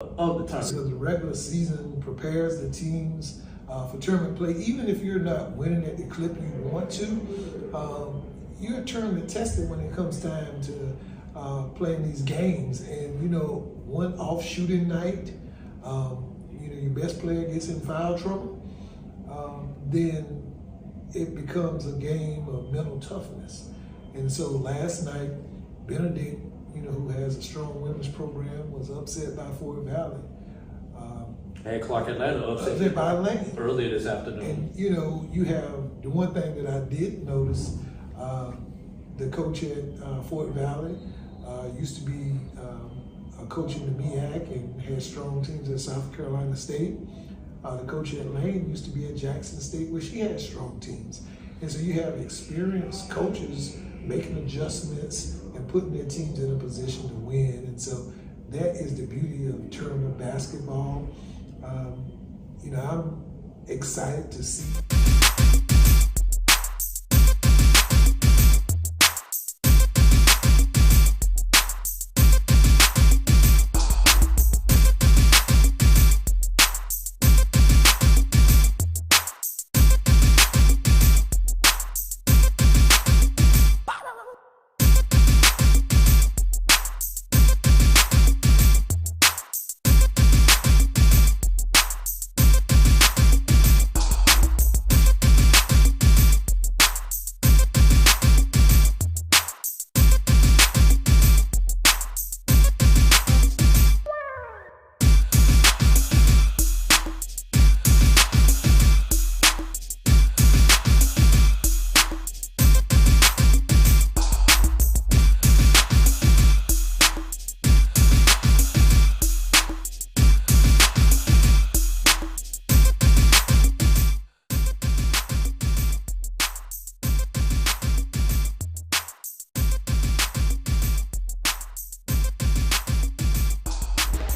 of the tournament. Because the regular season prepares the teams for tournament play. Even if you're not winning at the clip you want to, you're tournament tested when it comes time to playing these games. And you know, one off shooting night, you know, your best player gets in foul trouble, then it becomes a game of mental toughness. And so last night, Benedict, you know, who has a strong women's program, was upset by Fort Valley. And Clark Atlanta Upset by Atlanta earlier this afternoon. And you know, you have the one thing that I did notice, the coach at Fort Valley used to be a coach in the MEAC and had strong teams at South Carolina State. The coach at Lane used to be at Jackson State, where she had strong teams. And so you have experienced coaches making adjustments and putting their teams in a position to win. And so that is the beauty of tournament basketball. You know, I'm excited to see.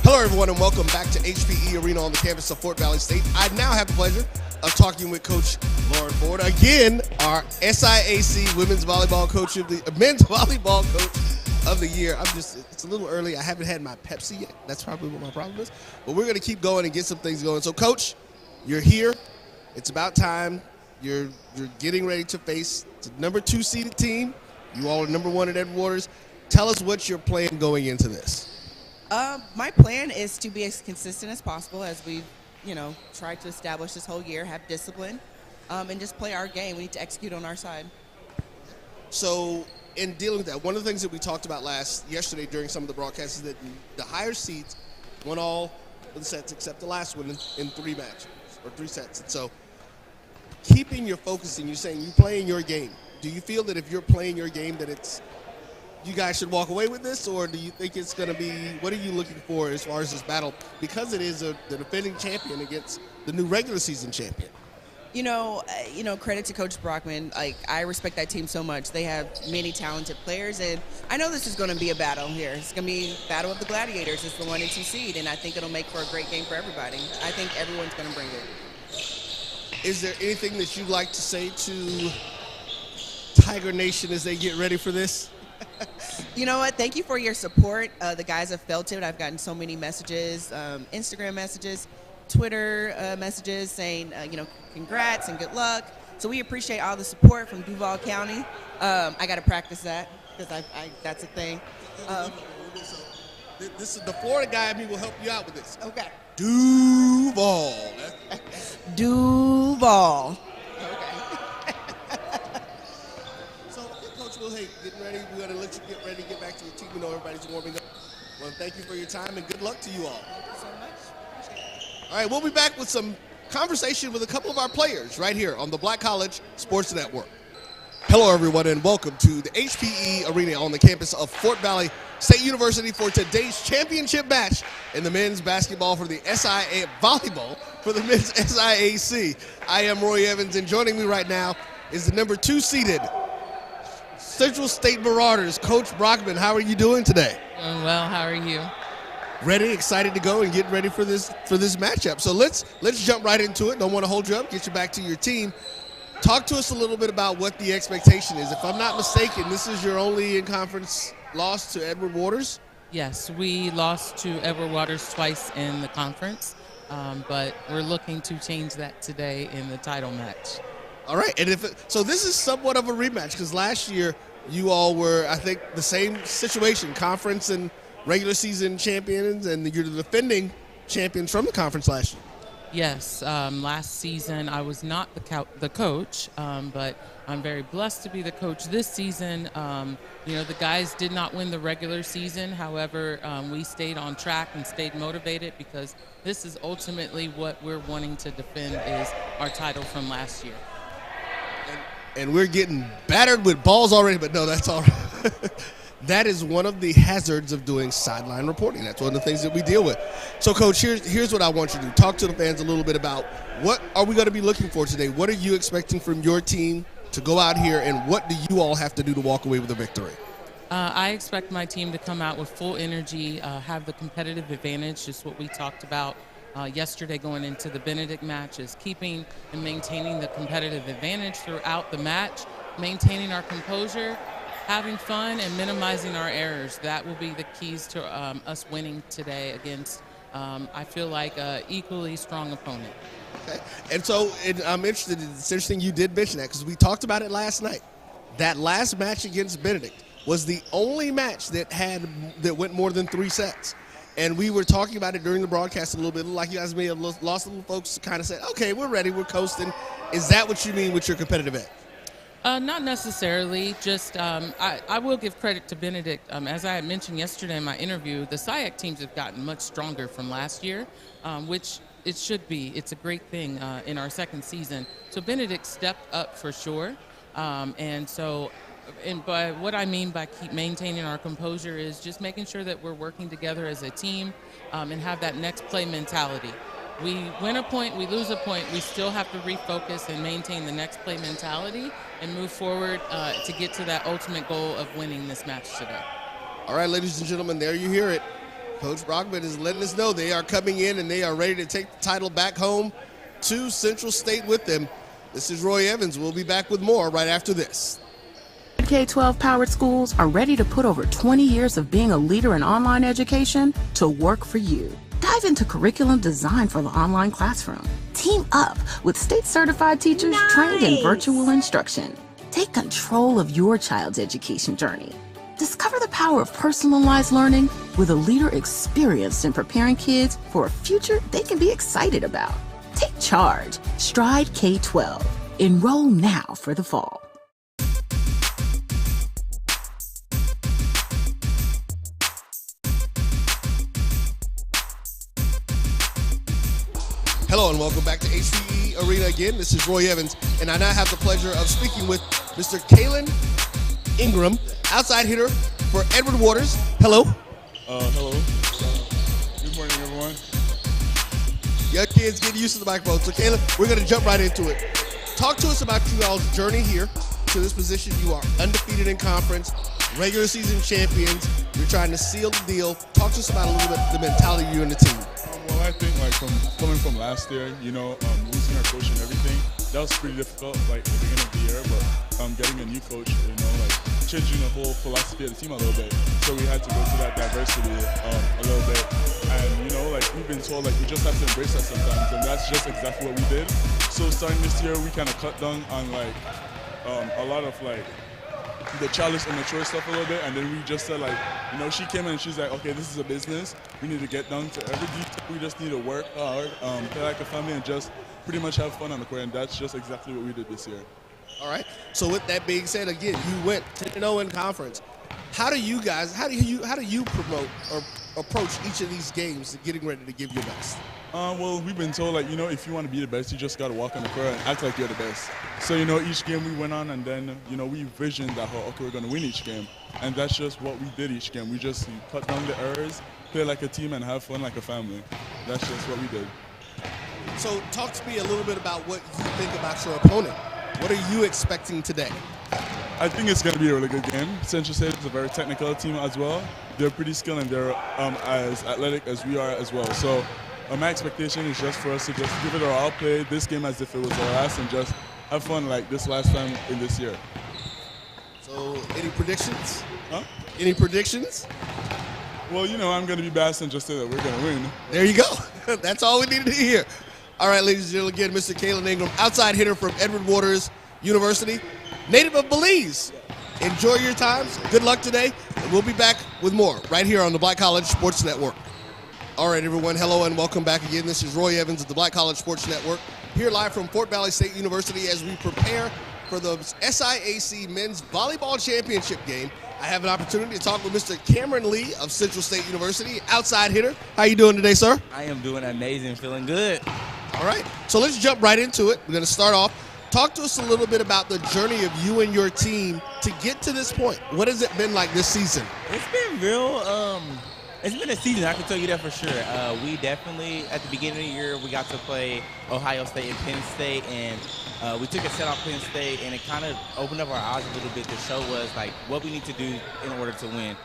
Hello, everyone, and welcome back to HPE Arena on the campus of Fort Valley State. I now have the pleasure of talking with Coach Lauren Ford, again, our SIAC Women's Volleyball Coach of the Men's Volleyball Coach of the Year. It's a little early. I haven't had my Pepsi yet. That's probably what my problem is. But we're going to keep going and get some things going. So, Coach, you're here. It's about time. You're getting ready to face the number 2 seeded team. You all are number 1 at Edward Waters. Tell us what you're playing going into this. My plan is to be as consistent as possible as we've, tried to establish this whole year, have discipline, and just play our game. We need to execute on our side. So in dealing with that, one of the things that we talked about yesterday during some of the broadcasts is that the higher seeds won all of the sets except the last one in 3 matches or 3 sets. And so keeping your focus and you're saying you playing your game, do you feel that if you're playing your game that you guys should walk away with this, or do you think it's going to be, what are you looking for as far as this battle? Because it is the defending champion against the new regular season champion. Credit to Coach Brockman. I respect that team so much. They have many talented players, and I know this is going to be a battle here. It's going to be a battle of the gladiators. It's the 1 and 2 seed, and I think it'll make for a great game for everybody. I think everyone's going to bring it. Is there anything that you'd like to say to Tiger Nation as they get ready for this? You know what? Thank you for your support. The guys have felt it. I've gotten so many messages, Instagram messages, Twitter messages saying, congrats and good luck. So we appreciate all the support from Duval County. I got to practice that because that's a thing. This is the Florida guy in me will help you out with this. Okay. Duval. Duval. Well, hey, getting ready. We're going to let you get ready, get back to your team. We know everybody's warming up. Well, thank you for your time, and good luck to you all. Thank you so much. Appreciate it. All right, we'll be back with some conversation with a couple of our players right here on the Black College Sports Network. Hello, everyone, and welcome to the HPE Arena on the campus of Fort Valley State University for today's championship match in the men's basketball for the SIA volleyball for the men's SIAC. I am Roy Evans, and joining me right now is the number 2 seeded Central State Marauders, Coach Brockman. How are you doing today? Doing well. How are you? Ready, excited to go and get ready for this matchup. So let's jump right into it. Don't want to hold you up. Get you back to your team. Talk to us a little bit about what the expectation is. If I'm not mistaken, this is your only in-conference loss to Edward Waters. Yes, we lost to Edward Waters twice in the conference, but we're looking to change that today in the title match. All right, and so this is somewhat of a rematch because last year you all were, I think, the same situation, conference and regular season champions, and you're the defending champions from the conference last year. Yes, last season I was not the coach, but I'm very blessed to be the coach this season. The guys did not win the regular season. However, we stayed on track and stayed motivated because this is ultimately what we're wanting to defend is our title from last year. And we're getting battered with balls already, but no, that's all right. That is one of the hazards of doing sideline reporting. That's one of the things that we deal with. So, Coach, here's what I want you to do. Talk to the fans a little bit about what are we going to be looking for today? What are you expecting from your team to go out here, and what do you all have to do to walk away with a victory? I expect my team to come out with full energy, have the competitive advantage, just what we talked about yesterday going into the Benedict match, is keeping and maintaining the competitive advantage throughout the match, maintaining our composure, having fun, and minimizing our errors. That will be the keys to us winning today against, I feel like, an equally strong opponent. Okay. And so I'm interested, it's interesting you did mention that because we talked about it last night. That last match against Benedict was the only match that went more than 3 sets. And we were talking about it during the broadcast a little bit, like you guys may have lost a little folks kind of said, okay, we're ready, we're coasting. Is that what you mean with your competitive edge? Not necessarily. Just I will give credit to Benedict. As I had mentioned yesterday in my interview, the SIAC teams have gotten much stronger from last year, which it should be. It's a great thing in our second season. So Benedict stepped up for sure. And by what I mean by keep maintaining our composure is just making sure that we're working together as a team and have that next play mentality. We win a point, we lose a point, we still have to refocus and maintain the next play mentality and move forward to get to that ultimate goal of winning this match today. All right, ladies and gentlemen, there you hear it. Coach Brockman is letting us know they are coming in and they are ready to take the title back home to Central State with them. This is Roy Evans. We'll be back with more right after this. K-12 powered schools are ready to put over 20 years of being a leader in online education to work for you. Dive into curriculum design for the online classroom. Team up with state-certified teachers trained in virtual instruction. Take control of your child's education journey. Discover the power of personalized learning with a leader experienced in preparing kids for a future they can be excited about. Take charge. Stride K-12. Enroll now for the fall. Hello and welcome back to HPE Arena again. This is Roy Evans, and I now have the pleasure of speaking with Mr. Kaelin Ingram, outside hitter for Edward Waters. Hello. Hello. Good morning, everyone. Young kids getting used to the microphone. So, Kaelin, we're going to jump right into it. Talk to us about you all's journey here to this position. You are undefeated in conference, regular season champions. You're trying to seal the deal. Talk to us about a little bit the mentality of you and the team. Well, I think coming from last year, losing our coach and everything, that was pretty difficult, at the beginning of the year. But getting a new coach, changing the whole philosophy of the team a little bit. So we had to go through that diversity a little bit. And we've been told we just have to embrace that sometimes, and that's just exactly what we did. So starting this year, we kind of cut down on a lot of the childish and mature stuff a little bit, and then we just said she came in and she's like, okay, this is a business. We need to get down to every detail. We just need to work hard, play like a family, and just pretty much have fun on the court. And that's just exactly what we did this year. All right. So with that being said, again, you went 10-0 in conference. How do you promote or approach each of these games, getting ready to give your best? Well, we've been told, if you want to be the best, you just got to walk on the court and act like you're the best. So, each game we went on, and then, we visioned that, we're going to win each game. And that's just what we did each game. We just cut down the errors, play like a team, and have fun like a family. That's just what we did. So, talk to me a little bit about what you think about your opponent. What are you expecting today? I think it's going to be a really good game. Central State is a very technical team as well. They're pretty skilled, and they're as athletic as we are as well. So, my expectation is just for us to just give it our all, play this game as if it was our last, and just have fun like this last time in this year. So, any predictions? Huh? Any predictions? Well, I'm going to be biased and just say that we're going to win. There you go. That's all we needed to hear. All right, ladies and gentlemen, again, Mr. Kaelin Ingram, outside hitter from Edward Waters University, native of Belize. Enjoy your times. Good luck today. And we'll be back with more right here on the Black College Sports Network. All right, everyone. Hello and welcome back again. This is Roy Evans of the Black College Sports Network, here live from Fort Valley State University as we prepare for the SIAC Men's Volleyball Championship game. I have an opportunity to talk with Mr. Cameron Lee of Central State University, outside hitter. How you doing today, sir? I am doing amazing, feeling good. All right, so let's jump right into it. We're going to start off. Talk to us a little bit about the journey of you and your team to get to this point. What has it been like this season? It's been real. It's been a season, I can tell you that for sure. We definitely, at the beginning of the year, we got to play Ohio State and Penn State, and we took a set off Penn State, and it kind of opened up our eyes a little bit to show us like what we need to do in order to win.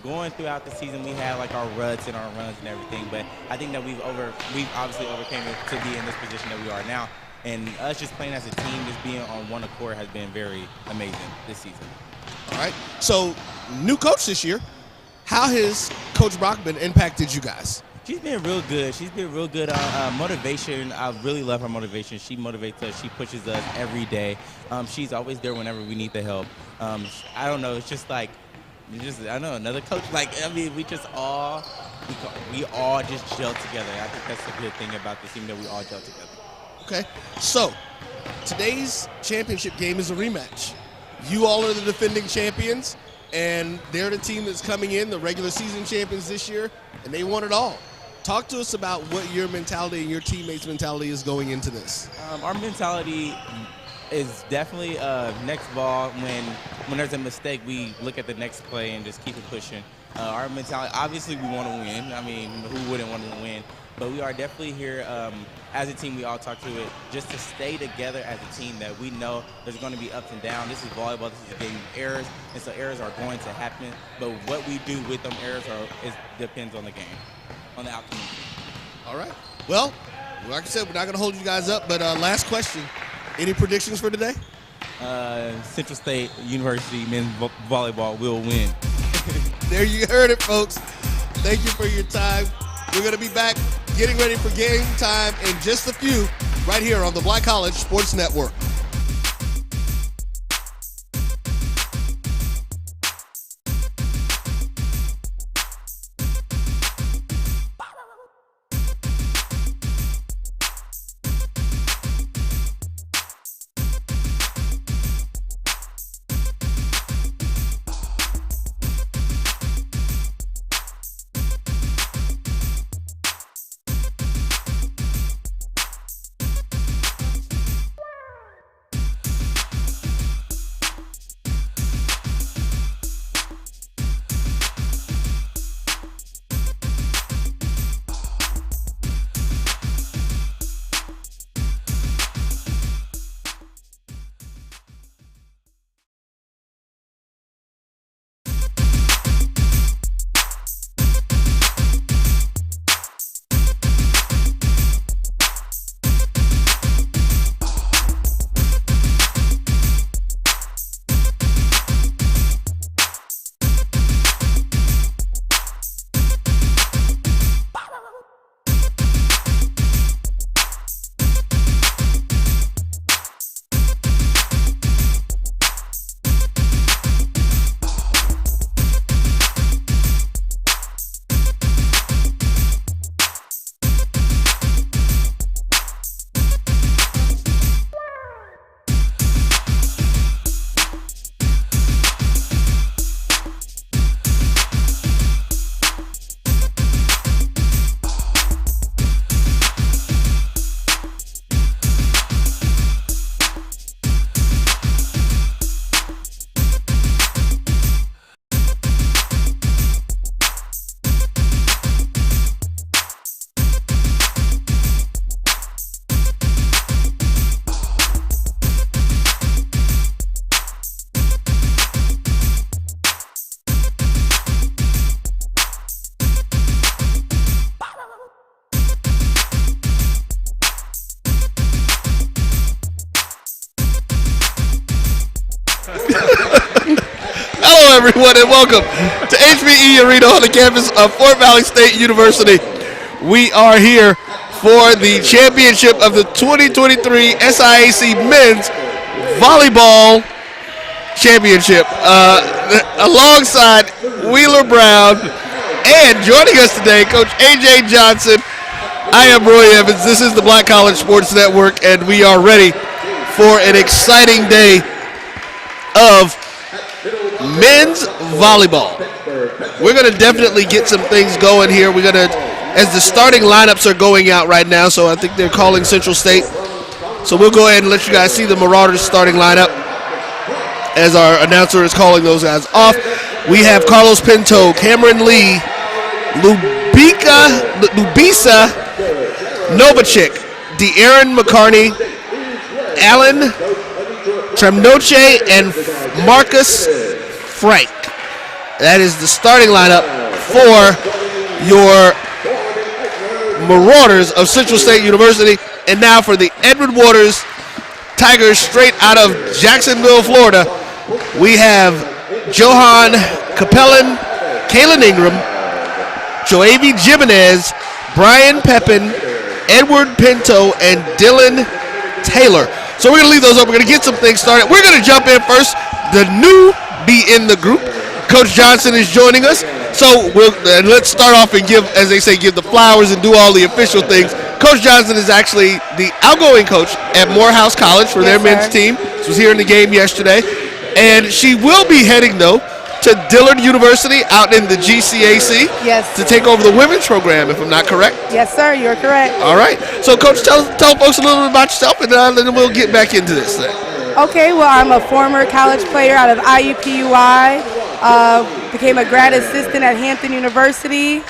Going throughout the season, we had like our ruts and our runs and everything, but I think that we've obviously overcame it to be in this position that we are now. And us just playing as a team, just being on one accord has been very amazing this season. All right, so new coach this year. How has Coach Brockman impacted you guys? She's been real good. She's been real good on motivation. I really love her motivation. She motivates us. She pushes us every day. She's always there whenever we need the help. I don't know. It's just like, I know another coach. Like, I mean, we all just gel together. I think that's the good thing about this team, that we all gel together. Okay, so today's championship game is a rematch. You all are the defending champions, and they're the team that's coming in, the regular season champions this year, and they won it all. Talk to us about what your mentality and your teammates' mentality is going into this. Our mentality is definitely next ball. When there's a mistake, we look at the next play and just keep it pushing. Our mentality, obviously we want to win. I mean, who wouldn't want to win? But we are definitely here as a team. We all talk to it just to stay together as a team, that we know there's going to be ups and downs. This is volleyball. This is a game of errors, and so errors are going to happen. But what we do with them errors depends on the game, on the outcome. All right. Well, like I said, we're not going to hold you guys up, but last question. Any predictions for today? Central State University men's volleyball will win. There you heard it, folks. Thank you for your time. We're going to be back getting ready for game time in just a few right here on the Black College Sports Network. Hello, everyone, and welcome to HPE Arena on the campus of Fort Valley State University. We are here for the championship of the 2023 SIAC Men's Volleyball Championship. Alongside Wheeler Brown and joining us today, Coach A.J. Johnson. I am Roy Evans. This is the Black College Sports Network, and we are ready for an exciting day of men's volleyball. We're going to definitely get some things going here. We're going to, as the starting lineups are going out right now, so I think they're calling Central State. So we'll go ahead and let you guys see the Marauders starting lineup as our announcer is calling those guys off. We have Carlos Pinto, Cameron Lee, Lubisa Novacek, De'Aaron McCarney, Alan Tremnoche, and Marcus Frank. That is the starting lineup for your Marauders of Central State University. And now for the Edward Waters Tigers straight out of Jacksonville, Florida, we have Johan Capellan, Kaelin Ingram, Joavi Jimenez, Brian Pepin, Edward Pinto, and Dylan Taylor. So we're going to leave those up. We're going to get some things started. We're going to jump in first. The newbie in the group, Coach Johnson, is joining us. So let's start off and give, as they say, give the flowers and do all the official things. Coach Johnson is actually the outgoing coach at Morehouse College for their men's team. She was here in the game yesterday. And she will be heading, though, to Dillard University out in the GCAC to take over the women's program, if I'm not correct. Yes, sir, you're correct. All right. So, Coach, tell folks a little bit about yourself, and then we'll get back into this thing. Okay, well, I'm a former college player out of IUPUI, became a grad assistant at Hampton University,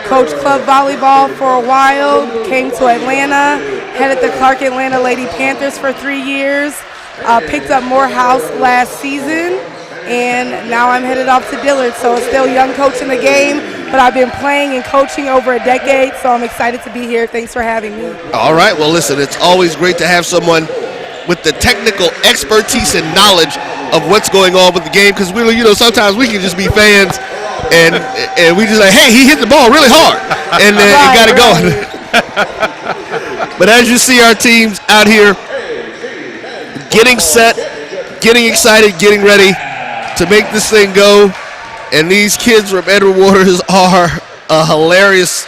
coached club volleyball for a while, came to Atlanta, headed the Clark Atlanta Lady Panthers for 3 years, picked up Morehouse last season, and now I'm headed off to Dillard. So still a young coach in the game, but I've been playing and coaching over a decade, so I'm excited to be here. Thanks for having me. All right. Well, listen, it's always great to have someone with the technical expertise and knowledge of what's going on with the game, because sometimes we can just be fans and we just like, hey, he hit the ball really hard, and then it got it going. But as you see our teams out here getting set, getting excited, getting ready to make this thing go, and these kids from Edward Waters are hilarious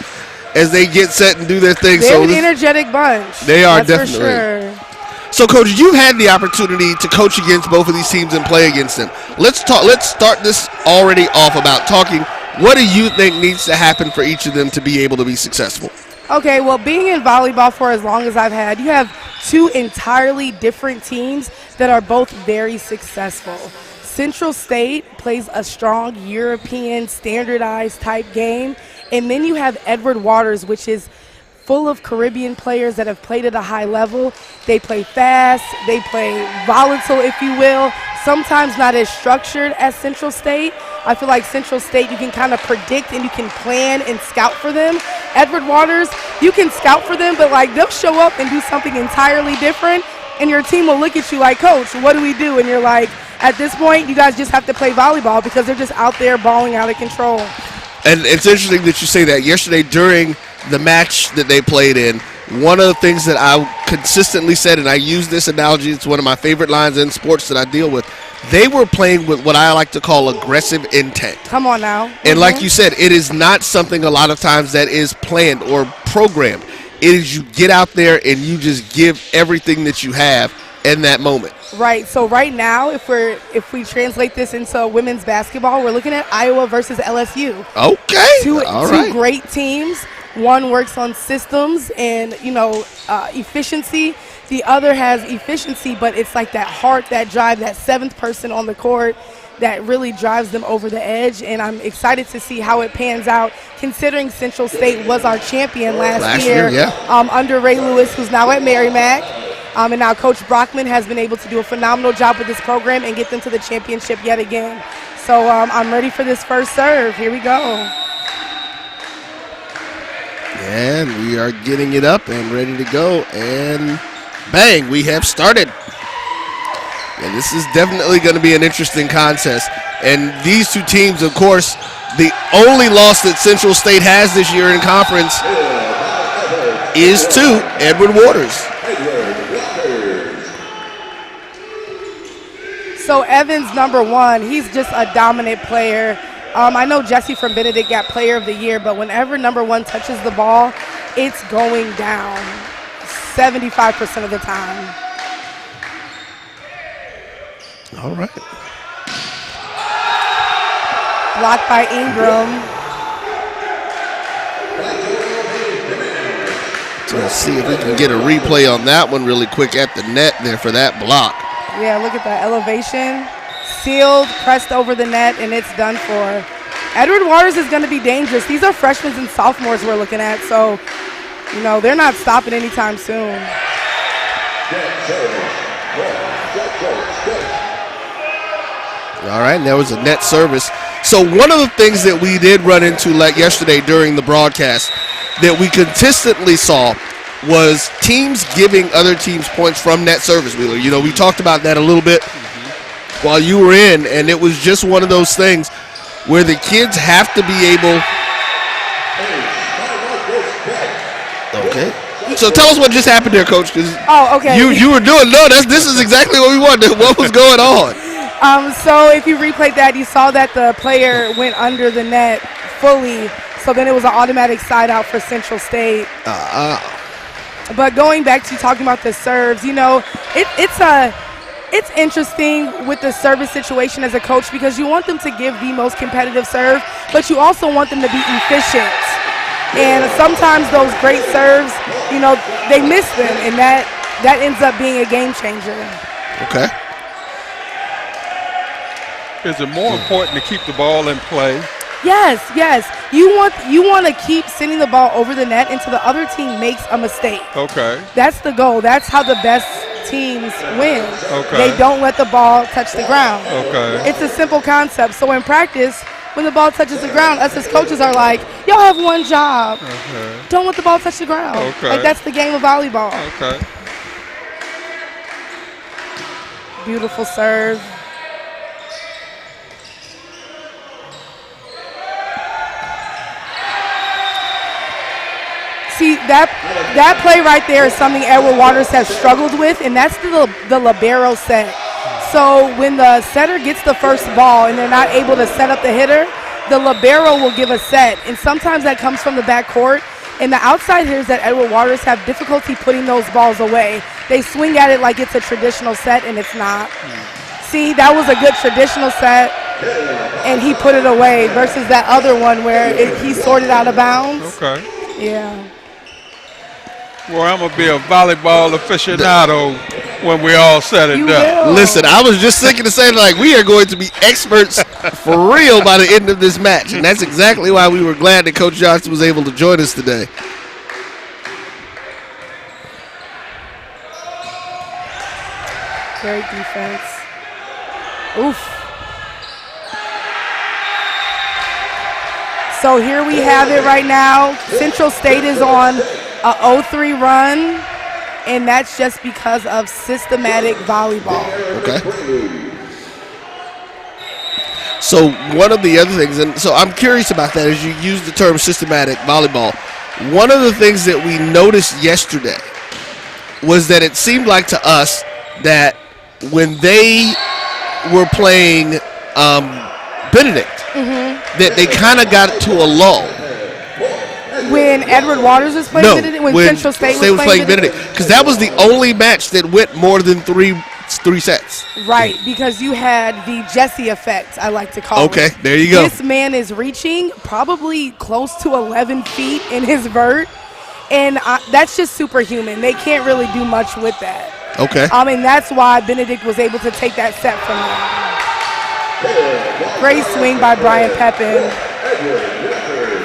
as they get set and do their thing. They're an energetic bunch. They are, that's definitely. For sure. So, Coach, you've had the opportunity to coach against both of these teams and play against them. Let's start this already off about talking. What do you think needs to happen for each of them to be able to be successful? Okay, well, being in volleyball for as long as I've had, you have two entirely different teams that are both very successful. Central State plays a strong European standardized type game, and then you have Edward Waters, which is full of Caribbean players that have played at a high level. They play fast, they play volatile, if you will, sometimes not as structured as Central State. I feel like Central State, you can kind of predict and you can plan and scout for them. Edward Waters, you can scout for them, but they'll show up and do something entirely different, and your team will look at you like, Coach, what do we do? And you're like, at this point, you guys just have to play volleyball because they're just out there balling out of control. And it's interesting that you say that. Yesterday during the match that they played in, one of the things that I consistently said, and I use this analogy, it's one of my favorite lines in sports that I deal with, they were playing with what I like to call aggressive intent. Come on now. And like you said, it is not something a lot of times that is planned or programmed. It is you get out there and you just give everything that you have in that moment. Right. So right now, if we translate this into women's basketball, we're looking at Iowa versus LSU. Okay. Two right. Great teams. One works on systems and efficiency. The other has efficiency, but it's like that heart, that drive, that seventh person on the court that really drives them over the edge. And I'm excited to see how it pans out, considering Central State was our champion last year under Ray Lewis, who's now at Merrimack. And now Coach Brockman has been able to do a phenomenal job with this program and get them to the championship yet again. So I'm ready for this first serve. Here we go. And we are getting it up and ready to go. And bang, we have started. And this is definitely going to be an interesting contest. And these two teams, of course, the only loss that Central State has this year in conference is to Edward Waters. So Evans, #1, he's just a dominant player. I know Jesse from Benedict got player of the year, but whenever #1 touches the ball, it's going down 75% of the time. All right. Blocked by Ingram. So let's see if we can get a replay on that one really quick at the net there for that block. Yeah, look at that elevation. Sealed, pressed over the net, and it's done for. Edward Waters is going to be dangerous. These are freshmen and sophomores we're looking at, so, you know, they're not stopping anytime soon. All right, and there was a net service. So one of the things that we did run into yesterday during the broadcast that we consistently saw was teams giving other teams points from net service, Wheeler. You know, we talked about that a little bit while you were in, and it was just one of those things where the kids have to be able. Okay. So tell us what just happened there, Coach. Oh, okay. You were doing this is exactly what we wanted. What was going on? So if you replayed that, you saw that the player went under the net fully. So then it was an automatic side out for Central State. But going back to talking about the serves, you know, it's interesting with the service situation as a coach because you want them to give the most competitive serve, but you also want them to be efficient. And sometimes those great serves, you know, they miss them, and that ends up being a game changer. Okay. Is it more important to keep the ball in play? Yes. You want to keep sending the ball over the net until the other team makes a mistake. Okay. That's the goal. That's how the best teams win. Okay. They don't let the ball touch the ground. Okay. It's a simple concept. So in practice, when the ball touches the ground, us as coaches are like, y'all have one job. Okay. Don't let the ball touch the ground. Okay. Like, that's the game of volleyball. Okay. Beautiful serve. See, that play right there is something Edward Waters has struggled with, and that's the libero set. So when the setter gets the first ball and they're not able to set up the hitter, the libero will give a set, and sometimes that comes from the back court. And the outside hitters that Edward Waters have difficulty putting those balls away. They swing at it like it's a traditional set, and it's not. See, that was a good traditional set, and he put it away versus that other one where he sorted out of bounds. Okay. Yeah. Well, I'm going to be a volleyball aficionado when we all said and done. Listen, I was just thinking to say, we are going to be experts for real by the end of this match. And that's exactly why we were glad that Coach Johnson was able to join us today. Great defense. Oof. So here we have it right now. Central State is on a 0-3 run, and that's just because of systematic volleyball. Okay. So one of the other things, and so I'm curious about that as you use the term systematic volleyball. One of the things that we noticed yesterday was that it seemed like to us that when they were playing Benedict, that they kind of got to a lull. When Edward Waters was playing Benedict? When Central State was playing Benedict? Because that was the only match that went more than three sets. Right, because you had the Jesse effect, I like to call it. Okay, there you go. This man is reaching probably close to 11 feet in his vert, and that's just superhuman. They can't really do much with that. Okay. And that's why Benedict was able to take that set from them. Great swing by Brian Pepin.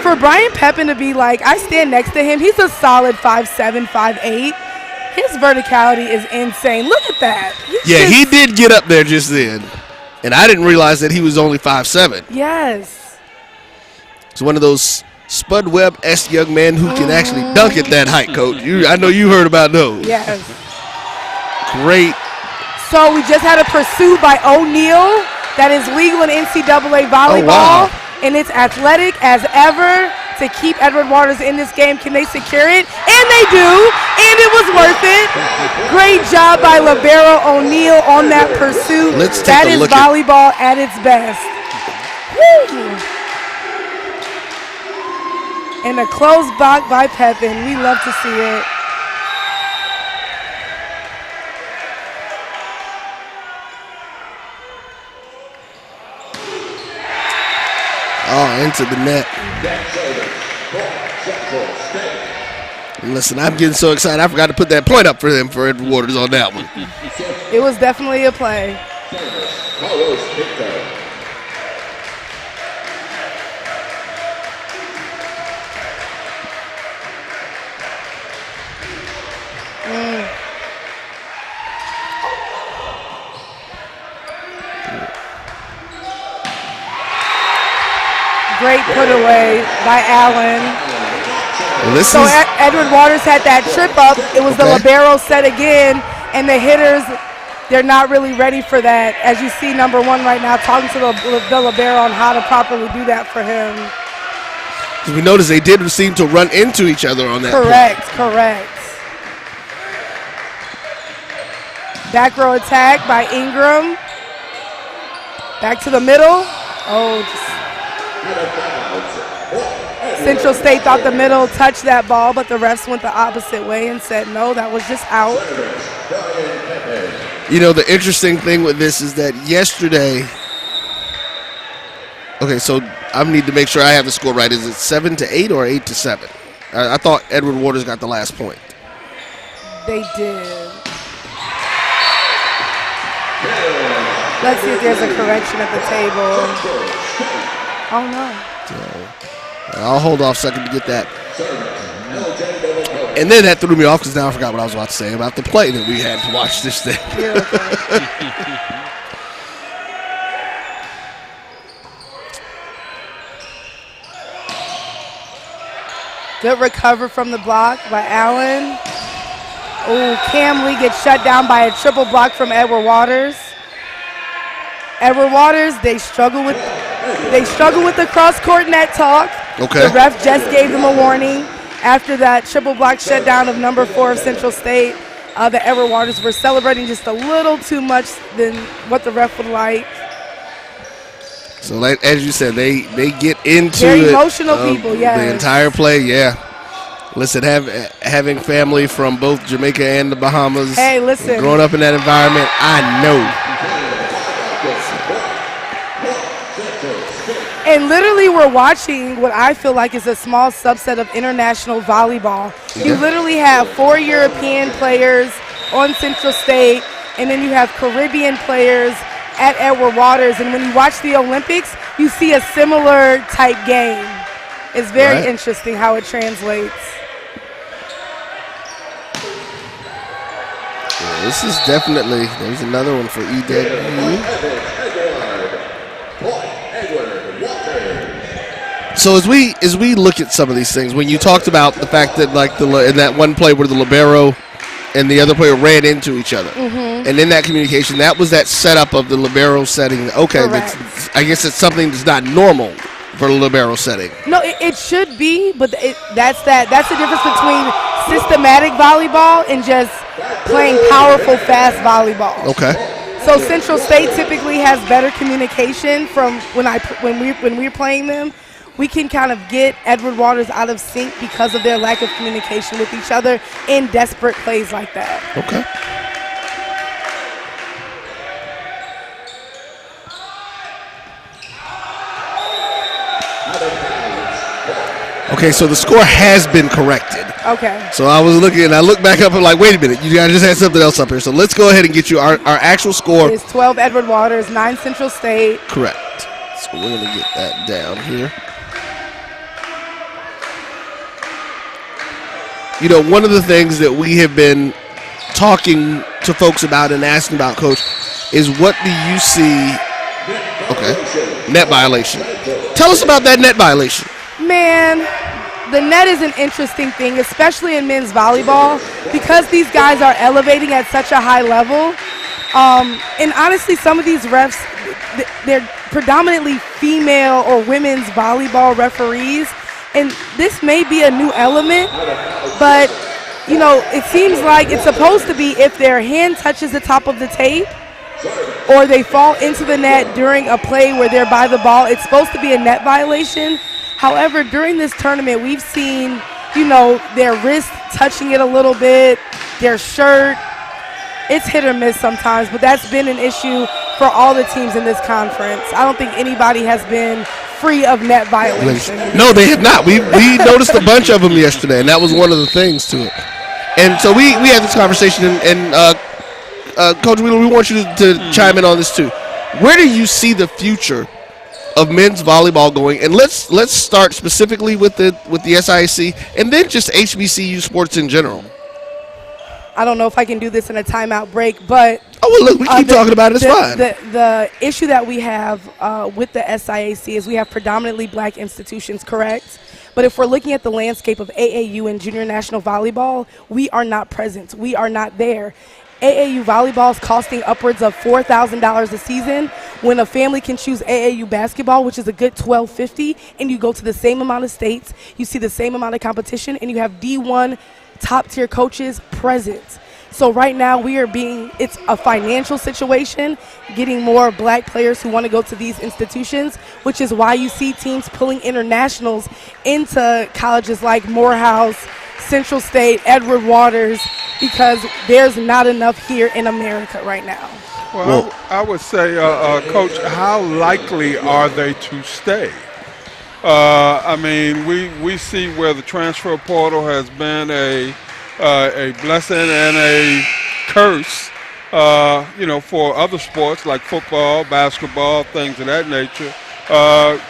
For Brian Pepin to be I stand next to him, he's a solid 5'7", 5'8". His verticality is insane. Look at that. He did get up there just then, and I didn't realize that he was only 5'7". Yes. It's one of those Spud Webb-esque young men who can actually dunk at that height, Coach. I know you heard about those. Yes. Great. So we just had a pursuit by O'Neal. that is legal in NCAA volleyball, and it's athletic as ever to keep Edward Waters in this game. Can they secure it? And they do, and it was worth it. Great job by Libero O'Neal on that pursuit. That is volleyball at its best. Woo. And a close block by Pepin. We love to see it. Oh, into the net. Listen, I'm getting so excited. I forgot to put that point up for them for Edward Waters on that one. It was definitely a play. Great put away by Allen. So Edward Waters had that trip up. It was the libero set again, and the hitters, they're not really ready for that. As you see, number one right now talking to the libero on how to properly do that for him. We noticed they did seem to run into each other on that. Correct. Back row attack by Ingram. Back to the middle. Central State thought the middle touched that ball, but the refs went the opposite way and said, no, that was just out. You know, the interesting thing with this is that yesterday, okay, so I need to make sure I have the score right. Is it 7-8 or 8-7? I thought Edward Waters got the last point. They did. Let's see if there's a correction at the table. Oh, no. So, I'll hold off a second to get that. And then that threw me off because now I forgot what I was about to say about the play that we had to watch this thing. Good recover from the block by Allen. Oh, Cam Lee gets shut down by a triple block from Edward Waters. Edward Waters, they struggle with the cross-court net talk. Okay. The ref just gave them a warning after that triple block shutdown of number 4 of Central State. The Edward Waters were celebrating just a little too much than what the ref would like. So, like, as you said, they get into very emotional people, yeah. The entire play, yeah. Listen, having family from both Jamaica and the Bahamas. Hey, listen. Growing up in that environment, I know. And literally we're watching what I feel like is a small subset of international volleyball. You literally have 4 European players on Central State, and then you have Caribbean players at Edward Waters. And when you watch the Olympics, you see a similar type game. It's very interesting how it translates. Yeah, this is definitely, there's another one for EW. So as we look at some of these things, when you talked about the fact that like in that one play where the libero and the other player ran into each other, and in that communication, that was that setup of the libero setting. Okay, I guess it's something that's not normal for the libero setting. No, it should be, but that's the difference between systematic volleyball and just playing powerful, fast volleyball. Okay. So Central State typically has better communication from when we're playing them. We can kind of get Edward Waters out of sync because of their lack of communication with each other in desperate plays like that. Okay. Okay, so the score has been corrected. Okay. So I was looking, and I looked back up and like, wait a minute, you guys just had something else up here. So let's go ahead and get you our actual score. It's 12 Edward Waters, 9 Central State. Correct. So we're going to get that down here. You know, one of the things that we have been talking to folks about and asking about, Coach, is what do you see? Okay, net violation. Tell us about that net violation. Man, the net is an interesting thing, especially in men's volleyball, because these guys are elevating at such a high level. And honestly, some of these refs, they're predominantly female or women's volleyball referees, and this may be a new element, but you know, it seems like it's supposed to be if their hand touches the top of the tape or they fall into the net during a play where they're by the ball, it's supposed to be a net violation. However, during this tournament, we've seen, you know, their wrist touching it a little bit, their shirt. It's hit or miss sometimes, but that's been an issue for all the teams in this conference. I don't think anybody has been free of net violation. No, they have not. We noticed a bunch of them yesterday, and that was one of the things to it. And so we had this conversation, and Coach Wheeler, we want you to chime in on this too. Where do you see the future of men's volleyball going? And let's start specifically with the SIAC, and then just HBCU sports in general. I don't know if I can do this in a timeout break, but look, we keep talking about it. It's fine. The issue that we have with the SIAC is we have predominantly black institutions, correct? But if we're looking at the landscape of AAU and junior national volleyball, we are not present. We are not there. AAU volleyball is costing upwards of $4,000 a season when a family can choose AAU basketball, which is a good $1,250, and you go to the same amount of states, you see the same amount of competition, and you have D1 top-tier coaches present. So right now it's a financial situation, getting more black players who want to go to these institutions, which is why you see teams pulling internationals into colleges like Morehouse, Central State, Edward Waters, because there's not enough here in America right now. Well, I would say, Coach, how likely are they to stay? I mean, we see where the transfer portal has been a blessing and a curse, you know, for other sports like football, basketball, things of that nature.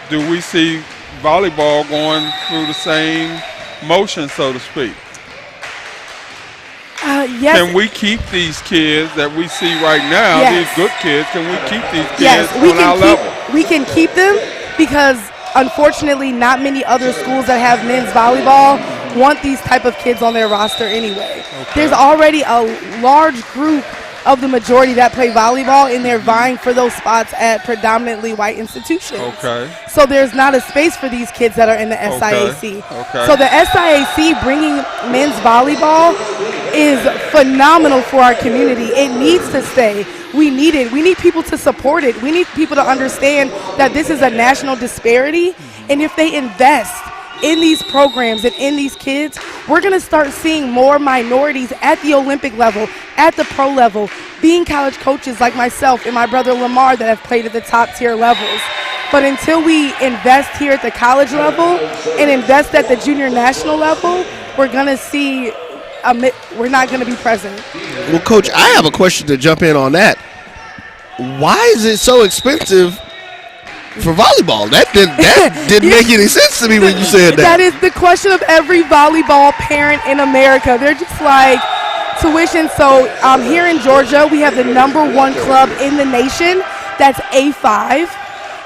Do we see volleyball going through the same motion, so to speak? Yes. Can we keep these kids that we see right now, these good kids, can we keep these kids on our level? We can keep them because unfortunately not many other schools that have men's volleyball want these type of kids on their roster anyway. Okay. There's already a large group of the majority that play volleyball, and they're vying for those spots at predominantly white institutions. Okay. So there's not a space for these kids that are in the SIAC. Okay. So the SIAC bringing men's volleyball is phenomenal for our community. It needs to stay. We need it. We need people to support it. We need people to understand that this is a national disparity, and if they invest in these programs and in these kids, we're going to start seeing more minorities at the Olympic level, at the pro level, being college coaches like myself and my brother Lamar that have played at the top tier levels. But until we invest here at the college level and invest at the junior national level, we're going to see, we're not going to be present. Well, Coach, I have a question to jump in on that. Why is it so expensive for volleyball? That didn't make any sense to me when you said that. That is the question of every volleyball parent in America. They're just like, tuition. So here in Georgia, we have the #1 club in the nation. That's A5.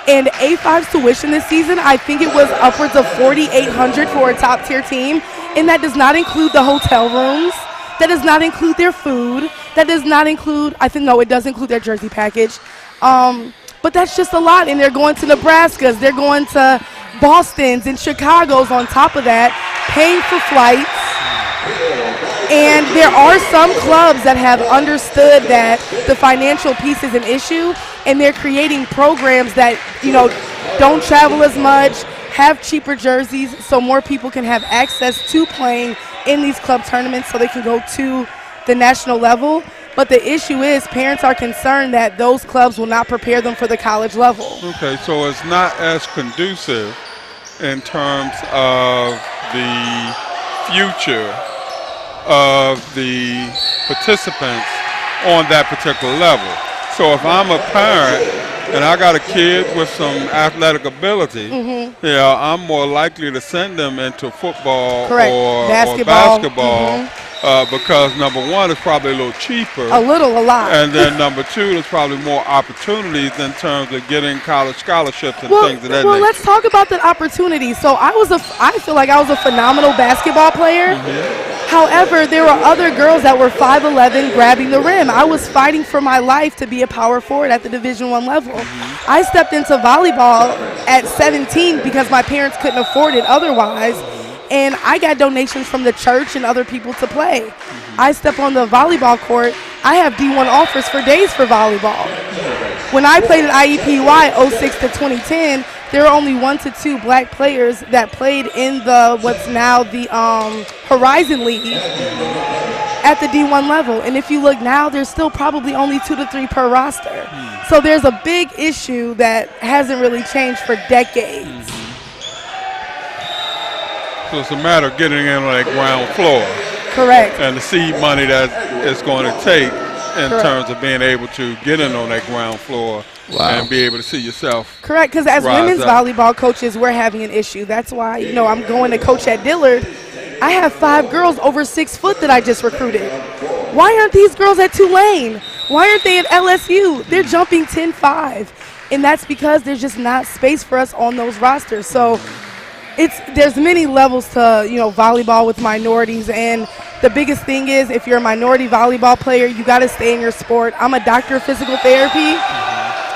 And A5's tuition this season, I think it was upwards of $4,800 for a top tier team. And that does not include the hotel rooms. That does not include their food. That does not include, it does include their jersey package. But that's just a lot, and they're going to Nebraskas, they're going to Bostons and Chicagos on top of that, paying for flights. And there are some clubs that have understood that the financial piece is an issue, and they're creating programs that, don't travel as much, have cheaper jerseys, so more people can have access to playing in these club tournaments so they can go to the national level. But the issue is parents are concerned that those clubs will not prepare them for the college level. Okay, so it's not as conducive in terms of the future of the participants on that particular level. So if I'm a parent and I got a kid with some athletic ability, I'm more likely to send them into football or basketball. Because #1 is probably a little cheaper. A lot. And then #2, there's probably more opportunities in terms of getting college scholarships and things of that nature. Well, let's talk about that opportunity. So I feel like I was a phenomenal basketball player. However, there were other girls that were 5'11" grabbing the rim. I was fighting for my life to be a power forward at the Division I level. I stepped into volleyball at 17 because my parents couldn't afford it otherwise, and I got donations from the church and other people to play. I step on the volleyball court. I have D1 offers for days for volleyball. When I played at IEPY 06 to 2010, there were only 1 to 2 black players that played in what's now the Horizon League at the D1 level. And if you look now, there's still probably only 2 to 3 per roster. So there's a big issue that hasn't really changed for decades. So it's a matter of getting in on that ground floor. Correct. And the seed money that it's going to take in Correct. terms of being able to get in on that ground floor and be able to see yourself. Correct, because as rise women's up. volleyball coaches, we're having an issue. That's why, I'm going to coach at Dillard. I have 5 girls over 6 foot that I just recruited. Why aren't these girls at Tulane? Why aren't they at LSU? They're jumping 10-5. And that's because there's just not space for us on those rosters. So there's many levels to, volleyball with minorities. And the biggest thing is if you're a minority volleyball player, you got to stay in your sport. I'm a doctor of physical therapy.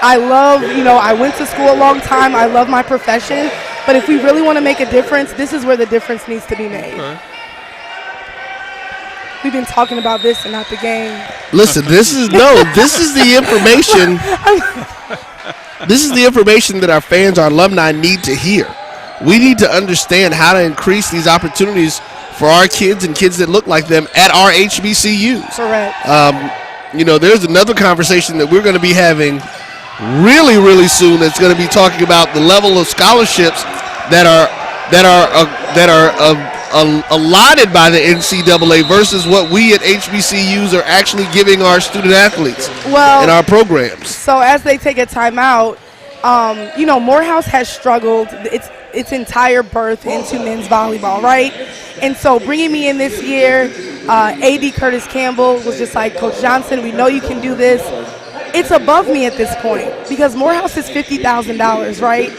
I love, I went to school a long time. I love my profession. But if we really want to make a difference, this is where the difference needs to be made. Okay. We've been talking about this and not the game. Listen, this is the information. This is the information that our fans, our alumni need to hear. We need to understand how to increase these opportunities for our kids and kids that look like them at our HBCUs. Correct. There's another conversation that we're going to be having really, really soon. That's going to be talking about the level of scholarships that are allotted by the NCAA versus what we at HBCUs are actually giving our student athletes in our programs. So as they take a timeout, Morehouse has struggled its entire birth into men's volleyball, right? And so bringing me in this year, AD Curtis Campbell was just like, Coach Johnson, we know you can do this. It's above me at this point because Morehouse is $50,000, right?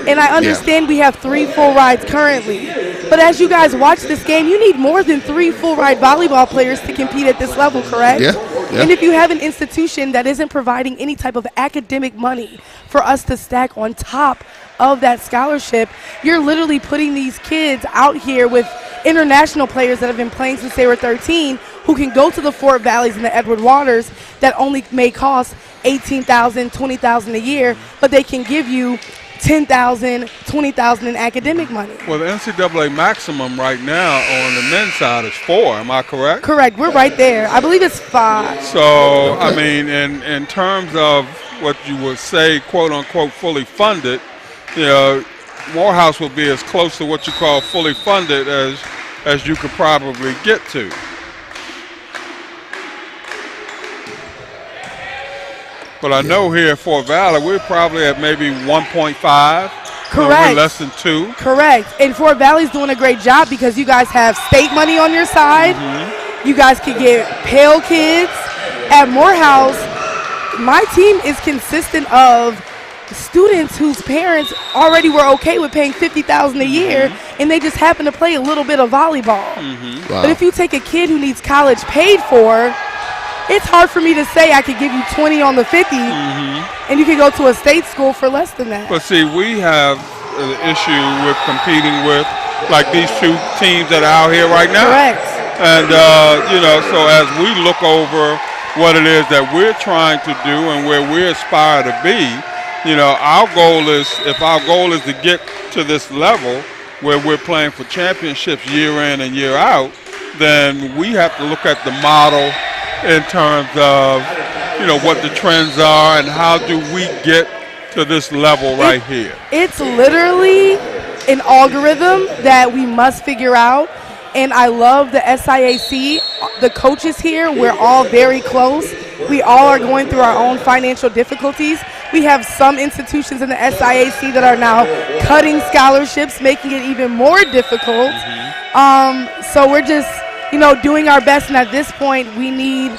And I understand we have 3 full rides currently. But as you guys watch this game, you need more than 3 full ride volleyball players to compete at this level, correct? Yeah. And if you have an institution that isn't providing any type of academic money for us to stack on top of that scholarship, you're literally putting these kids out here with international players that have been playing since they were 13 who can go to the Fort Valleys and the Edward Waters that only may cost $18,000, $20,000 a year, but they can give you $10,000, $20,000 in academic money. Well, the NCAA maximum right now on the men's side is 4. Am I correct? Correct. We're right there. I believe it's 5. So, I mean, in terms of what you would say, quote unquote, fully funded, Morehouse will be as close to what you call fully funded as you could probably get to. But I know here at Fort Valley, we're probably at maybe 1.5. Correct. We're less than 2. Correct. And Fort Valley's doing a great job because you guys have state money on your side. You guys can get Pale kids. At Morehouse, my team is consistent of students whose parents already were okay with paying $50,000 a year, and they just happen to play a little bit of volleyball. Wow. But if you take a kid who needs college paid for, it's hard for me to say I could give you 20 on the 50, and you can go to a state school for less than that. But see, we have an issue with competing with, like, these 2 teams that are out here right now. Correct. And, so as we look over what it is that we're trying to do and where we aspire to be, our goal is, if our goal is to get to this level where we're playing for championships year in and year out, then we have to look at the model in terms of, what the trends are and how do we get to this level right here. It's literally an algorithm that we must figure out. And I love the SIAC, the coaches here, we're all very close. We all are going through our own financial difficulties. We have some institutions in the SIAC that are now cutting scholarships, making it even more difficult. So we're just, doing our best. And at this point, we need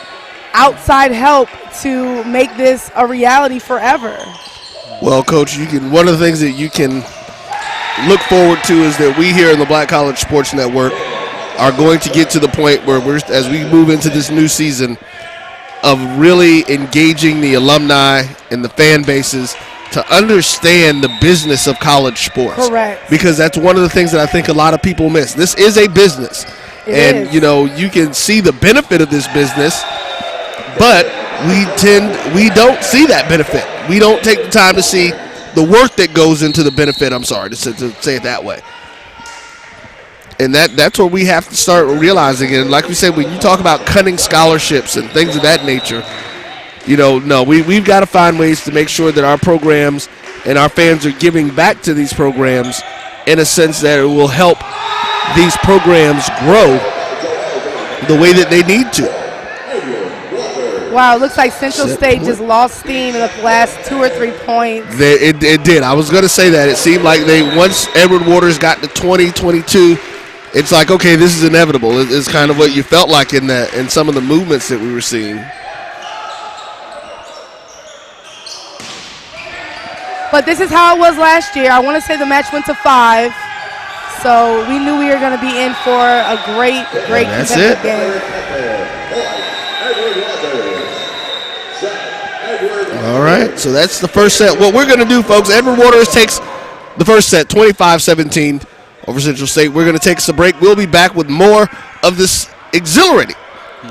outside help to make this a reality forever. Well, Coach, one of the things that you can look forward to is that we here in the Black College Sports Network are going to get to the point where as we move into this new season, of really engaging the alumni and the fan bases to understand the business of college sports. Correct. Because that's one of the things that I think a lot of people miss. This is a business. And, you know, you can see the benefit of this business, but we don't see that benefit. We don't take the time to see the work that goes into the benefit, I'm sorry to say it that way. And that's what we have to start realizing. And like we said, when you talk about cutting scholarships and things of that nature, you know, no, we've got to find ways to make sure that our programs and our fans are giving back to these programs in a sense that it will help these programs grow the way that they need to. Wow, it looks like Central State just lost steam in the last 2 or 3 points. It did. I was going to say that. It seemed like once Edward Waters got to 20, 22, it's like, okay, this is inevitable. It's kind of what you felt like in some of the movements that we were seeing. But this is how it was last year. I want to say the match went to 5. So we knew we were going to be in for a great competitive game. All right, so that's the first set. What we're going to do, folks, Edward Waters takes the first set, 25-17 over Central State. We're going to take us a break. We'll be back with more of this exhilarating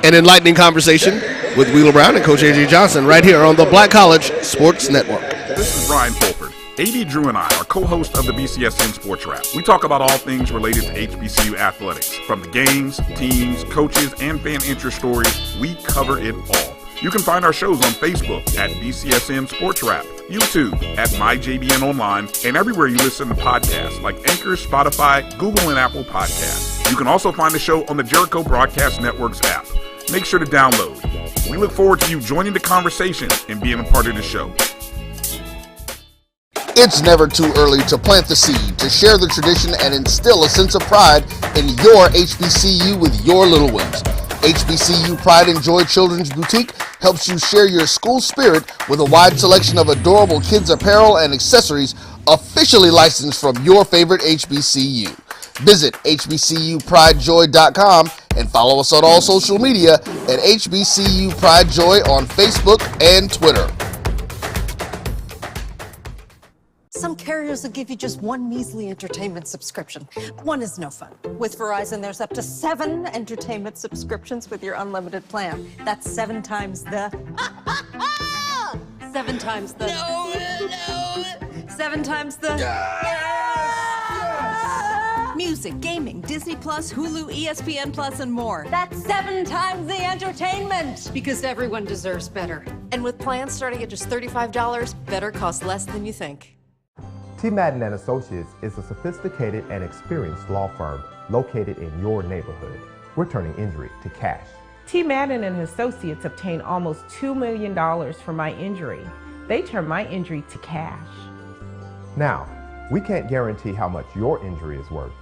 and enlightening conversation with Wheeler Brown and Coach A.J. Johnson right here on the Black College Sports Network. This is Brian Fulford. A.D. Drew and I are co-hosts of the BCSN Sports Wrap. We talk about all things related to HBCU athletics. From the games, teams, coaches, and fan interest stories, we cover it all. You can find our shows on Facebook at BCSN Sports Wrap, YouTube at MyJBN Online, and everywhere you listen to podcasts like Anchor, Spotify, Google, and Apple Podcasts. You can also find the show on the Jericho Broadcast Network's app. Make sure to download. We look forward to you joining the conversation and being a part of the show. It's never too early to plant the seed, to share the tradition, and instill a sense of pride in your HBCU with your little ones. HBCU Pride and Joy Children's Boutique helps you share your school spirit with a wide selection of adorable kids apparel and accessories officially licensed from your favorite HBCU. Visit hbcupridejoy.com and follow us on all social media at HBCU Pride Joy on Facebook and Twitter. Some carriers will give you just one measly entertainment subscription. One is no fun. With Verizon, there's up to 7 entertainment subscriptions with your unlimited plan. That's 7 times the... 7 times the... No. 7 times the... Music, gaming, Disney Plus, Hulu, ESPN Plus, and more. That's 7 times the entertainment. Because everyone deserves better. And with plans starting at just $35, better costs less than you think. T. Madden & Associates is a sophisticated and experienced law firm located in your neighborhood. We're turning injury to cash. T. Madden & Associates obtained almost $2 million for my injury. They turned my injury to cash. Now, we can't guarantee how much your injury is worth,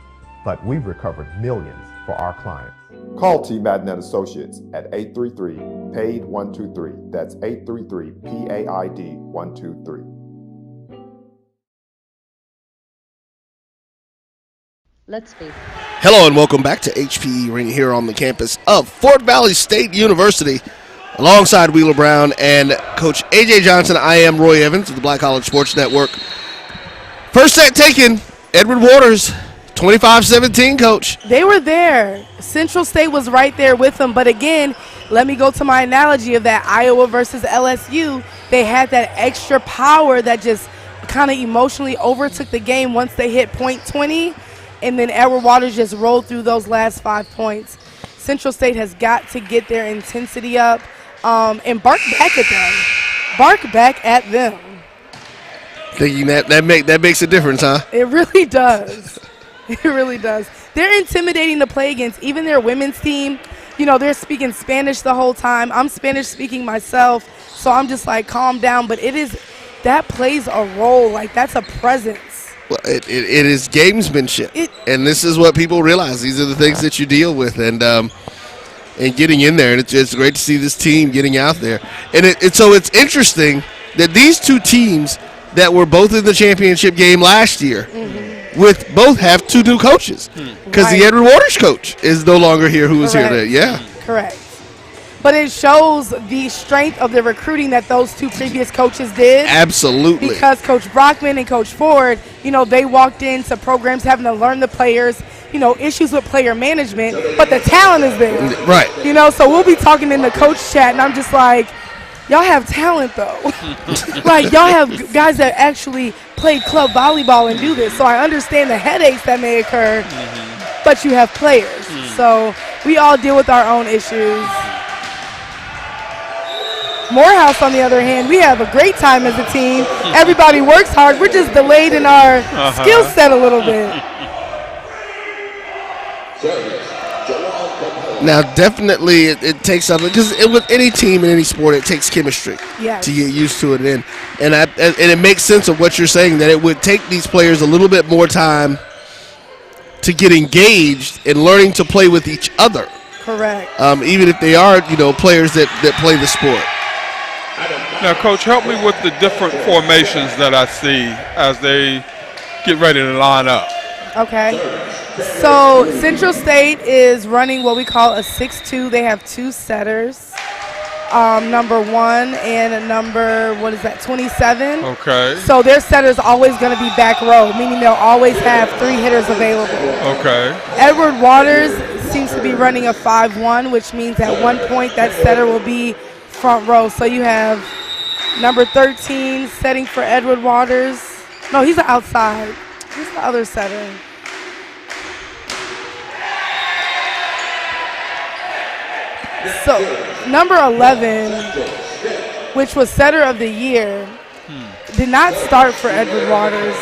but we've recovered millions for our clients. Call T. Madden & Associates at 833-PAID-123. That's 833-PAID-123. Let's be. Hello and welcome back to HPE Arena here on the campus of Fort Valley State University. Alongside Wheeler Brown and Coach A.J. Johnson, I am Roy Evans of the Black College Sports Network. First set taken, Edward Waters, 25-17, Coach. They were there. Central State was right there with them. But again, let me go to my analogy of that Iowa versus LSU. They had that extra power that just kind of emotionally overtook the game once they hit point 20. And then Edward Waters just rolled through those last 5 points. Central State has got to get their intensity up and bark back at them. Bark back at them. Thinking that makes a difference, huh? It really does. It really does. They're intimidating to play against. Even their women's team, you know, they're speaking Spanish the whole time. I'm Spanish speaking myself, so I'm just like, calm down. But that plays a role. Like, that's a presence. It is gamesmanship, and this is what people realize. These are the things that you deal with, and getting in there. And it's great to see this team getting out there. And so it's interesting that these two teams that were both in the championship game last year with both have two new coaches because the Edward Waters coach is no longer here who was here then. Yeah. Correct. But it shows the strength of the recruiting that those two previous coaches did. Absolutely. Because Coach Brockman and Coach Ford, they walked into programs having to learn the players, issues with player management, but the talent is there. Right. So we'll be talking in the coach chat, and I'm just like, y'all have talent, though. Like, y'all have guys that actually played club volleyball and do this. So I understand the headaches that may occur, but you have players. So we all deal with our own issues. Morehouse, on the other hand, we have a great time as a team. Everybody works hard. We're just delayed in our skill set a little bit. Now, definitely, it takes something because with any team in any sport, it takes chemistry to get used to it. And it makes sense of what you're saying, that it would take these players a little bit more time to get engaged in learning to play with each other. Correct. Even if they are, players that play the sport. Now, Coach, help me with the different formations that I see as they get ready to line up. Okay. So Central State is running what we call a 6-2. They have two setters, number 1 and number, 27. Okay. So their setter is always going to be back row, meaning they'll always have 3 hitters available. Okay. Edward Waters seems to be running a 5-1, which means at one point that setter will be front row. So you have number 13 setting for Edward Waters. No, he's outside. He's the other setter. So number 11, which was setter of the year, did not start for Edward Waters.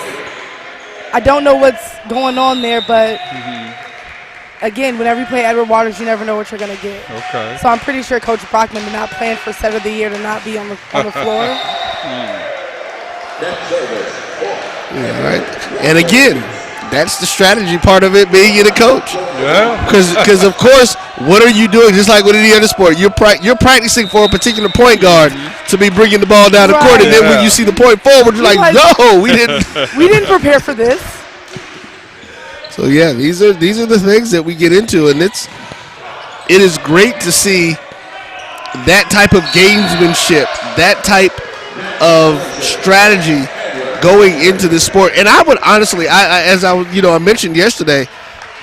I don't know what's going on there, but again, whenever you play Edward Waters, you never know what you're going to get. Okay. So I'm pretty sure Coach Brockman did not plan for setter of the year to not be on the floor. Yeah, right. And again, that's the strategy part of it, being a coach. Yeah. Because of course, what are you doing? Just like with any other sport, you're practicing for a particular point guard to be bringing the ball down the court, and then when you see the point forward, you're like, no, we didn't. We didn't prepare for this. So yeah, these are the things that we get into, and it is great to see that type of gamesmanship, that type of strategy going into this sport. And I would honestly, I mentioned yesterday,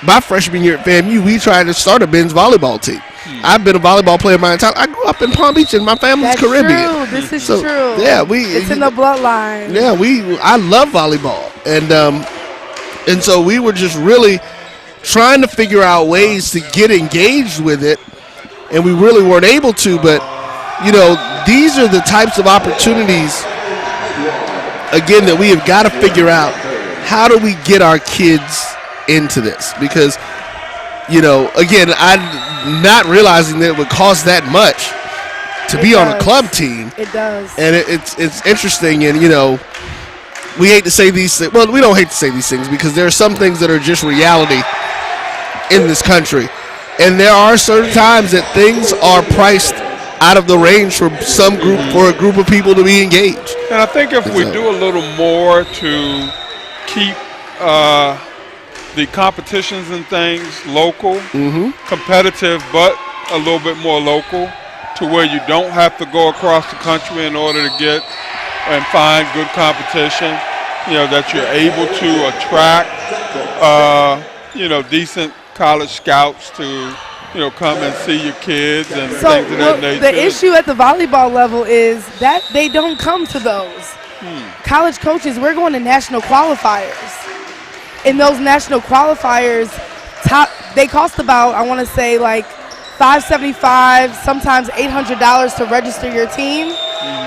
my freshman year at FAMU, we tried to start a men's volleyball team. I've been a volleyball player my entire. I grew up in Palm Beach, and my family's Caribbean. True. This is true. Yeah, it's in the bloodline. Yeah, I love volleyball, and so we were just really trying to figure out ways to get engaged with it, and we really weren't able to. But these are the types of opportunities, again, that we have got to figure out. How do we get our kids into this? Because, again, I'm not realizing that it would cost that much to be on a club team. It does. And it's interesting, and, we hate to say these things. Well, we don't hate to say these things because there are some things that are just reality in this country. And there are certain times that things are priced out of the range for a group of people to be engaged. And I think if we do a little more to keep the competitions and things local, competitive, but a little bit more local, to where you don't have to go across the country in order to get and find good competition, that you're able to attract, decent college scouts to, come and see your kids and things of that nature. The issue at the volleyball level is that they don't come to those. College coaches, we're going to national qualifiers. And those national qualifiers, they cost about, I want to say, like $575, sometimes $800 to register your team.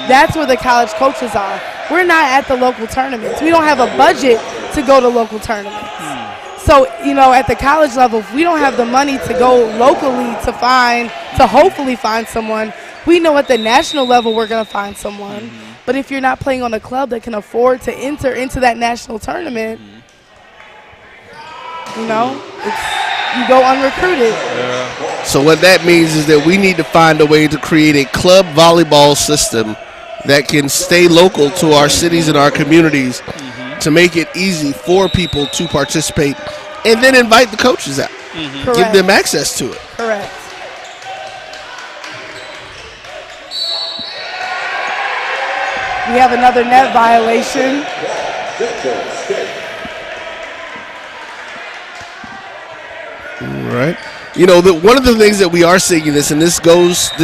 That's where the college coaches are. We're not at the local tournaments. We don't have a budget to go to local tournaments. So, at the college level, if we don't have the money to go locally to hopefully find someone, we know at the national level we're going to find someone. But if you're not playing on a club that can afford to enter into that national tournament, you go unrecruited. Yeah. So what that means is that we need to find a way to create a club volleyball system that can stay local to our cities and our communities to make it easy for people to participate, and then invite the coaches out. Give them access to it. Correct. We have another net violation. Right. You know, one of the things that we are seeing in this, and this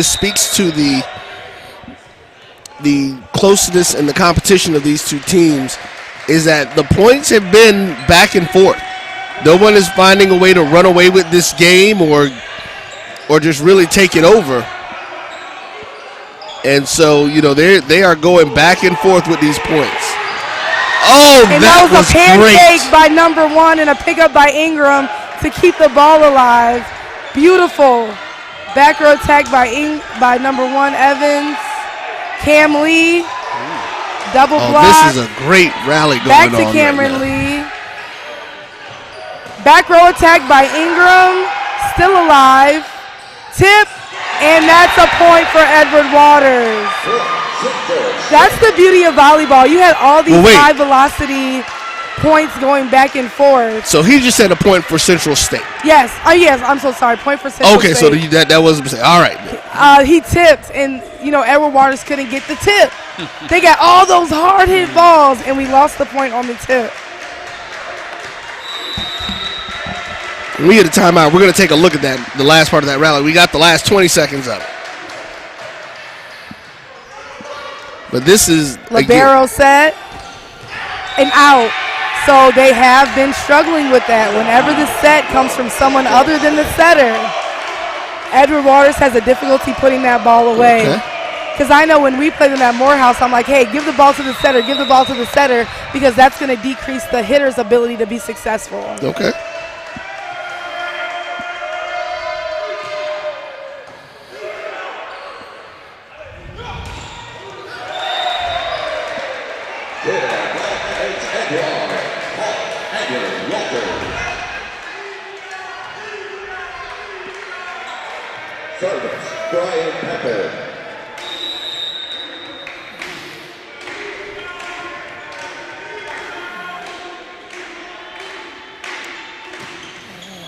speaks to the closeness and the competition of these two teams, is that the points have been back and forth. No one is finding a way to run away with this game or just really take it over. And so, you know, they are going back and forth with these points. Oh, and that was a pancake great by number 1 and a pickup by Ingram to keep the ball alive. Beautiful. Back row attack by number 1, Evans. Cam Lee. Double block. This is a great rally going on. Back to Cameron Lee. Back row attack by Ingram. Still alive. Tip. And that's a point for Edward Waters. That's the beauty of volleyball. You had all these high velocity points going back and forth. So he just had a point for Central State. Yes. Yes, I'm so sorry. Point for Central State. Okay, so that wasn't a mistake. All right. He tipped, and, you know, Edward Waters couldn't get the tip. They got all those hard-hit balls, and we lost the point on the tip. We get a timeout. We're going to take a look at that, the last part of that rally. We got the last 20 seconds of it. But this is libero set and out. So they have been struggling with that. Whenever the set comes from someone other than the setter, Edward Waters has a difficulty putting that ball away. Because I know when we play them at Morehouse, I'm like, hey, give the ball to the setter, give the ball to the setter, because that's going to decrease the hitter's ability to be successful. Okay.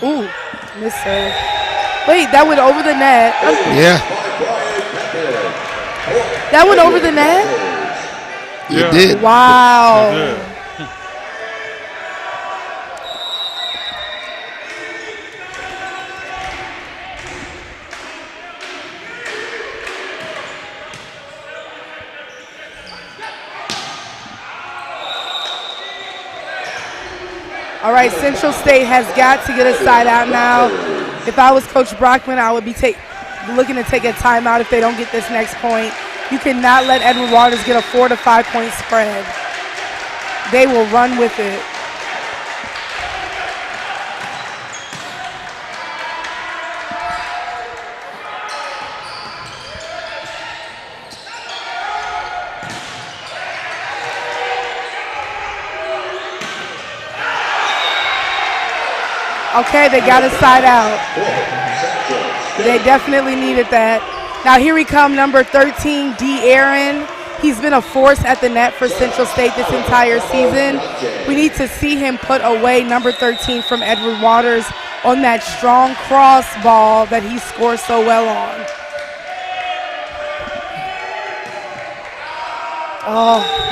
Ooh, miss serve. Wait, that went over the net. Yeah. That went over the net? It did. Wow. It did. All right, Central State has got to get a side out now. If I was Coach Brockman, I would be looking to take a timeout if they don't get this next point. You cannot let Edward Waters get a 4 to 5 point spread. They will run with it. Okay, they got a side out. They definitely needed that. Now here we come, number 13, D. Aaron. He's been a force at the net for Central State this entire season. We need to see him put away number 13 from Edward Waters on that strong cross ball that he scores so well on. Oh.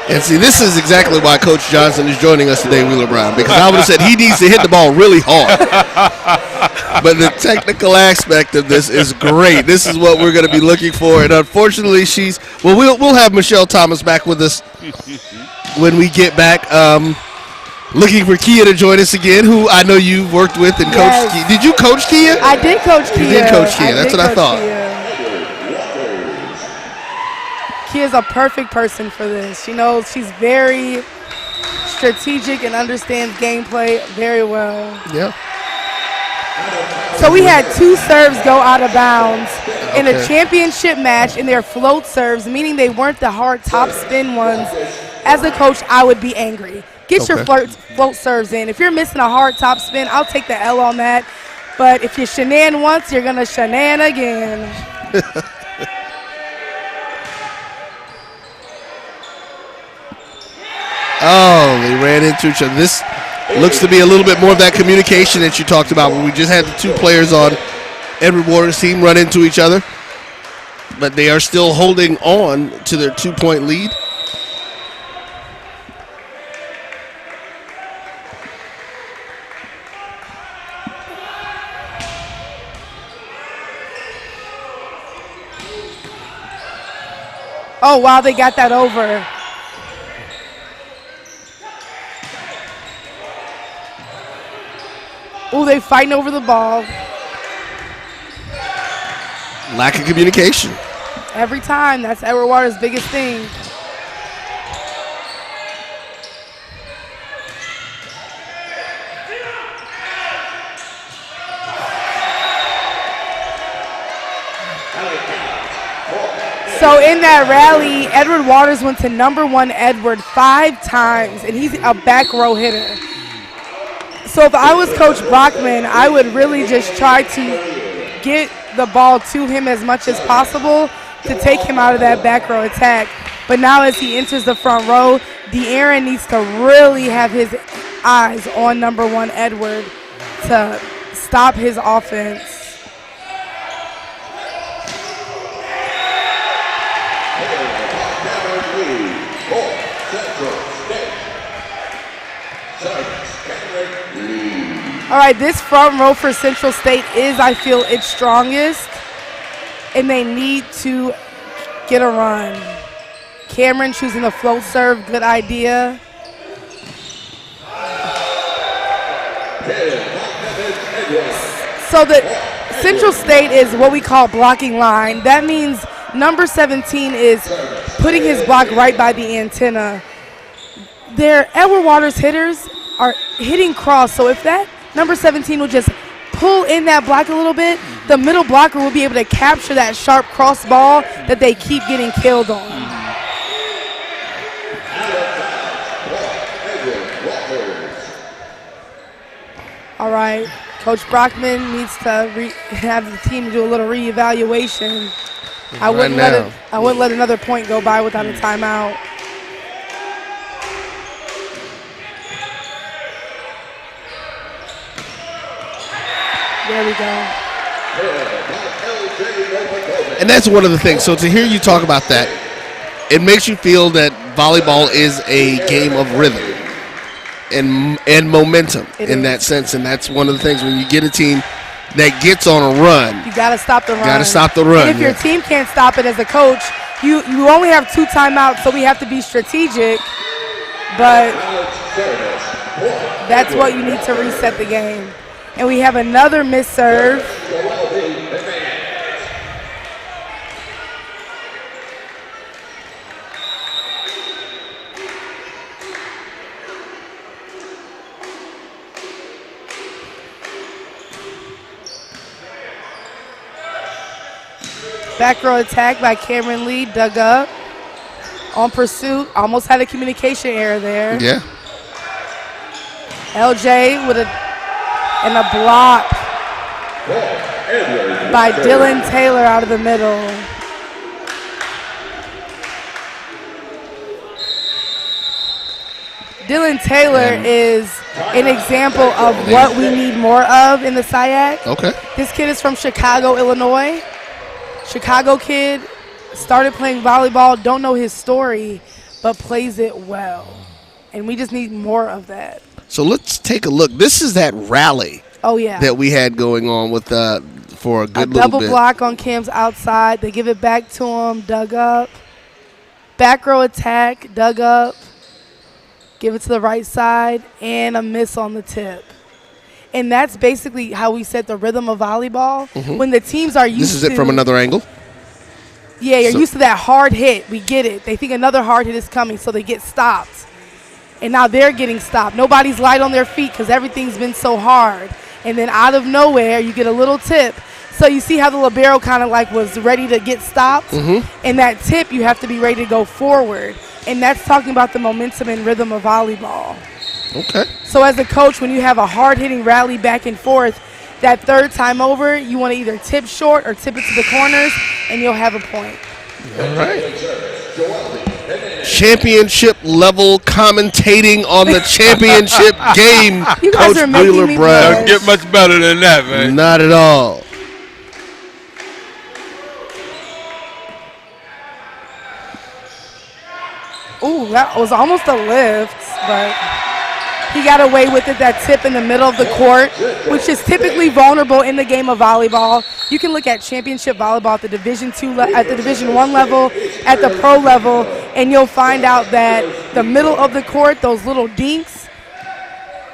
And see, this is exactly why Coach Johnson is joining us today, Wheeler Brown, because I would have said he needs to hit the ball really hard. But the technical aspect of this is great. This is what we're going to be looking for. And unfortunately, we'll have Michelle Thomas back with us when we get back. Looking for Kia to join us again, who I know you worked with and coached. Kia. Did you coach Kia? I did coach Kia. You did coach Kia. That's what I thought. Kia's a perfect person for this. She knows she's very strategic and understands gameplay very well. Yeah. So we had 2 serves go out of bounds in a championship match in their float serves, meaning they weren't the hard top spin ones. As a coach, I would be angry. Get your float serves in. If you're missing a hard top spin, I'll take the L on that. But if you shenan once, you're going to shenan again. Oh, they ran into each other. This looks to be a little bit more of that communication that you talked about, where we just had the two players on Edward Waters' team run into each other. But they are still holding on to their 2-point lead. Oh, wow, they got that over. Oh, they fighting over the ball. Lack of communication. Every time. That's Edward Waters' biggest thing. So in that rally, Edward Waters went to #1 Edward 5 times, and he's a back row hitter. So if I was Coach Brockman, I would really just try to get the ball to him as much as possible to take him out of that back row attack. But now as he enters the front row, De'Aaron needs to really have his eyes on #1 Edward to stop his offense. All right, this front row for Central State is, I feel, its strongest, and they need to get a run. Cameron choosing the float serve, good idea. So the Central State is what we call blocking line. That means number 17 is putting his block right by the antenna. Their Edward Waters hitters are hitting cross, so if that number 17 will just pull in that block a little bit, the middle blocker will be able to capture that sharp cross ball that they keep getting killed on. All right, Coach Brockman needs to have the team do a little reevaluation. I wouldn't let another point go by without a timeout. There we go. And that's one of the things. So to hear you talk about that, it makes you feel that volleyball is a game of rhythm and momentum in that sense. And that's one of the things when you get a team that gets on a run. You got to stop the run. Got to stop the run. And if your team can't stop it as a coach, you only have 2 timeouts, so we have to be strategic. But that's what you need to reset the game. And we have another missed serve. Back row attack by Cameron Lee, dug up. On pursuit, almost had a communication error there. Yeah. LJ with a block by Dylan Taylor out of the middle. Dylan Taylor is an example of what we need more of in the SIAC. Okay. This kid is from Chicago, Illinois. Chicago kid, started playing volleyball, don't know his story, but plays it well. And we just need more of that. So let's take a look. This is that rally. Oh, yeah. That we had going on with for a good little bit. Double block on Cam's outside. They give it back to him, dug up. Back row attack, dug up. Give it to the right side, and a miss on the tip. And that's basically how we set the rhythm of volleyball. Mm-hmm. When the teams are used to. This is it from another angle? Yeah, you're used to that hard hit. We get it. They think another hard hit is coming, so they get stopped. And now they're getting stopped. Nobody's light on their feet because everything's been so hard. And then out of nowhere, you get a little tip. So you see how the libero kind of like was ready to get stopped? Mm-hmm. And that tip, you have to be ready to go forward. And that's talking about the momentum and rhythm of volleyball. Okay. So as a coach, when you have a hard-hitting rally back and forth, that third time over, you want to either tip short or tip it to the corners, and you'll have a point. All right. championship level commentating on the championship game, You guys Coach are making Wheeler me Brown. Doesn't get much better than that, man. Not at all. Ooh, that was almost a lift, but he got away with it. That tip in the middle of the court, which is typically vulnerable in the game of volleyball. You can look at championship volleyball at the Division I level, at the pro level, and you'll find out that the middle of the court, those little dinks,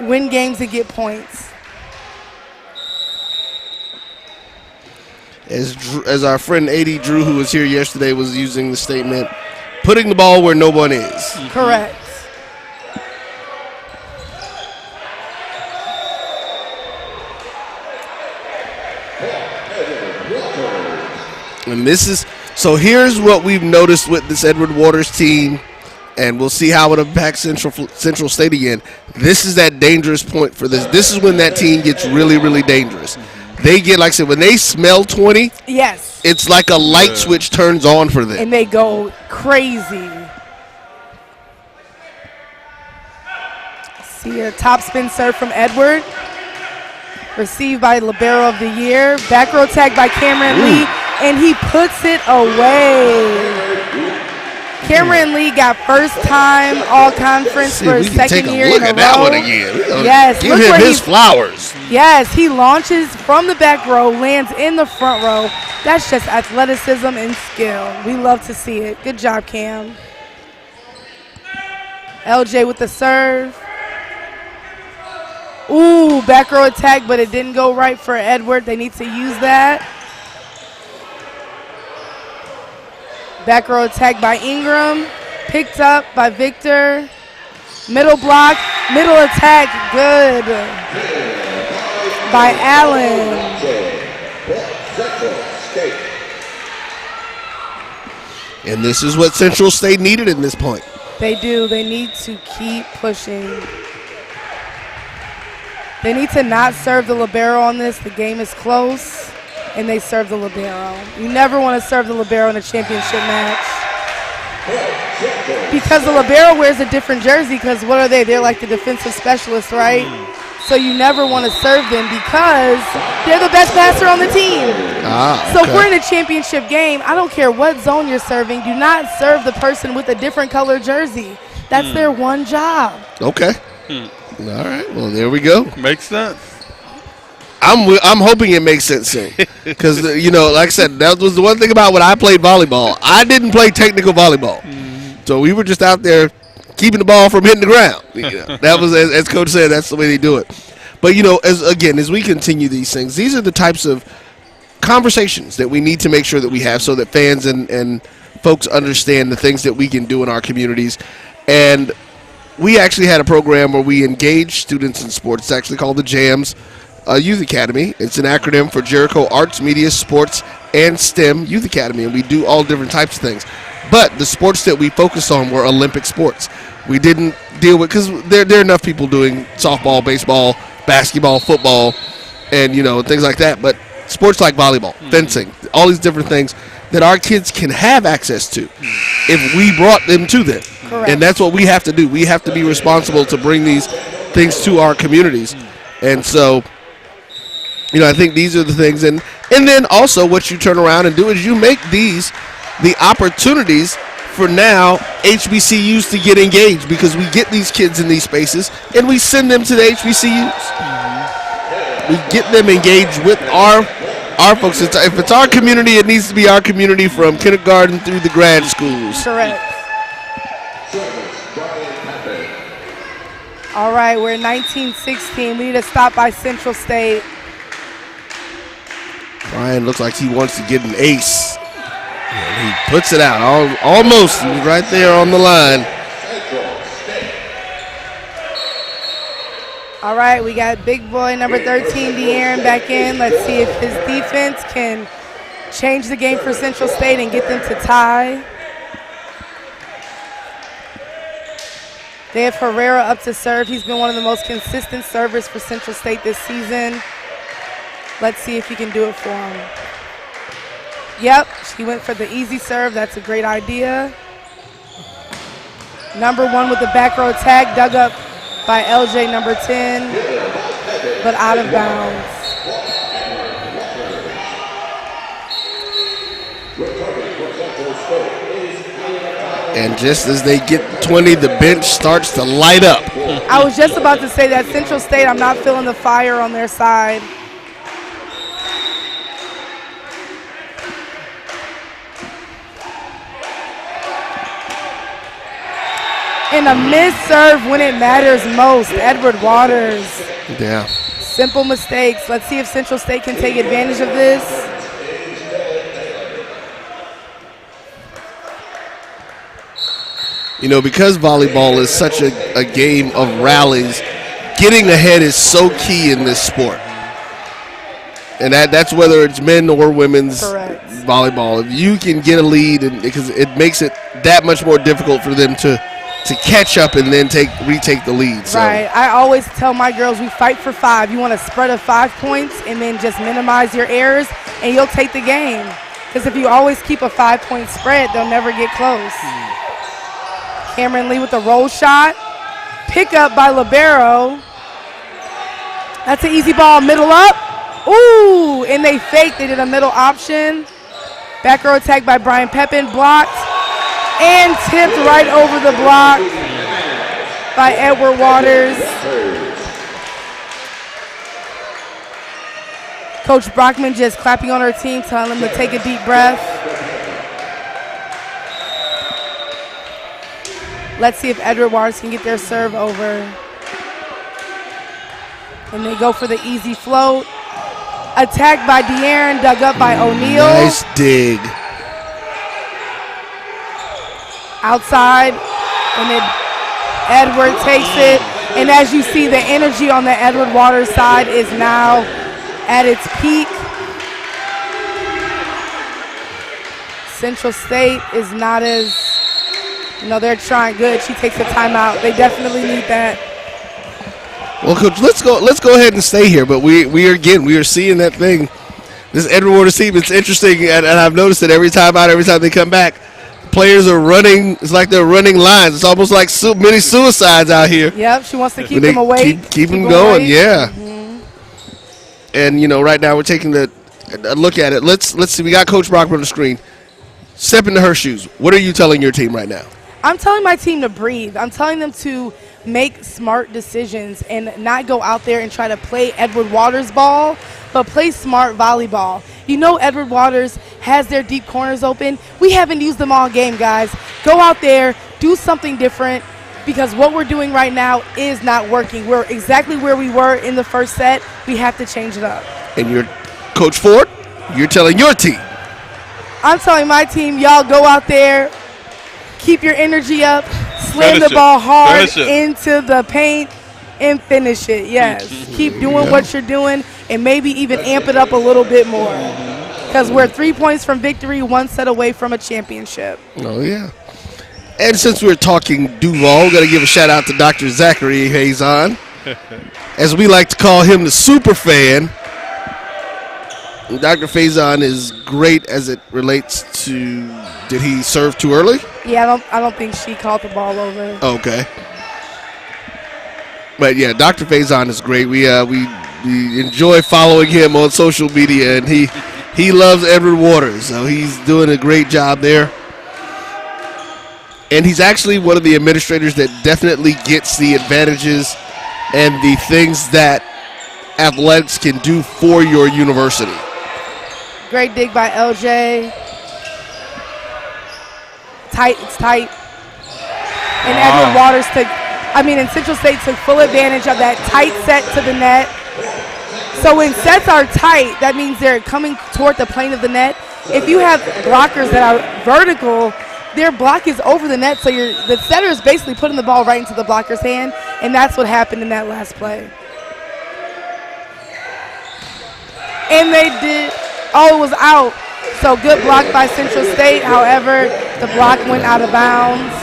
win games and get points. As our friend A.D. Drew, who was here yesterday, was using the statement, putting the ball where no one is. Correct. And so here's what we've noticed with this Edward Waters team, and we'll see how it impacts Central State again. This is that dangerous point for this. This is when that team gets really, really dangerous. They get, like I said, when they smell 20, yes, it's like a light switch turns on for them. And they go crazy. See a top spin serve from Edward. Received by Libero of the Year. Back row tag by Cameron Lee, and he puts it away. Cameron Lee got first time all conference for his second year in a row. Look at that one again. Yes, give him his flowers. Yes, he launches from the back row, lands in the front row. That's just athleticism and skill. We love to see it. Good job, Cam. LJ with the serve. Ooh, back row attack, but it didn't go right for Edward. They need to use that. Back row attack by Ingram. Picked up by Victor. Middle block, middle attack, good. By Allen. And this is what Central State needed in this point. They do. They need to keep pushing. They need to not serve the libero on this. The game is close, and they serve the libero. You never want to serve the libero in a championship match. Because the libero wears a different jersey, because what are they? They're like the defensive specialists, right? So you never want to serve them because they're the best passer on the team. So if we're in a championship game, I don't care what zone you're serving, do not serve the person with a different color jersey. That's their one job. Okay. All right. Well, there we go. Makes sense. I'm hoping it makes sense soon, because like I said, that was the one thing about when I played volleyball. I didn't play technical volleyball, so we were just out there keeping the ball from hitting the ground. That was, as Coach said, that's the way they do it. But as we continue these things, these are the types of conversations that we need to make sure that we have, so that fans and folks understand the things that we can do in our communities. And we actually had a program where we engaged students in sports. It's actually called the JAMS Youth Academy. It's an acronym for Jericho Arts, Media, Sports, and STEM Youth Academy, and we do all different types of things. But the sports that we focused on were Olympic sports. We didn't deal with, because there are enough people doing softball, baseball, basketball, football, and things like that. But sports like volleyball, fencing, all these different things that our kids can have access to if we brought them to them. Correct. And that's what we have to do. We have to be responsible to bring these things to our communities. And so, I think these are the things. And then also what you turn around and do is you make these the opportunities for now HBCUs to get engaged, because we get these kids in these spaces and we send them to the HBCUs. We get them engaged with our folks. If it's our community, it needs to be our community from kindergarten through the grad schools. Correct. All right, we're 19-16. We need a stop by Central State. Brian looks like he wants to get an ace. And he puts it out. Almost. He was right there on the line. All right, we got big boy number 13, De'Aaron, back in. Let's see if his defense can change the game for Central State and get them to tie. They have Herrera up to serve. He's been one of the most consistent servers for Central State this season. Let's see if he can do it for him. Yep, he went for the easy serve. That's a great idea. Number 1 with the back row attack, dug up by LJ, number 10, but out of bounds. And just as they get 20, the bench starts to light up. I was just about to say that Central State, I'm not feeling the fire on their side. And a missed serve when it matters most, Edward Waters. Yeah. Simple mistakes. Let's see if Central State can take advantage of this. You know, because volleyball is such a game of rallies, getting ahead is so key in this sport. And that's whether it's men or women's volleyball. If you can get a lead, because it makes it that much more difficult for them to catch up and then retake the lead. So. Right. I always tell my girls we fight for 5. You want a spread of 5 points and then just minimize your errors and you'll take the game. Because if you always keep a 5-point spread, they'll never get close. Cameron Lee with the roll shot. Pick up by Libero. That's an easy ball, middle up. Ooh, and they faked. They did a middle option. Back row attack by Brian Pepin, blocked. And tipped right over the block by Edward Waters. Coach Brockman just clapping on her team, telling them to take a deep breath. Let's see if Edward Waters can get their serve over. And they go for the easy float. Attacked by De'Aaron, dug up by O'Neal. Nice dig. Outside, and then Edward takes it. And as you see, the energy on the Edward Waters side is now at its peak. Central State is not as, they're trying good. She takes a timeout. They definitely need that. Well, Coach, let's go ahead and stay here. But we are seeing that thing. This Edward Waters team, it's interesting, and I've noticed it every time they come back. Players are running. It's like they're running lines. It's almost like many suicides out here. Yep, she wants to keep them awake. Keep them going, yeah. Mm-hmm. And, right now we're taking a look at it. Let's see. We got Coach Brockman on the screen. Step into her shoes. What are you telling your team right now? I'm telling my team to breathe. I'm telling them to make smart decisions and not go out there and try to play Edward Waters ball, but play smart volleyball. Edward Waters has their deep corners open. We haven't used them all game, guys. Go out there, do something different, because what we're doing right now is not working. We're exactly where we were in the first set. We have to change it up. And you're Coach Ford, you're telling your team. I'm telling my team, y'all go out there, keep your energy up, slam the ball hard into the paint, and finish it. Yes, keep doing what you're doing, and maybe even amp it up a little bit more, because we're 3 points from victory, 1 set away from a championship. Oh, yeah. And since we're talking Duval, we've got to give a shout-out to Dr. Zachary Hazon, as we like to call him, the super fan. Dr. Faison is great as it relates to, did he serve too early? Yeah, I don't think she called the ball over. Okay. But, yeah, Dr. Faison is great. We enjoy following him on social media, and he loves Edward Waters, so he's doing a great job there. And he's actually one of the administrators that definitely gets the advantages and the things that athletics can do for your university. Great dig by LJ. It's tight. And Edward Waters and Central State took full advantage of that tight set to the net. So when sets are tight, that means they're coming toward the plane of the net. If you have blockers that are vertical, their block is over the net, so the setter is basically putting the ball right into the blocker's hand, and that's what happened in that last play. And they did. Oh, it was out. So good block by Central State. However, the block went out of bounds.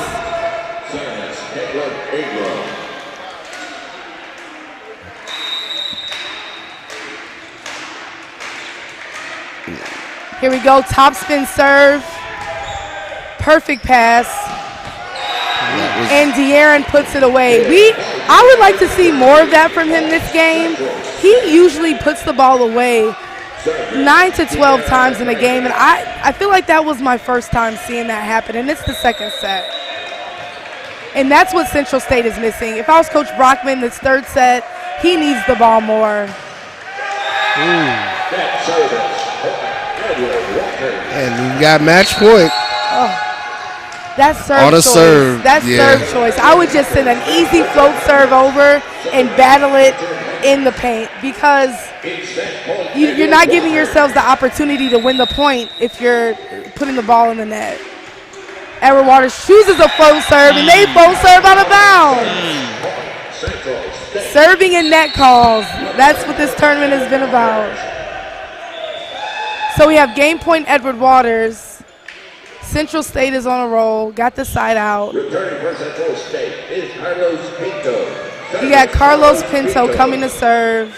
Here we go. Top spin serve. Perfect pass. and De'Aaron puts it away. I would like to see more of that from him this game. He usually puts the ball away 9 to 12 times in a game, and I feel like that was my first time seeing that happen, and it's the second set. And that's what Central State is missing. If I was Coach Brockman, this third set, he needs the ball more. And we got match point. Oh. That's serve On a choice. serve, That's yeah. serve choice. I would just send an easy float serve over and battle it in the paint, because you're not giving yourselves the opportunity to win the point if you're putting the ball in the net. Edward Waters chooses a float serve, and they float serve out of bounds. Serving and net calls. That's what this tournament has been about. So we have game point Edward Waters. Central State is on a roll, got the side out. Returning for Central State is Carlos Pinto. You got Carlos Pinto coming to serve.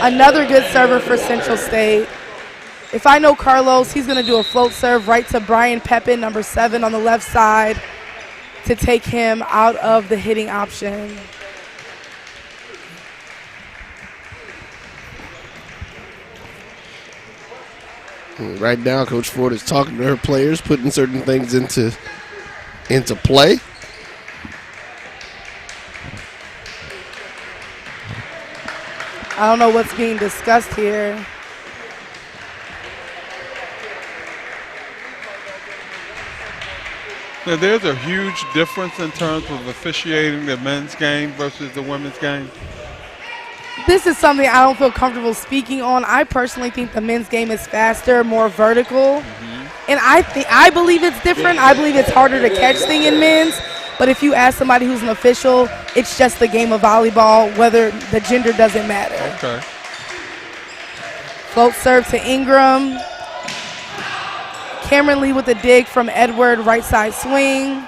Another good server for Central State. If I know Carlos, he's going to do a float serve right to Brian Pepin, number 7 on the left side, to take him out of the hitting option. Right now, Coach Ford is talking to her players, putting certain things into play. I don't know what's being discussed here. Now, there's a huge difference in terms of officiating the men's game versus the women's game. This is something I don't feel comfortable speaking on. I personally think the men's game is faster, more vertical. And I believe it's different. I believe it's harder to catch thing in men's. But if you ask somebody who's an official, it's just the game of volleyball, whether the gender doesn't matter. Okay. Float serve to Ingram. Cameron Lee with a dig from Edward, right side swing.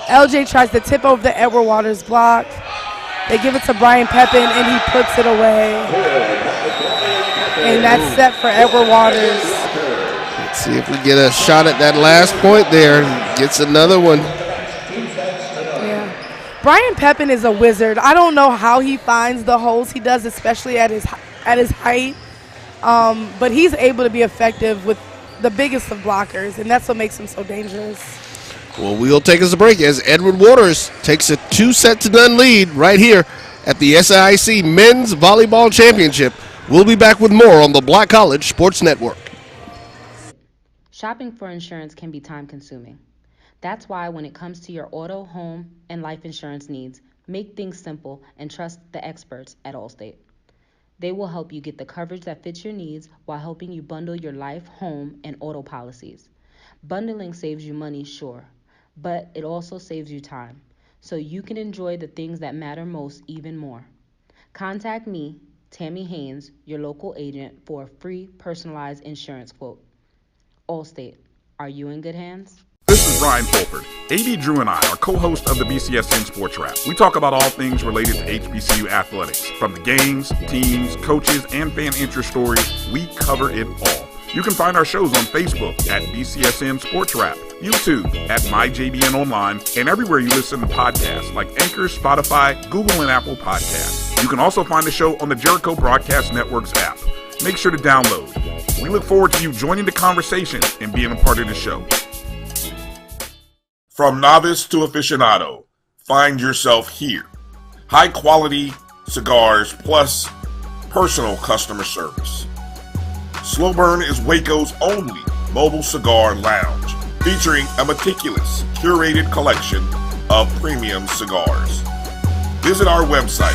LJ tries to tip over the Edward Waters block. They give it to Brian Pepin, and he puts it away. And that's set for Edward Waters. Let's see if we get a shot at that last point there. Gets another one. Yeah. Brian Pepin is a wizard. I don't know how he finds the holes he does, especially at his height. But he's able to be effective with the biggest of blockers, and that's what makes him so dangerous. Well, we'll take us a break as Edward Waters takes a 2-0 lead right here at the SIAC Men's Volleyball Championship. We'll be back with more on the Black College Sports Network. Shopping for insurance can be time-consuming. That's why when it comes to your auto, home, and life insurance needs, make things simple and trust the experts at Allstate. They will help you get the coverage that fits your needs while helping you bundle your life, home, and auto policies. Bundling saves you money, sure, but it also saves you time, so you can enjoy the things that matter most even more. Contact me, Tammy Haynes, your local agent, for a free personalized insurance quote. Allstate, are you in good hands? This is Brian Fulford. AD Drew and I are co-hosts of the BCSN Sports Wrap. We talk about all things related to HBCU athletics. From the games, teams, coaches, and fan interest stories, we cover it all. You can find our shows on Facebook at BCSN Sports Wrap, YouTube at MyJBN Online, and everywhere you listen to podcasts like Anchor, Spotify, Google, and Apple Podcasts. You can also find the show on the Jericho Broadcast Network's app. Make sure to download. We look forward to you joining the conversation and being a part of the show. From novice to aficionado, find yourself here. High quality cigars plus personal customer service. Slow Burn is Waco's only mobile cigar lounge, featuring a meticulous, curated collection of premium cigars. Visit our website,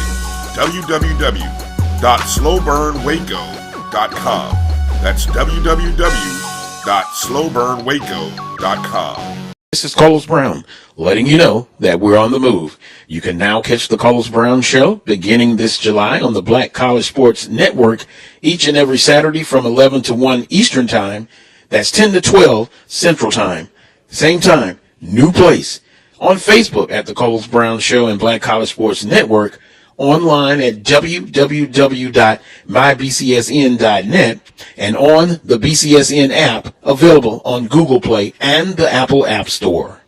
www.slowburnwaco.com. That's www.slowburnwaco.com. This is Carlos Brown, letting you know that we're on the move. You can now catch the Carlos Brown Show beginning this July on the Black College Sports Network each and every Saturday from 11 to 1 Eastern Time. That's 10 to 12 Central Time. Same time, new place. On Facebook at the Carlos Brown Show and Black College Sports Network. Online at www.mybcsn.net and on the BCSN app available on Google Play and the Apple App Store.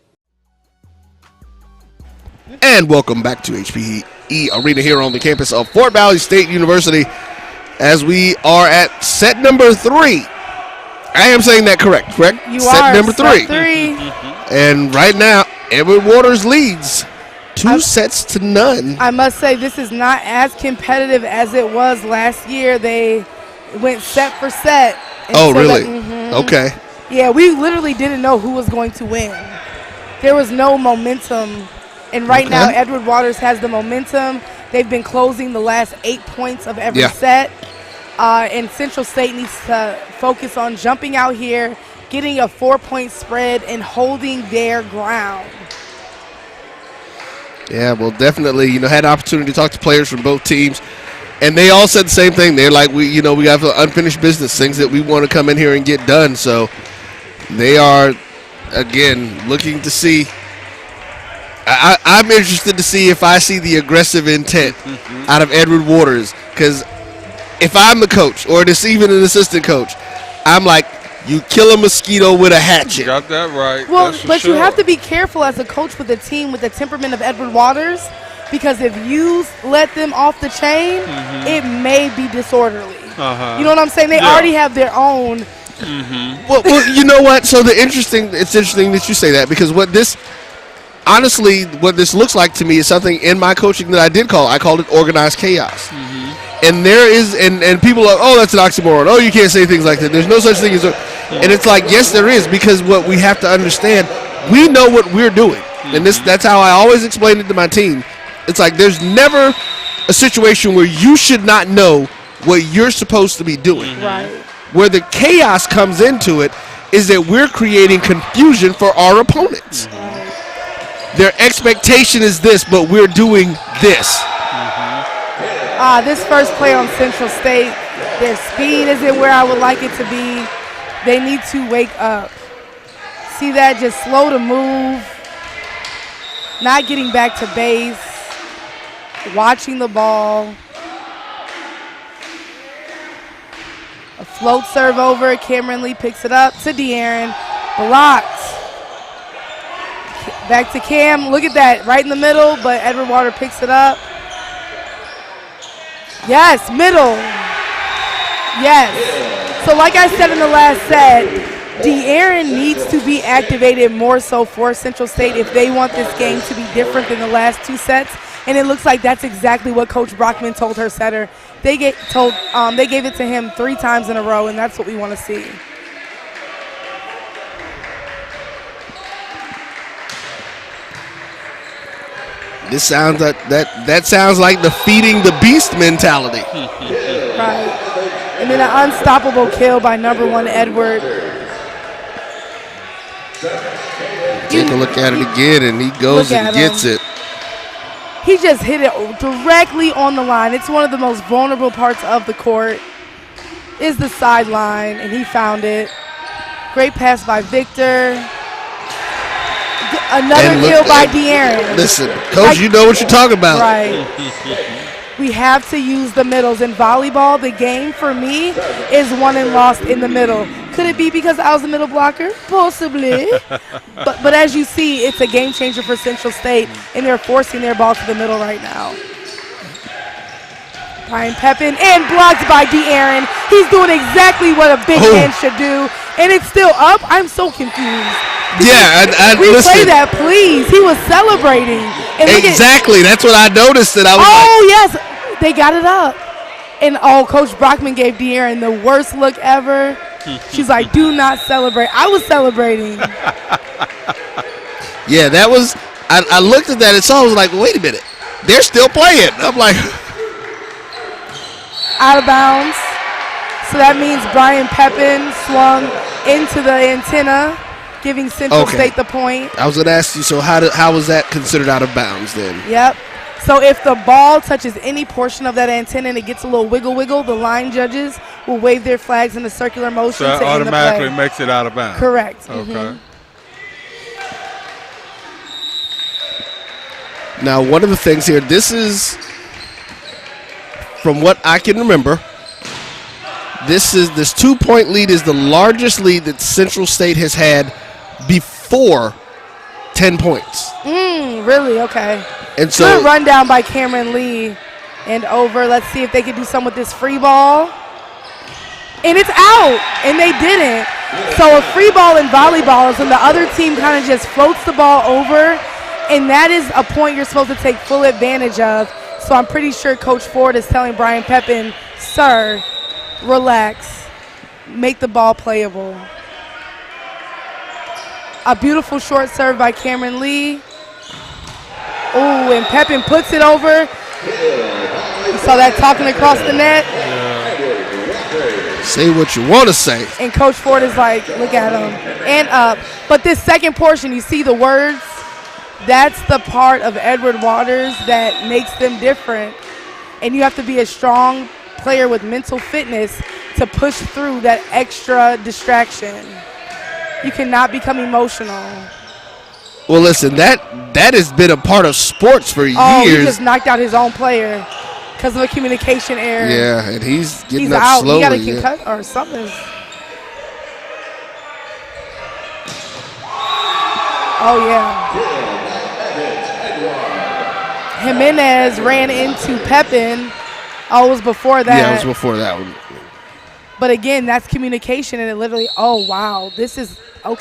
And welcome back to HPE Arena here on the campus of Fort Valley State University as we are at set number 3. I am saying that correct? You set are. Number 3. Set 3. And right now, Edward Waters leads 2 sets to none. I must say this is not as competitive as it was last year. They went set for set. Oh, really? Okay. Yeah, we literally didn't know who was going to win. There was no momentum. And right now, Edward Waters has the momentum. They've been closing the last 8 points of every set. And Central State needs to focus on jumping out here, getting a 4-point spread, and holding their ground. Yeah, well, definitely, had the opportunity to talk to players from both teams. And they all said the same thing. They're like, we have unfinished business, things that we want to come in here and get done. So they are, again, looking to see. I'm interested to see if I see the aggressive intent out of Edward Waters, because if I'm the coach or this even an assistant coach, I'm like, you kill a mosquito with a hatchet. Got that right. Well, but you have to be careful as a coach with a team with the temperament of Edward Waters, because if you let them off the chain, it may be disorderly. You know what I'm saying? They already have their own. Well, you know what? So it's interesting that you say that, because what this looks like to me is something in my coaching that I did call. I called it organized chaos. And there is, and people are, oh, that's an oxymoron. Oh, you can't say things like that. There's no such thing as, and it's like, yes, there is, because what we have to understand, we know what we're doing. And that's how I always explain it to my team. It's like, there's never a situation where you should not know what you're supposed to be doing. Right. Where the chaos comes into it is that we're creating confusion for our opponents. Their expectation is this, but we're doing this. This first play on Central State, their speed isn't where I would like it to be. They need to wake up. See that? Just slow to move. Not getting back to base. Watching the ball. A float serve over. Cameron Lee picks it up to De'Aaron. Blocked. Back to Cam. Look at that. Right in the middle, but Edward Waters picks it up. Yes, middle. Yes. So like I said in the last set, De'Aaron needs to be activated more so for Central State if they want this game to be different than the last 2 sets. And it looks like that's exactly what Coach Brockman told her setter. They gave it to him 3 times in a row, and that's what we want to see. This sounds like that sounds like the feeding the beast mentality. Right. And then an unstoppable kill by number 1 Edward. Take a look at it again, and he goes and gets it. He just hit it directly on the line. It's one of the most vulnerable parts of the court is the sideline, and he found it. Great pass by Victor. Another kill by De'Aaron. Listen, Coach, you know what you're talking about. Right. We have to use the middles. In volleyball, the game for me is won and lost in the middle. Could it be because I was a middle blocker? Possibly. but as you see, it's a game changer for Central State, and they're forcing their ball to the middle right now. Brian Pepin, and blocked by De'Aaron. He's doing exactly what a big man should do, and it's still up. I'm so confused. Yeah, replay that, please. He was celebrating. And exactly. That's what I noticed. That I was yes, they got it up. And Coach Brockman gave De'Aaron the worst look ever. She's like, "Do not celebrate." I was celebrating. Yeah, that was. I looked at that and saw. I was like, "Wait a minute, they're still playing." I'm like, out of bounds. So that means Brian Pepin swung into the antenna, giving Central State the point. I was going to ask you, so how was that considered out of bounds then? Yep. So if the ball touches any portion of that antenna and it gets a little wiggle, the line judges will wave their flags in a circular motion so to end the play. automatically makes it out of bounds. Correct. Okay. Now, one of the things here, this is, from what I can remember, this 2-point lead is the largest lead that Central State has had before 10 points. Really? Okay. And so good rundown by Cameron Lee and over. Let's see if they can do something with this free ball. And it's out, and they didn't. So a free ball in volleyball is when the other team kind of just floats the ball over, and that is a point you're supposed to take full advantage of. So I'm pretty sure Coach Ford is telling Brian Pepin, sir, relax, make the ball playable. A beautiful short serve by Cameron Lee. Oh, and Pepin puts it over. You saw that talking across the net. Say what you want to say. And Coach Ford is like, look at him, and up. But this second portion, you see the words? That's the part of Edward Waters that makes them different. And you have to be a strong player with mental fitness to push through that extra distraction. You cannot become emotional. Well, listen, that has been a part of sports for Oh, years. he just knocked out his own player because of a communication error. Yeah, and he's getting up out. slowly. He got a concussion or something. Oh, yeah. Jimenez ran into Pepin. Oh, it was before that. Yeah, it was before that one. But again, that's communication, and it literally, oh, wow, this is a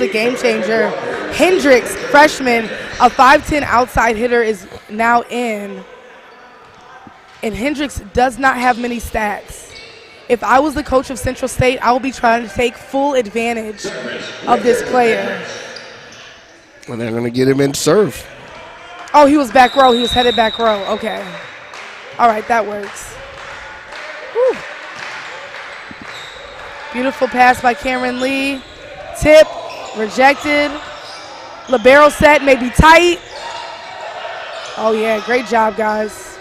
game changer. Hendricks, freshman, a 5'10" outside hitter, is now in. And Hendricks does not have many stats. If I was the coach of Central State, I would be trying to take full advantage of this player. And they're going to get him in serve. Oh, he was back row. He was headed back row. Okay. All right, that works. Whew. Beautiful pass by Cameron Lee. Tip, rejected. Libero set, maybe tight. Oh, yeah, great job, guys.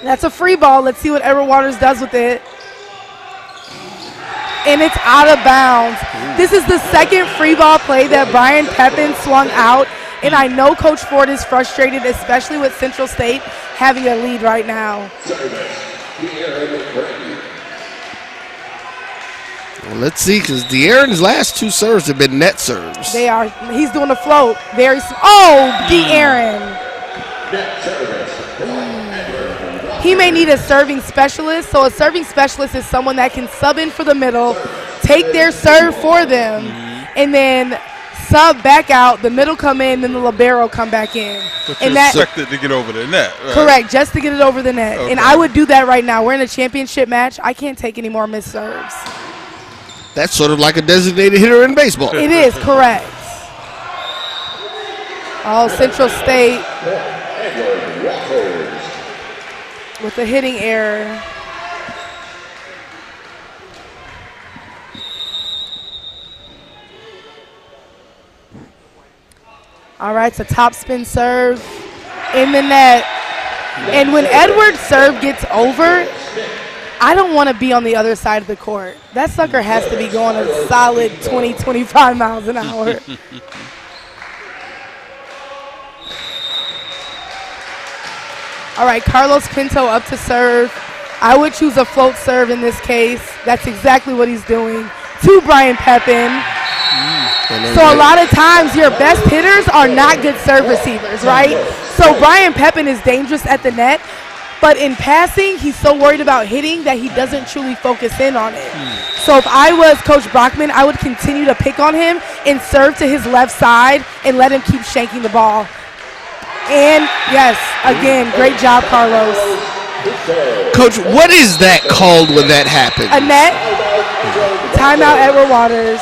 That's a free ball. Let's see what Edward Waters does with it. And it's out of bounds. This is the second free ball play that Brian Pepin swung out. And I know Coach Ford is frustrated, especially with Central State having a lead right now. Well, let's see, because De'Aaron's last two serves have been net serves. They are. He's doing a float. Oh, De'Aaron. He may need a serving specialist. So a serving specialist is someone that can sub in for the middle, take their serve for them, and then sub back out, the middle come in, then the libero come back in. But and you're expected to get over the net, right? Correct, just to get it over the net. Okay. And I would do that right now. We're in a championship match. I can't take any more missed serves. That's sort of like a designated hitter in baseball. It is, correct. Oh, Central State with a hitting error. All right, it's a top spin serve in the net. And when Edward's serve gets over, I don't want to be on the other side of the court. That sucker has to be going a solid 20, 25 miles an hour. All right, Carlos Pinto up to serve. I would choose a float serve in this case. That's exactly what he's doing to Brian Pepin. So a lot of times your best hitters are not good serve receivers, right? So Brian Pepin is dangerous at the net, but in passing, he's so worried about hitting that he doesn't truly focus in on it. So if I was Coach Brockman, I would continue to pick on him and serve to his left side and let him keep shanking the ball. And yes, again, great job, Carlos. Coach, what is that called when that happens? A net. Timeout, Edward Waters.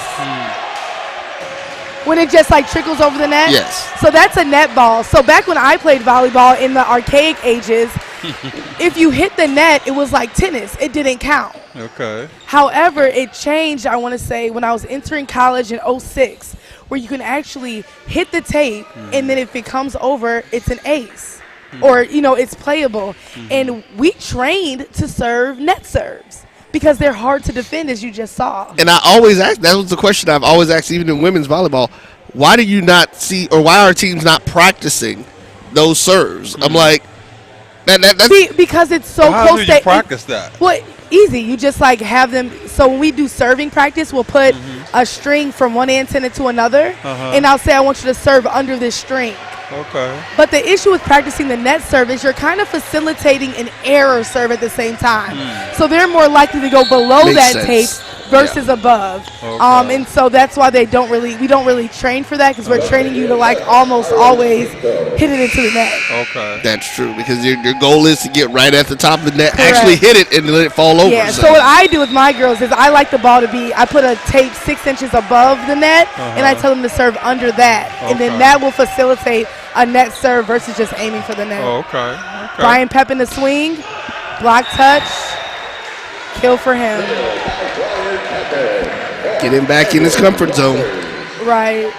When it just like trickles over the net? Yes. So that's a net ball. So back when I played volleyball in the archaic ages, if you hit the net, it was like tennis. It didn't count. Okay. However, it changed, I want to say, when I was entering college in 06, where you can actually hit the tape, and then if it comes over, it's an ace. Or, you know, it's playable. And we trained to serve net serves because they're hard to defend, as you just saw. And I always ask, that was the question I've always asked, even in women's volleyball, why do you not see, or why are teams not practicing those serves? I'm like, that's because it's so how close. do you practice that? Well, easy. You just like have them. So when we do serving practice, we'll put a string from one antenna to another, and I'll say, I want you to serve under this string. Okay. But the issue with practicing the net serve is you're kind of facilitating an error serve at the same time. So they're more likely to go below Makes that sense. tape versus above. Okay. And so that's why we don't really train for that, because we're training you to like almost always hit it into the net. Okay. That's true, because your goal is to get right at the top of the net, Correct. actually hit it, and let it fall over. Yeah, so what I do with my girls is I like the ball to be, I put a tape 6 inches above the net, and I tell them to serve under that. And then Okay. that will facilitate a net serve versus just aiming for the net. Oh, okay. Brian Pep in the swing, block touch, kill for him. Get him back in his comfort zone. Right.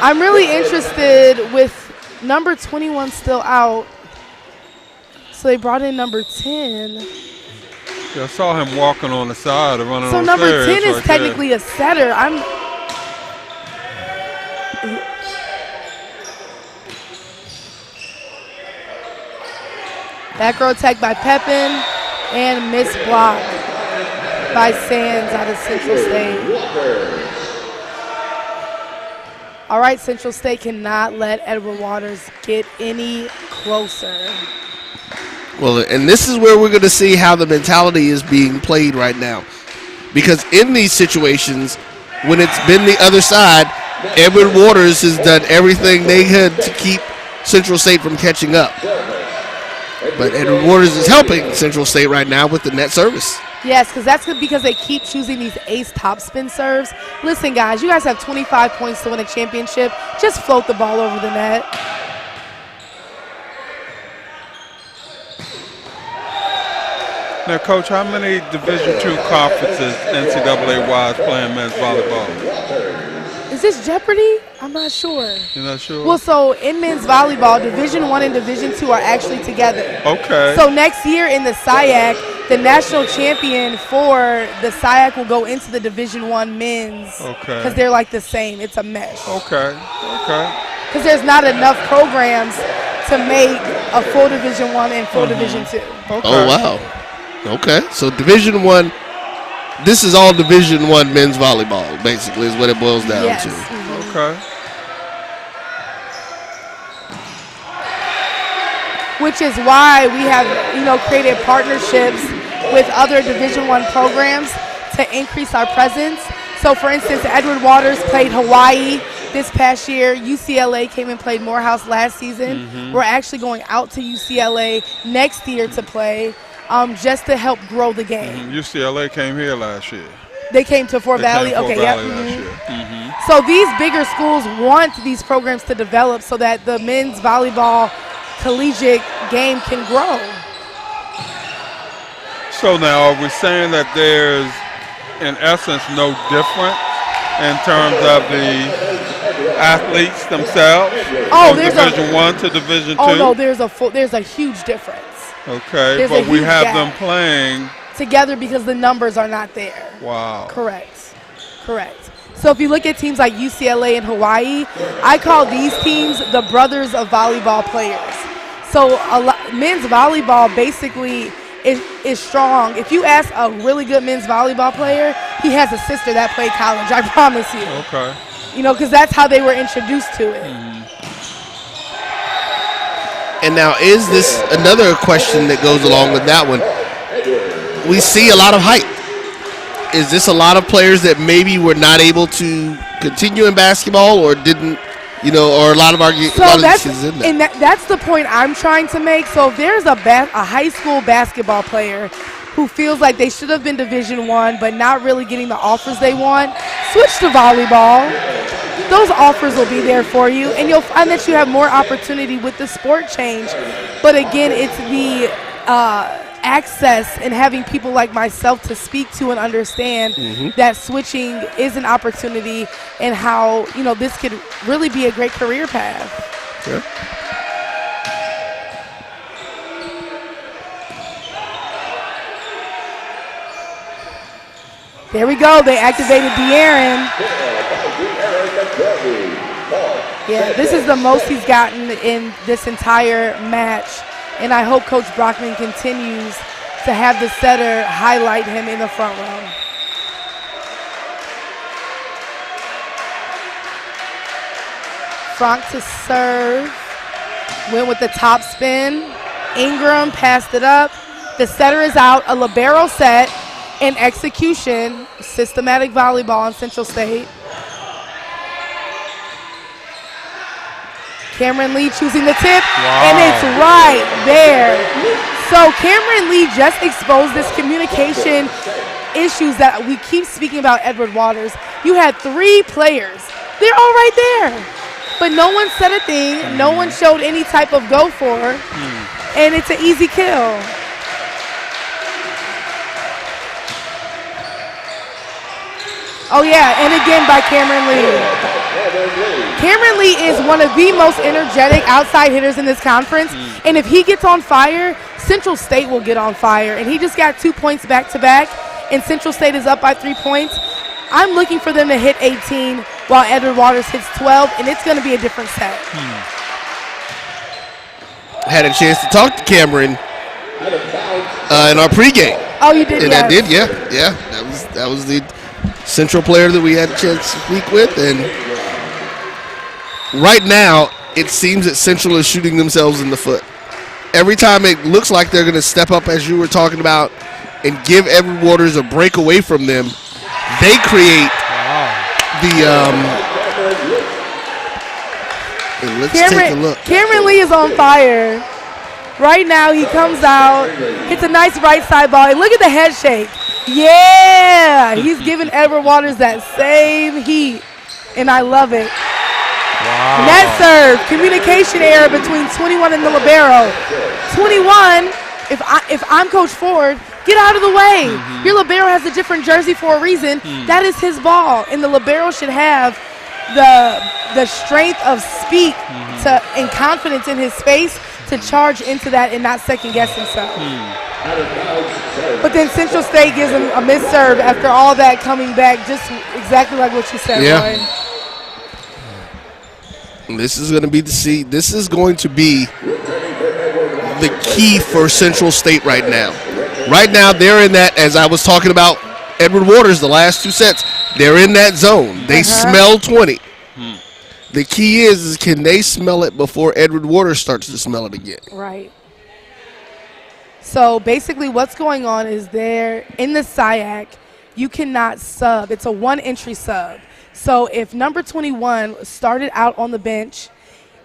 I'm really interested with number 21 still out. So they brought in number 10. Yeah, I saw him walking on the side and running So on the number stairs 10 is right technically a setter. Back row attack by Pepin and miss block by Sands out of Central State. All right, Central State cannot let Edward Waters get any closer. Well, and this is where we're going to see how the mentality is being played right now. Because in these situations, when it's been the other side, Edward Waters has done everything they could to keep Central State from catching up. But Edward Waters is helping Central State right now with the net service. Yes, because that's good because they keep choosing these ace topspin serves. Listen, guys, you guys have 25 points to win a championship. Just float the ball over the net. Now, Coach, how many Division II conferences NCAA-wise playing men's volleyball? Is this Jeopardy? I'm not sure. You're not sure? Well, so in men's volleyball, Division I and Division II are actually together. Okay. So next year in the SIAC, the national champion for the SIAC will go into the Division I men's. Okay. Because they're like the same. It's a mesh. Okay. Okay. Because there's not enough programs to make a full Division I and full Division II. Okay. Oh, wow. Okay. So Division I, this is all Division I men's volleyball, basically, is what it boils down Yes. to. Okay. Which is why we have, created partnerships with other Division I programs to increase our presence. So, for instance, Edward Waters played Hawaii this past year. UCLA came and played Morehouse last season. We're actually going out to UCLA next year to play, just to help grow the game. UCLA came here last year. They came to Fort Valley? They came to Okay, Fort yep. Valley last year. So these bigger schools want these programs to develop so that the men's volleyball collegiate game can grow. So now, are we saying that there's, in essence, no difference in terms of the athletes themselves? Oh, from there's Division I to Division II? Oh no, there's a huge difference. Okay, There's a but we huge have gap. them playing. Together because the numbers are not there. Wow. Correct. So if you look at teams like UCLA and Hawaii, I call these teams the brothers of volleyball players. So men's volleyball basically is strong. If you ask a really good men's volleyball player, he has a sister that played college, I promise you. Okay. Because that's how they were introduced to it. And now, is this another question that goes along with that one? We see a lot of hype. Is this a lot of players that maybe were not able to continue in basketball or didn't, or a lot of these kids in there? And that's the point I'm trying to make. So if there's a high school basketball player who feels like they should have been Division I but not really getting the offers they want, switch to volleyball. Those offers will be there for you, and you'll find that you have more opportunity with the sport change. But again, it's the access and having people like myself to speak to and understand that switching is an opportunity and how, this could really be a great career path. Yeah. There we go. They activated De'Aaron. Yeah, this is the most he's gotten in this entire match. And I hope Coach Brockman continues to have the setter highlight him in the front row. Frank to serve. Went with the top spin. Ingram passed it up. The setter is out. A libero set and execution. Systematic volleyball on Central State. Cameron Lee choosing the tip, and it's right there. So Cameron Lee just exposed this communication issues that we keep speaking about Edward Waters. You had 3 players. They're all right there. But no one said a thing. No one showed any type of go for. And it's an easy kill. Oh, yeah, and again by Cameron Lee. Cameron Lee is one of the most energetic outside hitters in this conference. And if he gets on fire, Central State will get on fire. And he just got 2 points back-to-back, and Central State is up by 3 points. I'm looking for them to hit 18 while Edward Waters hits 12, and it's going to be a different set. Had a chance to talk to Cameron in our pregame. Oh, you did? And yes. I did, yeah. That was the Central player that we had a chance to speak with, and right now it seems that Central is shooting themselves in the foot. Every time it looks like they're going to step up, as you were talking about, and give Edward Waters a break away from them, they create let's take a look. Cameron Lee is on fire. Right now he comes out, hits a nice right side ball, and look at the head shake. Yeah, he's giving Edward Waters that same heat, and I love it. Wow. Net serve, communication error between 21 and the libero. 21, if I'm Coach Ford, get out of the way. Your libero has a different jersey for a reason. That is his ball, and the libero should have the strength of speed and confidence in his space to charge into that and not second guess himself. But then Central State gives him a missed serve after all that coming back, just exactly like what you said, Roy. This is going to be this is going to be the key for Central State right now. Right now, they're in that, as I was talking about Edward Waters the last 2 sets, they're in that zone. They smell 20. The key is can they smell it before Edward Waters starts to smell it again? Right. So basically what's going on is there in the SIAC, you cannot sub. It's a 1-entry sub. So if number 21 started out on the bench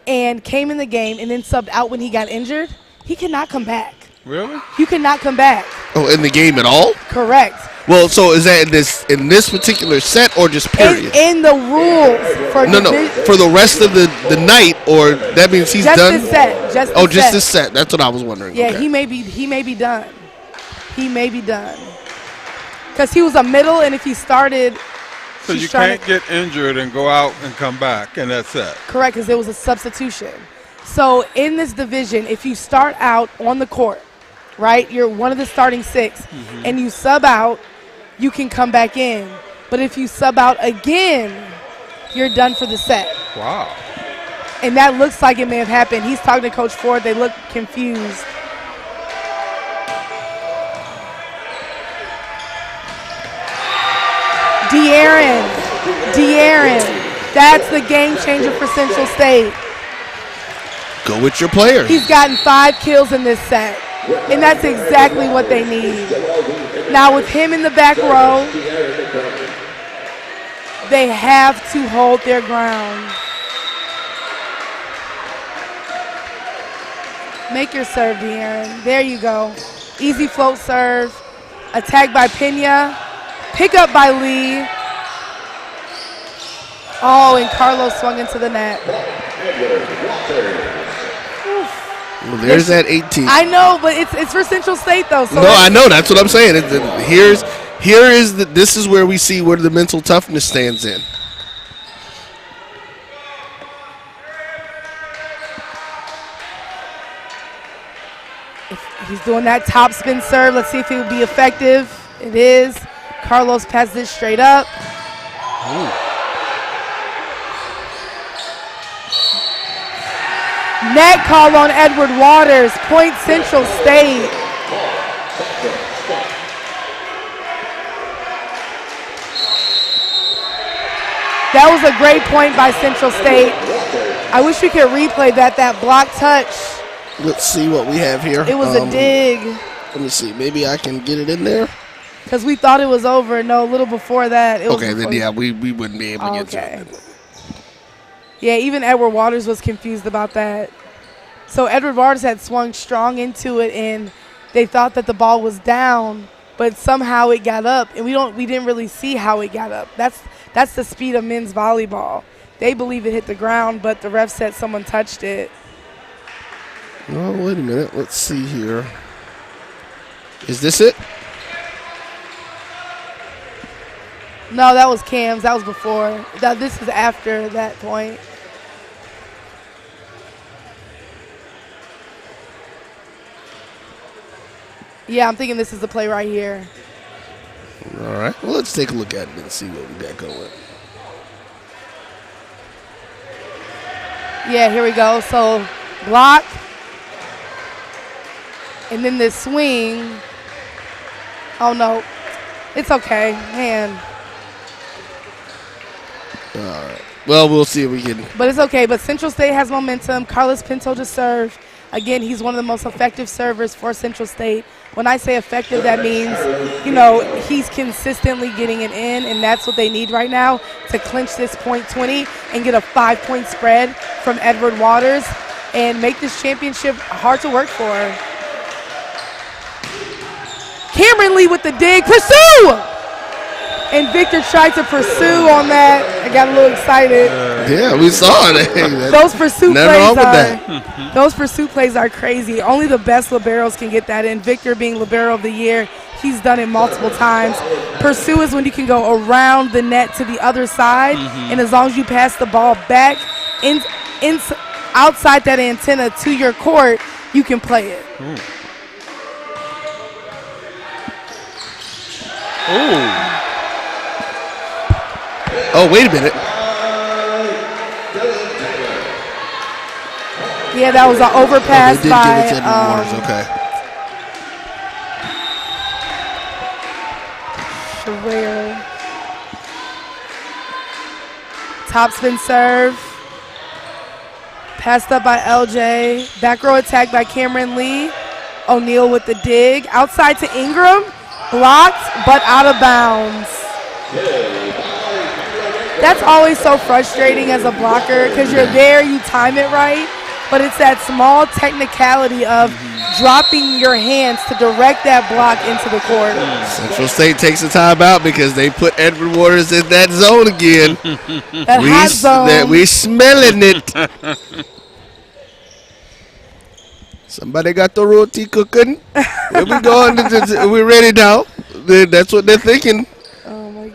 and came in the game and then subbed out when he got injured, he cannot come back. Really? You cannot come back. Oh, in the game at all? Correct. Well, so is that in this particular set or just period? In the rules for for the rest of the night, or that means he's just done. This set. Just this set. That's what I was wondering. Yeah, okay. he may be done. He may be done because he was a middle, and if he started, so you can't get injured and go out and come back, and that's it. Correct, because there was a substitution. So in this division, if you start out on the court, right, you're one of the starting 6, and you sub out, you can come back in. But if you sub out again, you're done for the set. Wow. And that looks like it may have happened. He's talking to Coach Ford. They look confused. De'Aaron. That's the game changer for Central State. Go with your players. He's gotten 5 kills in this set. And that's exactly what they need. Now with him in the back row, they have to hold their ground. Make your serve, De'Aaron. There you go. Easy float serve. Attack by Pena. Pick up by Lee. Oh, and Carlos swung into the net. Well, there's that 18. I know, but it's for Central State though. So no, I know. That's what I'm saying. This is where we see where the mental toughness stands in. He's doing that top spin serve. Let's see if it will be effective. It is. Carlos passes it straight up. Ooh. Net call on Edward Waters. Point Central State. That was a great point by Central State. I wish we could replay that block touch. Let's see what we have here. It was a dig. Let me see. Maybe I can get it in there. Because we thought it was over. No, a little before that. It was Okay, then before we wouldn't be able to get to it. Yeah, even Edward Waters was confused about that. So Edward Waters had swung strong into it, and they thought that the ball was down, but somehow it got up, and we didn't really see how it got up. That's the speed of men's volleyball. They believe it hit the ground, but the ref said someone touched it. Oh, wait a minute. Let's see here. Is this it? No, that was Cam's. That was before. This is after that point. Yeah, I'm thinking this is the play right here. All right. Well, let's take a look at it and see what we got going. Yeah, here we go. So block. And then this swing. Oh, no. It's okay. Man. All right. Well, we'll see if we can. But it's okay. But Central State has momentum. Carlos Pinto to serve. Again, he's one of the most effective servers for Central State. When I say effective, that means, he's consistently getting it in, and that's what they need right now to clinch this .20 and get a 5-point spread from Edward Waters and make this championship hard to work for. Cameron Lee with the dig. Pursue! And Victor tried to pursue on that. I got a little excited. Yeah, we saw it. Those pursuit plays are crazy. Only the best liberos can get that in. Victor being libero of the year, he's done it multiple times. Pursue is when you can go around the net to the other side, and as long as you pass the ball back outside that antenna to your court, you can play it. Oh, wait a minute. Yeah, that was an overpass they did by give it to Edward Waters. Okay. Sherrill. Top spin serve. Passed up by LJ. Back row attack by Cameron Lee. O'Neal with the dig. Outside to Ingram. Blocked, but out of bounds. That's always so frustrating as a blocker because you're there, you time it right, but it's that small technicality of dropping your hands to direct that block into the court. Central State takes a timeout because they put Edward Waters in that zone again. That hot zone. We smelling it. Somebody got the roti cooking. Where we going? We're ready now. That's what they're thinking.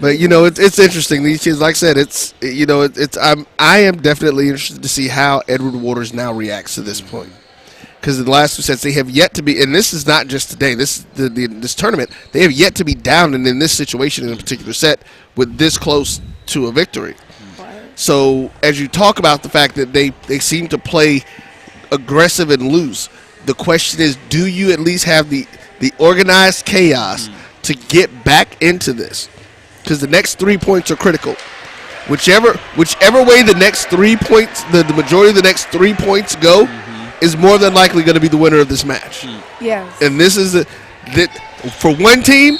But it's interesting. These kids, like I said, I am definitely interested to see how Edward Waters now reacts to this point. Because in the last 2 sets, they have yet to be, and this is not just today. This this tournament, they have yet to be down, and in this situation in a particular set, with this close to a victory. So as you talk about the fact that they seem to play aggressive and loose, the question is, do you at least have the organized chaos to get back into this? Because the next 3 points are critical. Whichever way the next 3 points, the majority of the next 3 points go, is more than likely going to be the winner of this match. Yes. And this is that for one team,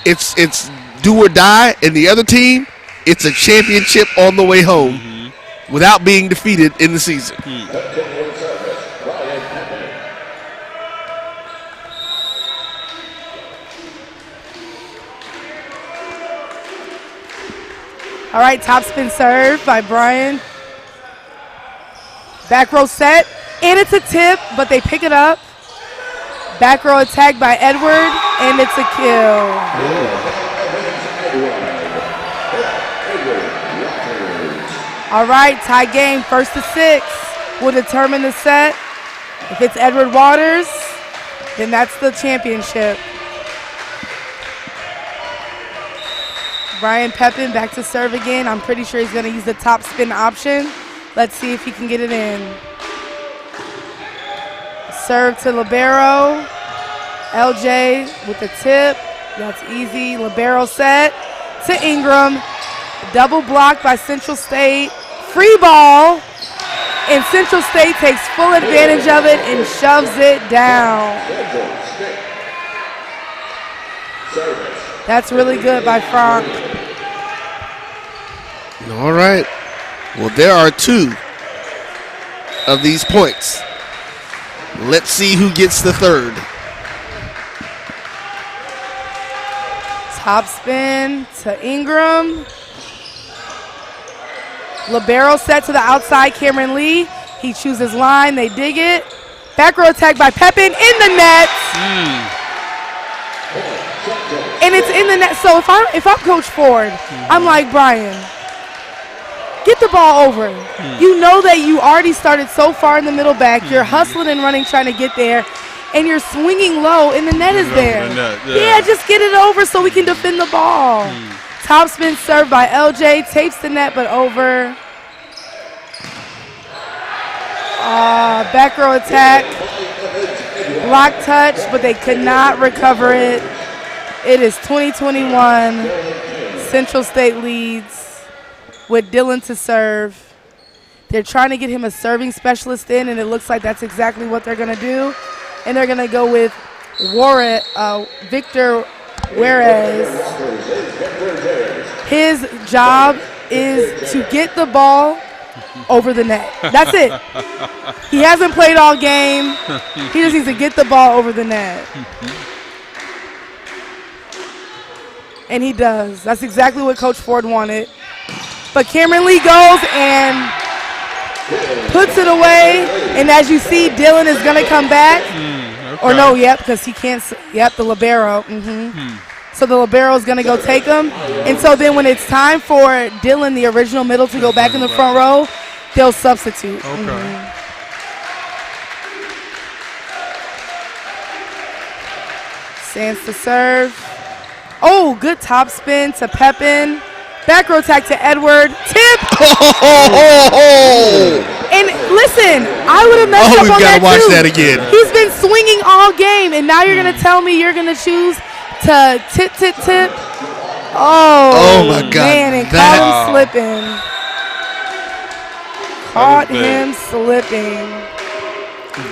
it's do or die, and the other team, it's a championship on the way home without being defeated in the season. All right, top spin serve by Brian. Back row set, and it's a tip, but they pick it up. Back row attack by Edward, and it's a kill. All right, tie game, 1st to 6 will determine the set. If it's Edward Waters, then that's the championship. Brian Pepin back to serve again. I'm pretty sure he's going to use the top spin option. Let's see if he can get it in. Serve to libero. LJ with the tip. That's easy. Libero set to Ingram. Double block by Central State. Free ball. And Central State takes full advantage of it and shoves it down. That's really good by Frank. All right. Well, there are 2 of these points. Let's see who gets the 3rd. Top spin to Ingram. Libero set to the outside, Cameron Lee. He chooses line, they dig it. Back row attack by Pepin in the net. And it's in the net. So if I'm Coach Ford, I'm like, Brian, get the ball over. You know that you already started so far in the middle back. You're hustling and running, trying to get there. And you're swinging low, and the net is there. Yeah, just get it over so we can defend the ball. Top spin served by LJ. Tapes the net, but over. Back row attack. Block touch, but they could not recover it. It is 2021. Central State leads with Dylan to serve. They're trying to get him a serving specialist in, and it looks like that's exactly what they're going to do. And they're going to go with Victor Juarez. His job is to get the ball over the net. That's it. He hasn't played all game. He just needs to get the ball over the net. And he does. That's exactly what Coach Ford wanted. But Cameron Lee goes and puts it away. And as you see, Dylan is going to come back. Or no, because he can't. The libero. So the libero is going to go take him. And so then when it's time for Dylan, the original middle, to go back in the front row, they'll substitute. Sands to serve. Oh, good top spin to Pepin. Back row attack to Edward. Tip. And listen, I would have messed up on that too. We've got to watch that again. He's been swinging all game, and now you're going to tell me you're going to choose to tip. Oh my God. Man, and caught him slipping. Caught him slipping.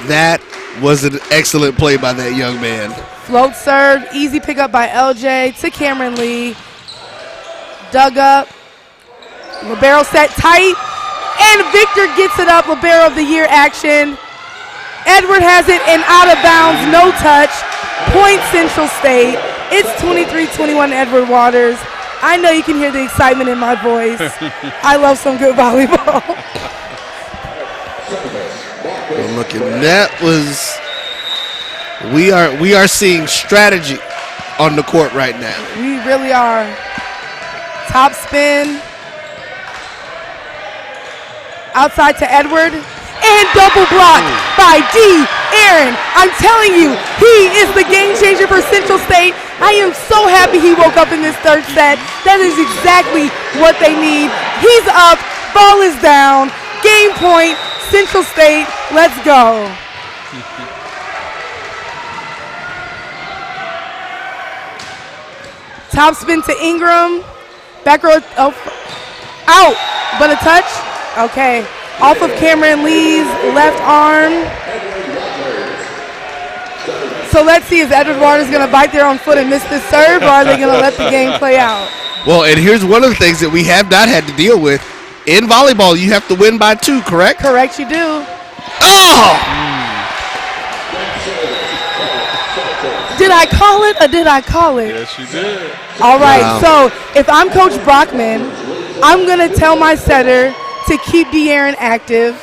That was an excellent play by that young man. Float serve, easy pickup by LJ to Cameron Lee. Dug up. Libero set tight. And Victor gets it up. Libero of the year action. Edward has it and out of bounds. No touch. Point Central State. It's 23-21 Edward Waters. I know you can hear the excitement in my voice. I love some good volleyball. Well, look, and that was. We are seeing strategy on the court right now. We really are. Top spin. Outside to Edward. And double block by D. Aaron. I'm telling you, he is the game changer for Central State. I am so happy he woke up in this third set. That is exactly what they need. He's up. Ball is down. Game point. Central State. Let's go. Top spin to Ingram. Back row. Oh, out. But a touch. Okay. Off of Cameron Lee's left arm. So let's see, is Edward Waters going to bite their own foot and miss this serve, or are they going to let the game play out? Well, and here's one of the things that we have not had to deal with. In volleyball, you have to win by 2, correct? Correct, you do. Oh! Did I call it or did I call it? Yes, you did. All right, so if I'm Coach Brockman, I'm going to tell my setter to keep De'Aaron active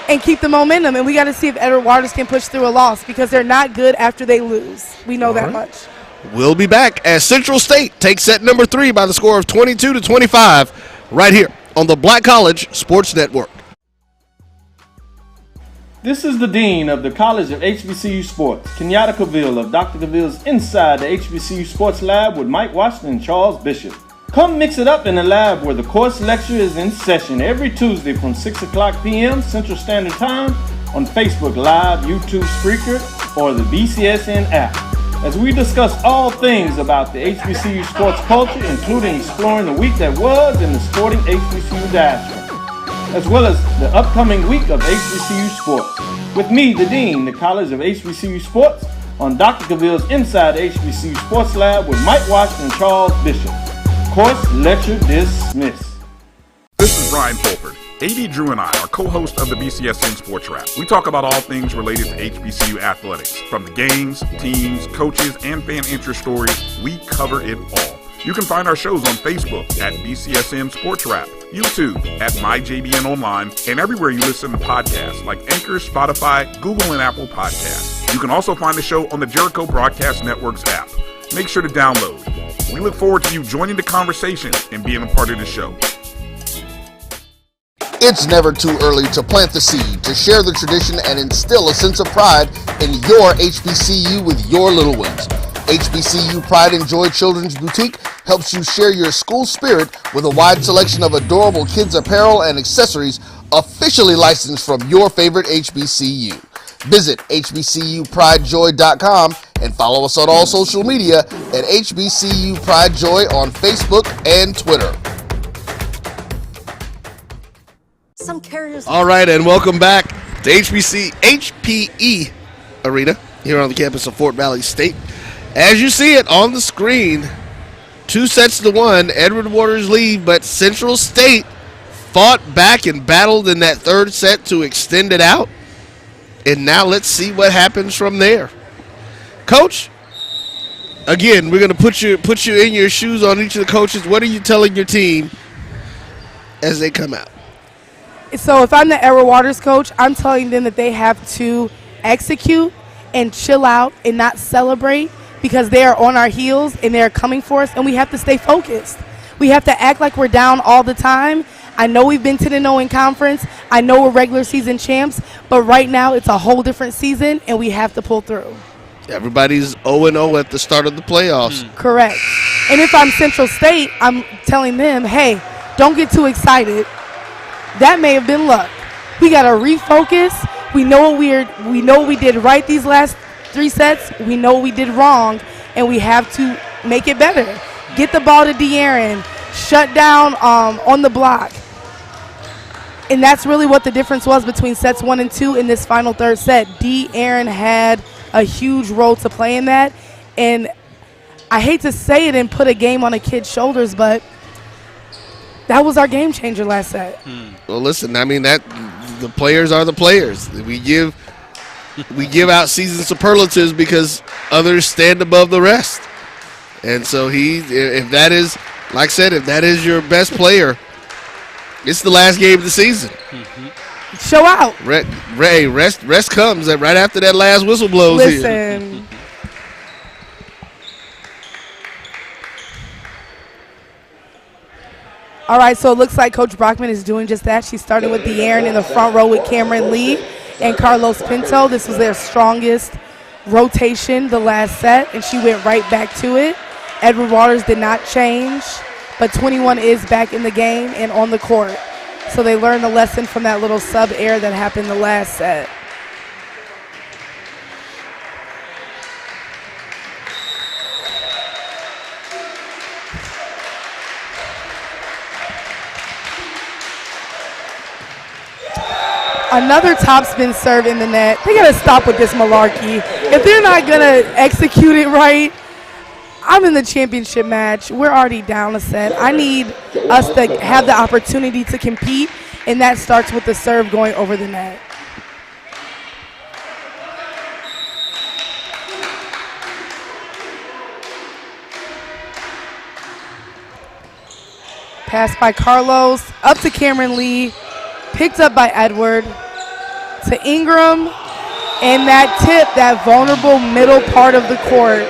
and keep the momentum. And we got to see if Edward Waters can push through a loss because they're not good after they lose. We know that much. We'll be back as Central State takes set number 3 by the score of 22-25 right here on the Black College Sports Network. This is the Dean of the College of HBCU Sports, Kenyatta Cavill of Dr. Cavill's Inside the HBCU Sports Lab with Mike Washington and Charles Bishop. Come mix it up in the lab where the course lecture is in session every Tuesday from 6 o'clock p.m. Central Standard Time on Facebook Live, YouTube Spreaker, or the BCSN app. As we discuss all things about the HBCU sports culture, including exploring the week that was in the sporting HBCU diaspora. as well as the upcoming week of HBCU sports. With me, the Dean, the College of HBCU Sports, on Dr. Cavill's Inside HBCU Sports Lab with Mike Washington and Charles Bishop. Course lecture dismissed. This is Brian Fulford. AD Drew and I are co-hosts of the BCSN Sports Wrap. We talk about all things related to HBCU athletics. From the games, teams, coaches, and fan interest stories, we cover it all. You can find our shows on Facebook at BCSN Sports Wrap, YouTube at MyJBN Online, and everywhere you listen to podcasts like Anchor, Spotify, Google, and Apple Podcasts. You can also find the show on the Jericho Broadcast Network's app. Make sure to download. We look forward to you joining the conversation and being a part of the show. It's never too early to plant the seed, to share the tradition, and instill a sense of pride in your HBCU with your little ones. HBCU Pride and Joy Children's Boutique helps you share your school spirit with a wide selection of adorable kids' apparel and accessories officially licensed from your favorite HBCU. Visit hbcupridejoy.com and follow us on all social media at HBCU Pride Joy on Facebook and Twitter. Some carriers. All right, and welcome back to HPE Arena here on the campus of Fort Valley State. As you see it on the screen, 2-1, Edward Waters lead, but Central State fought back and battled in that third set to extend it out. And now let's see what happens from there. Coach, again, we're going to put you in your shoes on each of the coaches. What are you telling your team as they come out? So if I'm the Edward Waters coach, I'm telling them that they have to execute and chill out and not celebrate because they are on our heels and they're coming for us, and we have to stay focused. We have to act like we're down all the time. I know we've been 10-0 in conference. I know we're regular season champs, but right now it's a whole different season, and we have to pull through. Everybody's 0-0 at the start of the playoffs. Correct. And if I'm Central State, I'm telling them, hey, don't get too excited. That may have been luck. We got to refocus. We know what we did right these last 3 sets. We know what we did wrong, and we have to make it better. Get the ball to De'Aaron. Shut down on the block. And that's really what the difference was between sets 1 and 2 in this final third set. De'Aaron had a huge role to play in that. And I hate to say it and put a game on a kid's shoulders, but that was our game changer last set. Well, listen, I mean, that the players are the players. We give out season superlatives because others stand above the rest. And so if that is, like I said, if that is your best player, it's the last game of the season. Show out. Rest comes right after that last whistle blows. Listen. All right, so it looks like Coach Brockman is doing just that. She's starting with De'Aaron in the front row with Cameron Lee and Carlos Pinto. This was their strongest rotation the last set, and she went right back to it. Edward Waters did not change, but 21 is back in the game and on the court. So they learned a lesson from that little sub-air that happened the last set. Another topspin serve in the net. They got to stop with this malarkey. If they're not going to execute it right, I'm in the championship match. We're already down a set. I need us to have the opportunity to compete, and that starts with the serve going over the net. Pass by Carlos, up to Cameron Lee, picked up by Edward, to Ingram, and that tip, that vulnerable middle part of the court.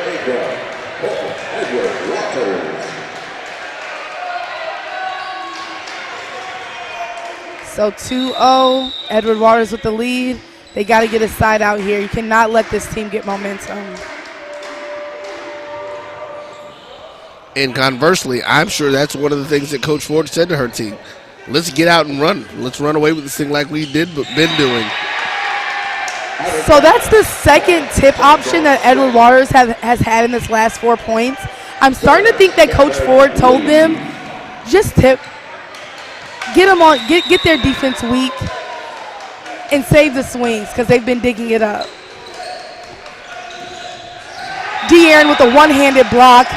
So 2-0, Edward Waters with the lead. They got to get a side out here. You cannot let this team get momentum. And conversely, I'm sure that's one of the things that Coach Ford said to her team. Let's get out and run. Let's run away with this thing like we been doing. So that's the second tip option that Edward Waters has had in this last 4 points. I'm starting to think that Coach Ford told them, just tip. get them on, get their defense weak and save the swings because they've been digging it up. De'Aaron with a one-handed block.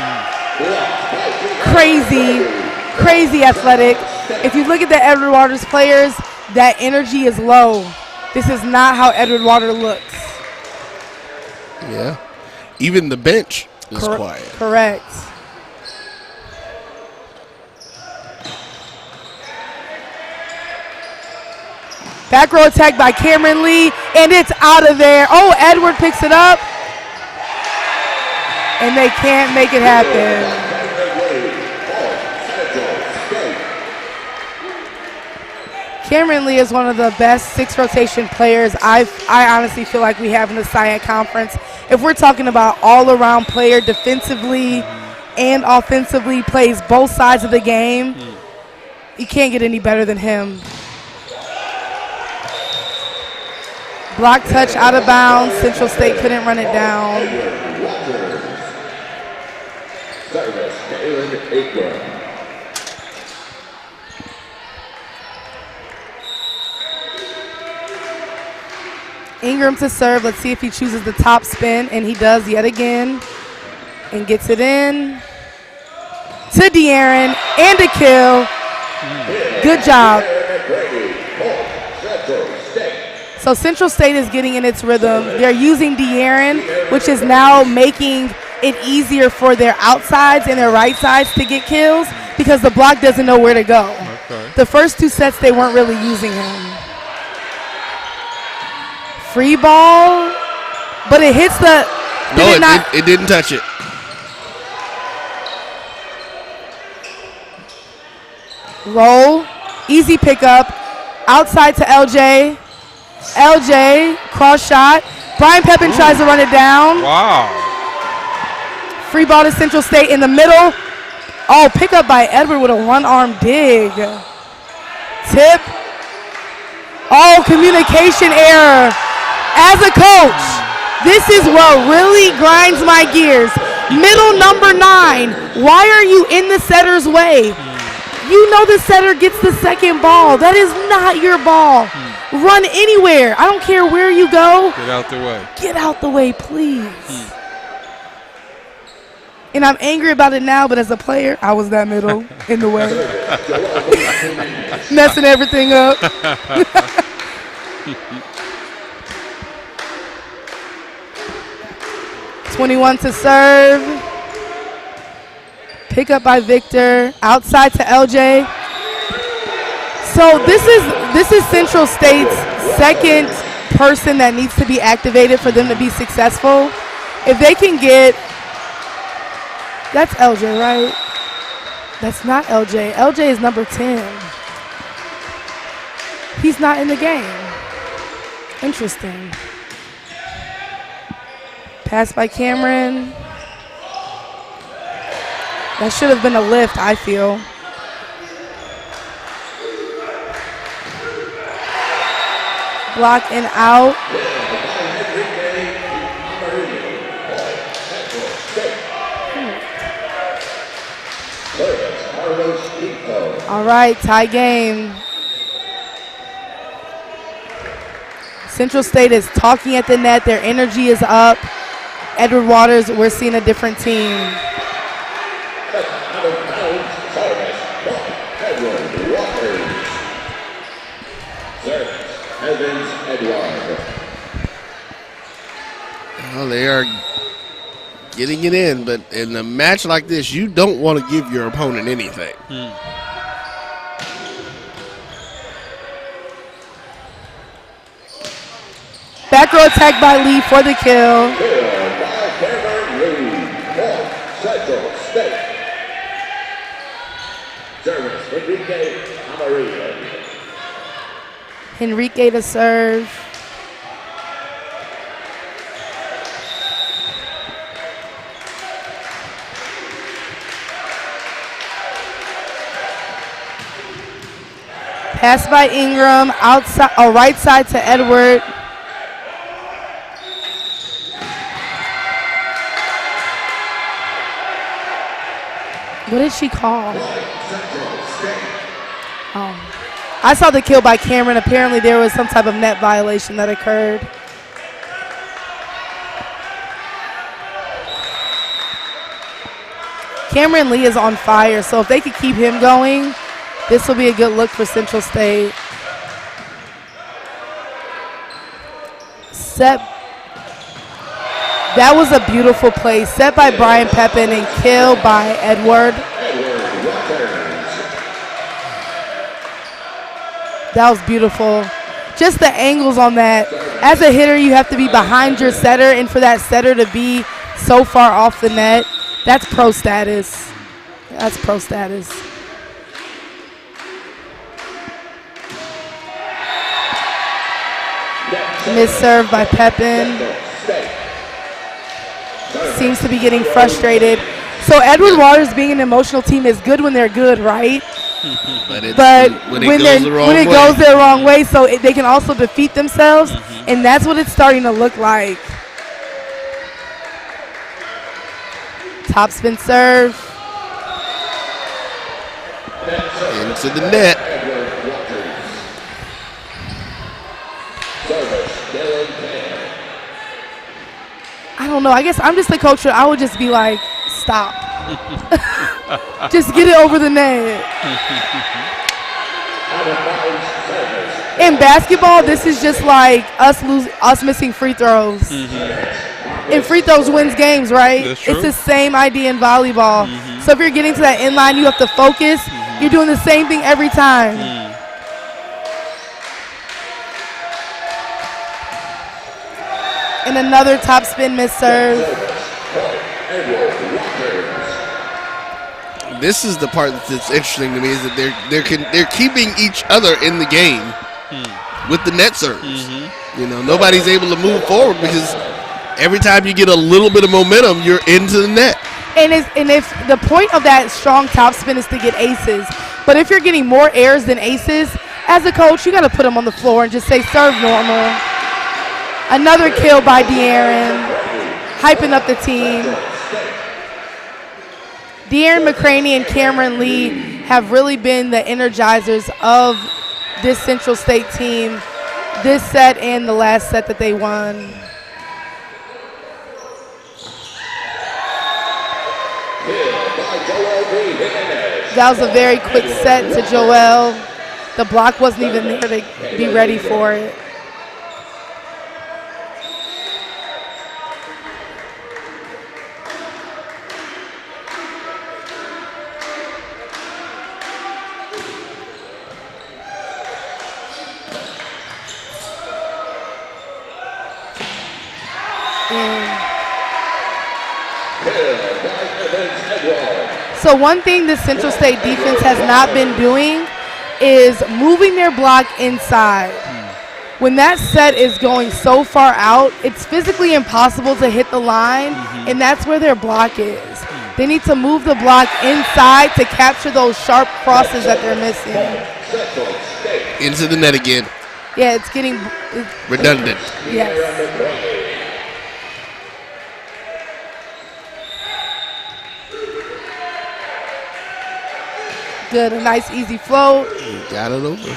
Crazy athletic. If you look at the Edward Waters players, that energy is low. This is not how Edward Water looks. Yeah. Even the bench is quiet. Correct. Back row attack by Cameron Lee, and it's out of there. Oh, Edward picks it up. And they can't make it happen. Cameron Lee is one of the best 6 rotation players I honestly feel like we have in the SIAC conference. If we're talking about all-around player defensively and offensively, plays both sides of the game, you can't get any better than him. Block touch out of bounds. Central State couldn't run it down. Service, Kaelin Ingram. Ingram to serve. Let's see if he chooses the top spin, and he does yet again, and gets it in to De'Aaron, and a kill. Good job. So Central State is getting in its rhythm. They're using De'Aaron, which is now making it easier for their outsides and their right sides to get kills because the block doesn't know where to go. Okay. The first 2 sets, they weren't really using him. Free ball, but it hits the. It didn't touch it. Roll, easy pickup, outside to LJ. LJ, cross shot. Brian Pepin tries to run it down. Wow. Free ball to Central State in the middle. Oh, pickup by Edward with a one-arm dig. Tip. Oh, communication error. As a coach, this is what really grinds my gears. Middle number 9. Why are you in the setter's way? You know the setter gets the second ball. That is not your ball. Run anywhere. I don't care where you go. Get out the way. Get out the way, please. And I'm angry about it now, but as a player, I was that middle in the way. Messing everything up. 21 to serve. Pick up by Victor. Outside to LJ. So this is Central State's second person that needs to be activated for them to be successful. If they can get, that's LJ, right? That's not LJ. LJ is number 10. He's not in the game. Interesting. Pass by Cameron. That should have been a lift, I feel. Block and out. All right, tie game. Central State is talking at the net. Their energy is up. Edward Waters, we're seeing a different team. Well, they are getting it in, but in a match like this, you don't want to give your opponent anything. Back row attack by Lee for the kill. Henrique to serve. Pass by Ingram, outside or right side to Edward. What did she call? I saw the kill by Cameron. Apparently there was some type of net violation that occurred. Cameron Lee is on fire, so if they could keep him going, this will be a good look for Central State. Set. That was a beautiful play. Set by Brian Pepin and kill by Edward. That was beautiful. Just the angles on that. As a hitter, you have to be behind your setter, and for that setter to be so far off the net, that's pro status. That's pro status. Miss serve by Pepin. Seems to be getting frustrated. So Edward Waters being an emotional team is good when they're good, right? But when it goes the wrong way, so they can also defeat themselves, and that's what it's starting to look like. Top spin serve. Into the net. I don't know. I guess I'm just the coach. I would just be like, stop. Just get it over the net. In basketball, this is just like us missing free throws. And free throws wins games, right? That's true. It's the same idea in volleyball. So if you're getting to that inline, you have to focus. You're doing the same thing every time. And another top spin miss serve. This is the part that's interesting to me, is that they're keeping each other in the game with the net serves. You know, nobody's able to move forward because every time you get a little bit of momentum, you're into the net. And if the point of that strong top spin is to get aces, but if you're getting more errors than aces, as a coach, you got to put them on the floor and just say serve normal. Another kill by De'Aaron, hyping up the team. De'Aaron McCraney and Cameron Lee have really been the energizers of this Central State team, this set and the last set that they won. That was a very quick set to Joel. The block wasn't even there to be ready for it. So one thing the Central State defense has not been doing is moving their block inside. When that set is going so far out, it's physically impossible to hit the line, and that's where their block is. They need to move the block inside to capture those sharp crosses that they're missing. Into the net again. Yeah, it's getting redundant. Yes. Good, a nice easy float. Got it over.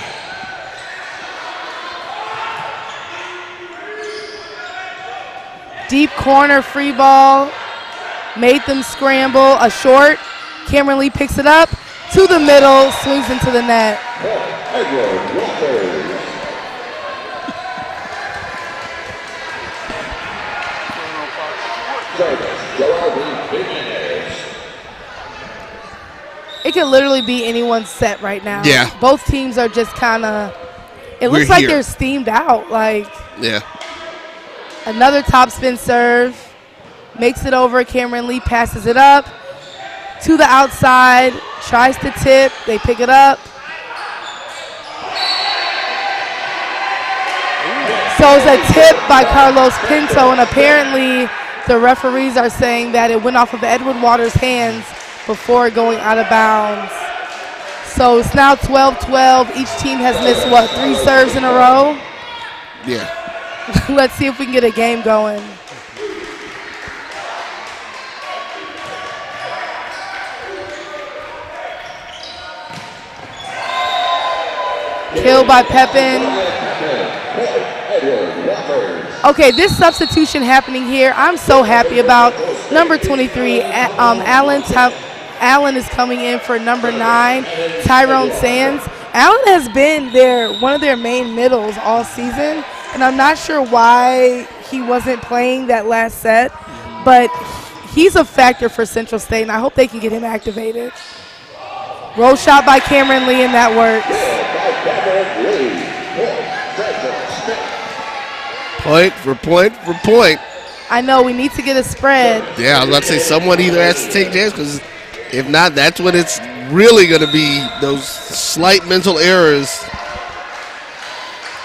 Deep corner free ball. Made them scramble. A short. Cameron Lee picks it up to the middle, swings into the net. It could literally be anyone's set right now. Yeah. Both teams are just kind of, it looks like they're steamed out. Like, yeah. Another top spin serve. Makes it over. Cameron Lee passes it up to the outside. Tries to tip. They pick it up. So it's a tip by Carlos Pinto, and apparently the referees are saying that it went off of Edward Waters' hands before going out of bounds. So it's now 12-12. Each team has missed, what, 3 serves in a row? Yeah. Let's see if we can get a game going. Killed by Pepin. Okay, this substitution happening here, I'm so happy about. Number 23, Allen is coming in for number 9, Tyrone Sands. Allen has been one of their main middles all season, and I'm not sure why he wasn't playing that last set, but he's a factor for Central State, and I hope they can get him activated. Roll shot by Cameron Lee, and that works. Point for point for point. I know, we need to get a spread. Yeah, I was about to say someone either has to take chance, because if not, that's when it's really going to be those slight mental errors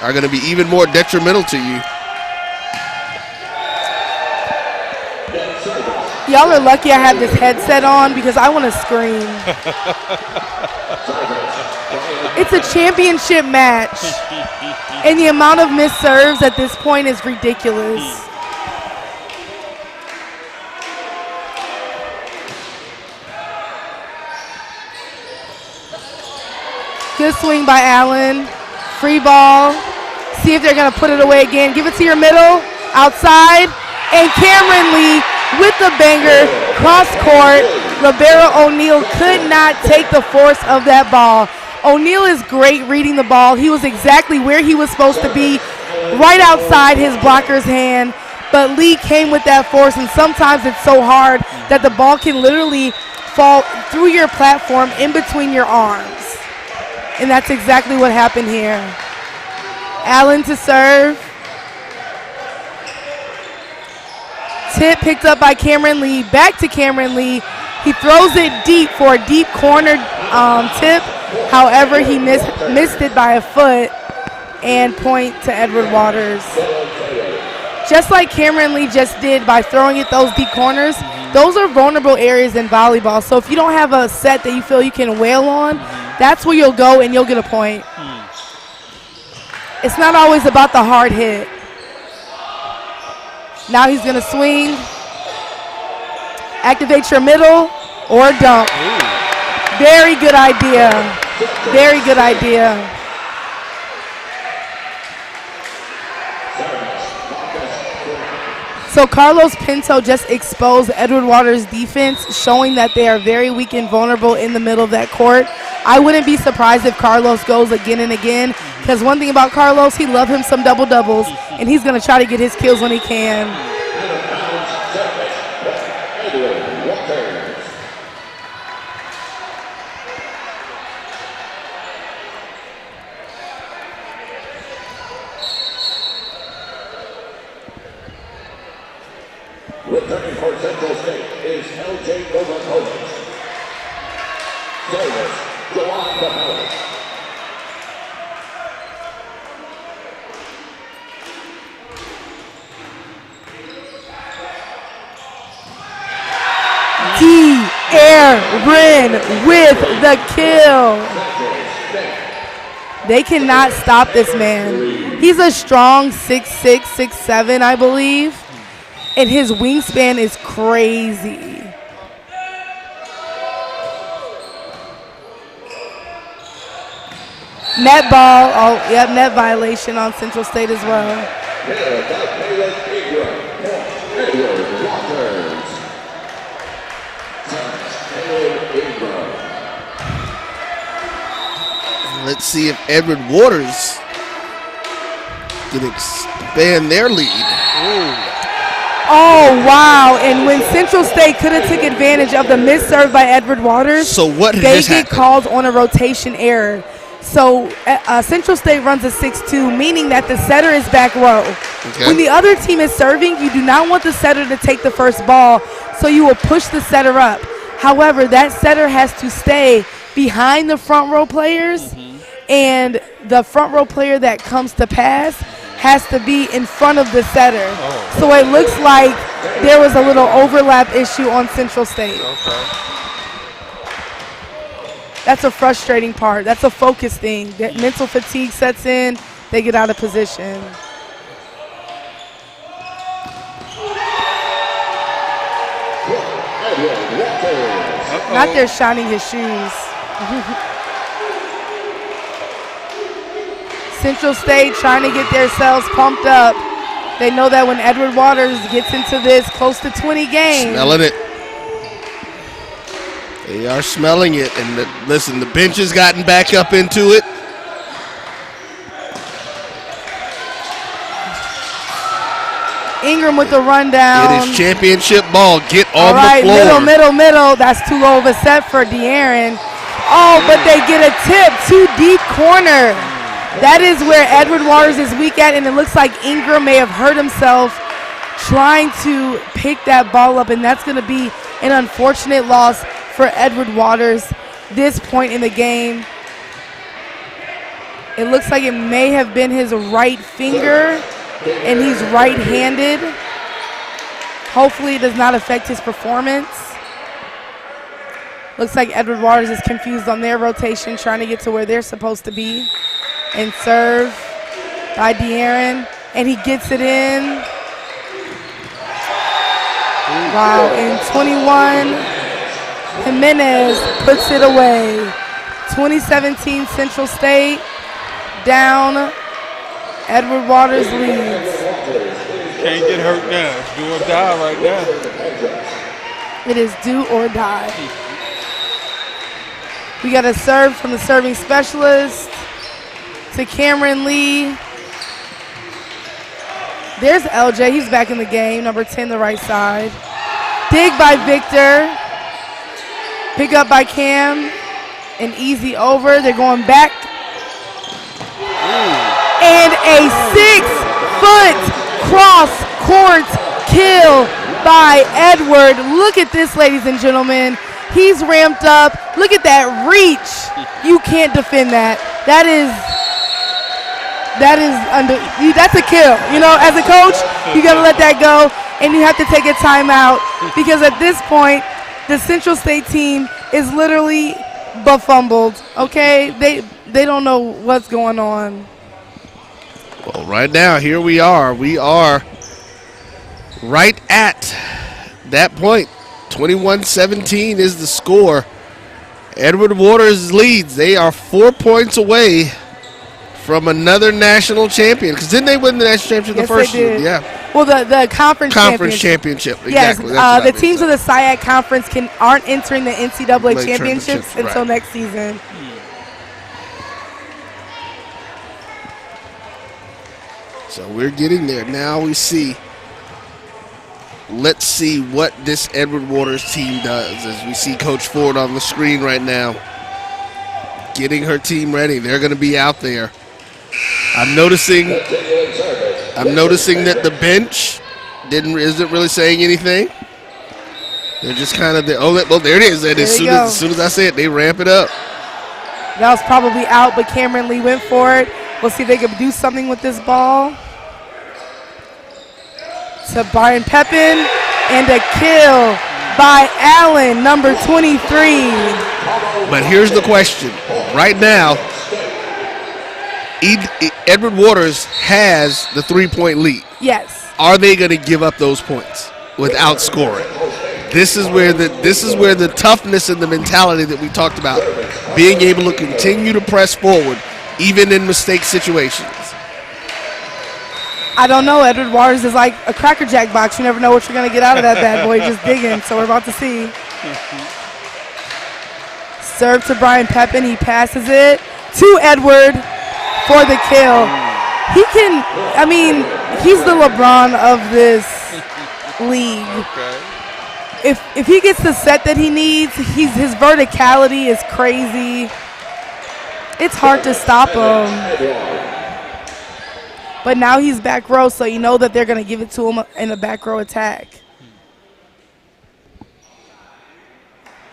are going to be even more detrimental to you. Y'all are lucky I have this headset on because I want to scream. It's a championship match, and the amount of missed serves at this point is ridiculous. Good swing by Allen. Free ball. See if they're going to put it away again. Give it to your middle. Outside. And Cameron Lee with the banger. Cross court. Libero O'Neal could not take the force of that ball. O'Neal is great reading the ball. He was exactly where he was supposed to be, right outside his blocker's hand. But Lee came with that force, and sometimes it's so hard that the ball can literally fall through your platform in between your arms. And that's exactly what happened here. Allen to serve. Tip picked up by Cameron Lee. Back to Cameron Lee. He throws it deep for a deep corner tip. However, he missed it by a foot, and point to Edward Waters. Just like Cameron Lee just did by throwing it those deep corners, those are vulnerable areas in volleyball. So if you don't have a set that you feel you can wail on, that's where you'll go and you'll get a point. It's not always about the hard hit. Now he's going to swing. Activate your middle or dump. Very good idea. Very good idea. So Carlos Pinto just exposed Edward Waters' defense, showing that they are very weak and vulnerable in the middle of that court. I wouldn't be surprised if Carlos goes again and again, because one thing about Carlos, he loves him some double-doubles, and he's going to try to get his kills when he can. Returning for Central State is LJ Novakovic. Service, Juwan Capelli. Aaron with the kill. They cannot stop this man. He's a strong 6'6", 6'7", I believe. And his wingspan is crazy. Net ball. Oh, yep, net violation on Central State as well. Kaelin Ingram, Edward Waters. Kaelin Ingram. Let's see if Edward Waters can expand their lead. Oh, wow. And when Central State could have took advantage of the missed serve by Edward Waters, so what they just get happened? called on a rotation error. So Central State runs a 6-2, meaning that the setter is back row. Okay. When the other team is serving, you do not want the setter to take the first ball, so you will push the setter up. However, that setter has to stay behind the front row players, and the front row player that comes to pass has to be in front of the setter. So it looks like there was a little overlap issue on Central State. That's a frustrating part. That's a focus thing. That mental fatigue sets in, they get out of position. Not there shining his shoes. Central State trying to get themselves pumped up. They know that when Edward Waters gets into this close to 20 games. Smelling it. They are smelling it. And listen, the bench has gotten back up into it. Ingram with the rundown. It is championship ball. Get on the floor. Middle. That's too low of a set for De'Aaron. Oh, but they get a tip. Too deep corner. That is where Edward Waters is weak at, and it looks like Ingram may have hurt himself trying to pick that ball up, and that's going to be an unfortunate loss for Edward Waters this point in the game. It looks like it may have been his right finger, and he's right-handed. Hopefully it does not affect his performance. Looks like Edward Waters is confused on their rotation, trying to get to where they're supposed to be. And serve by De'Aaron, and he gets it in. Wow, and 21, Jimenez puts it away. 2017 Central State down. Edward Waters leads. Can't get hurt now. It's do or die right now. It is do or die. We got a serve from the serving specialist to Cameron Lee. There's LJ. He's back in the game. Number 10, the right side. Dig by Victor. Pick up by Cam. An easy over. They're going back. And a 6-foot cross-court kill by Edward. Look at this, ladies and gentlemen. He's ramped up. Look at that reach. You can't defend that. That's a kill. You know, as a coach, you got to let that go, and you have to take a timeout because at this point, the Central State team is literally befumbled. Okay, they don't know what's going on. Well, right now, here we are. We are right at that point. 21-17 is the score. Edward Waters leads. They are 4 points away from another national champion. Because didn't they win the national championship the first year? Yeah. Well, the conference championship. Yes, exactly. the teams of the SIAC conference aren't entering the NCAA championships until next season. So we're getting there. Now we see. Let's see what this Edward Waters team does as we see Coach Ford on the screen right now. Getting her team ready. They're going to be out there. I'm noticing that the bench isn't really saying anything. They're just kind of there. Oh, well, there it is. And as soon as I say it, they ramp it up. That was probably out, but Cameron Lee went for it. We'll see if they can do something with this ball. To Brian Pepin, and a kill by Allen, number 23. But here's the question. Right now, Edward Waters has the 3-point lead. Yes. Are they going to give up those points without scoring? This is where the toughness and the mentality that we talked about, being able to continue to press forward, even in mistake situations. I don't know. Edward Waters is like a Cracker Jack box. You never know what you're going to get out of that bad boy. Just digging. So we're about to see. Serve to Brian Pepin. He passes it to Edward for the kill. He's the LeBron of this league. Okay. If he gets the set that he needs, his verticality is crazy. It's hard to stop him. But now he's back row, so you know that they're going to give it to him in a back row attack.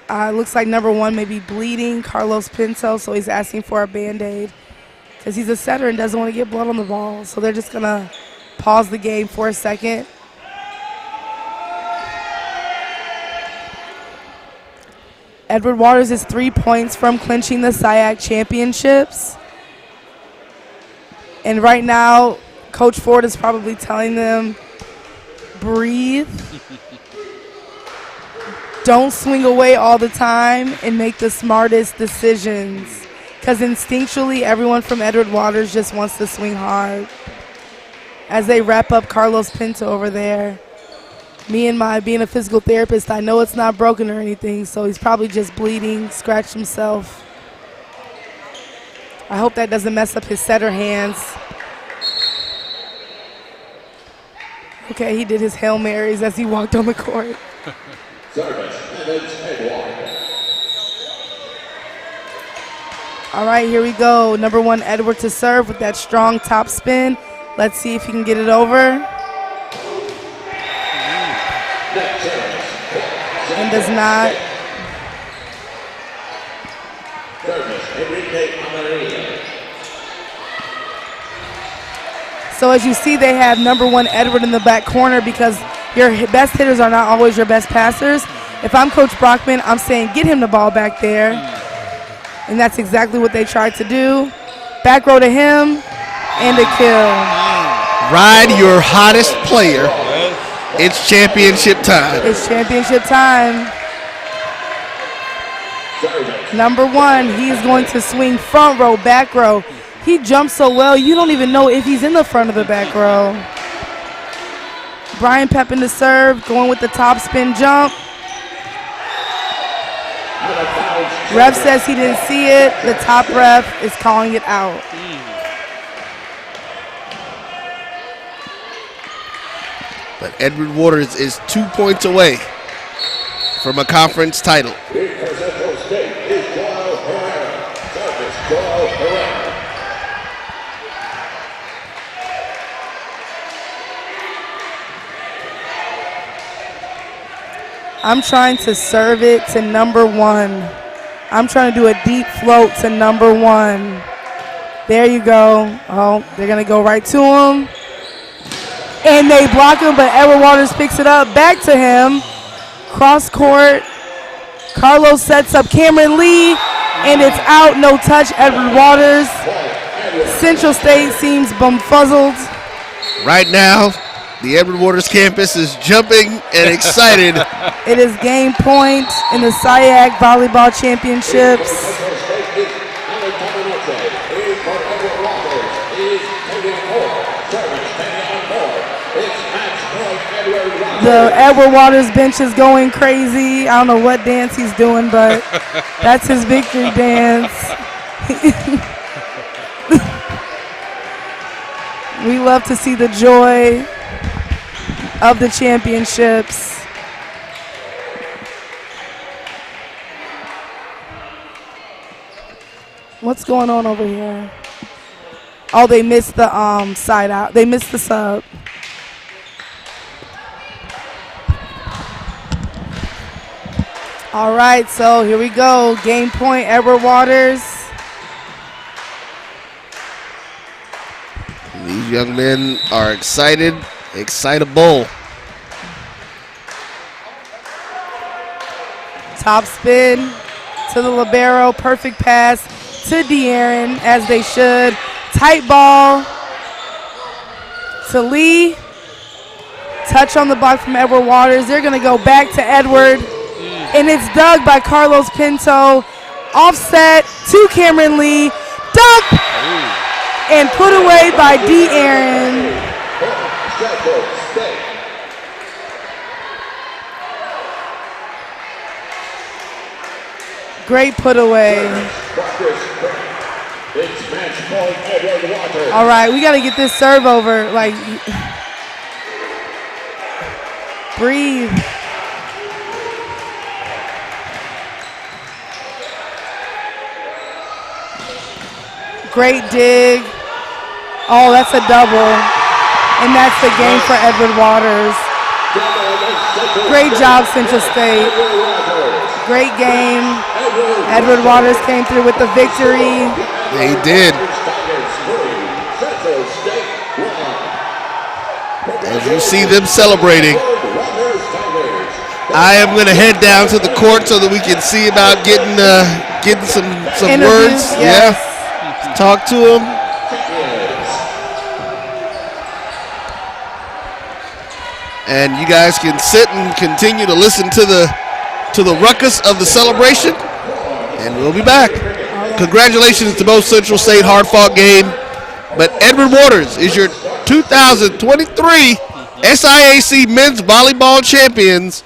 Looks like number 1 may be bleeding, Carlos Pinto, so he's asking for a Band-Aid because he's a setter and doesn't want to get blood on the ball. So they're just going to pause the game for a second. Edward Waters is 3 points from clinching the SIAC championships. And right now, Coach Ford is probably telling them, breathe. Don't swing away all the time and make the smartest decisions. because instinctually everyone from Edward Waters just wants to swing hard. As they wrap up Carlos Pinto over there. Me and my being a physical therapist, I know it's not broken or anything, so he's probably just bleeding, scratched himself. I hope that doesn't mess up his setter hands. Okay, he did his Hail Marys as he walked on the court. All right, here we go. Number 1, Edward to serve with that strong top spin. Let's see if he can get it over. And does not. So as you see, they have number 1 Edward in the back corner because your best hitters are not always your best passers. If I'm Coach Brockman, I'm saying get him the ball back there. And that's exactly what they tried to do. Back row to him and a kill. Ride your hottest player. It's championship time. It's championship time. Number 1, he's going to swing front row, back row. He jumps so well, you don't even know if he's in the front of the back row. Brian Pepin to serve, going with the top spin jump. Ref says he didn't see it. The top ref is calling it out. But Edward Waters is 2 points away from a conference title. I'm trying to serve it to number 1. I'm trying to do a deep float to number 1. There you go. Oh, they're going to go right to him. And they block him, but Edward Waters picks it up. Back to him. Cross court. Carlos sets up Cameron Lee, and it's out. No touch, Edward Waters. Central State seems bumfuzzled. Right now, the Edward Waters campus is jumping and excited. It is game point in the SIAC Volleyball Championships. The Edward Waters bench is going crazy. I don't know what dance he's doing, but that's his victory dance. We love to see the joy of the championships. What's going on over here? Oh, they missed the side out. They missed the sub. All right, so here we go. Game point, Edward Waters. These young men are excited, excitable. Top spin to the libero, perfect pass to De'Aaron, as they should. Tight ball to Lee. Touch on the block from Edward Waters. They're going to go back to Edward. And it's dug by Carlos Pinto. Offset to Cameron Lee. Dunk! And put away by De'Aaron. Great put away. All right, we got to get this serve over. Like, breathe. Great dig. Oh, that's a double. And that's the game for Edward Waters. Great job, Central State. Great game. Edward Waters came through with the victory. They did. As you see them celebrating, I am going to head down to the court so that we can see about getting some words. Yes. Yeah. Talk to him. And you guys can sit and continue to listen to the ruckus of the celebration, and we'll be back. All congratulations to both Central State, hard-fought game. But Edward Waters is your 2023 SIAC Men's Volleyball Champions.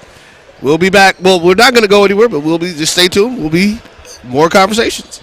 We'll be back. Well, we're not going to go anywhere, but we'll be, just stay tuned. We'll be more conversations.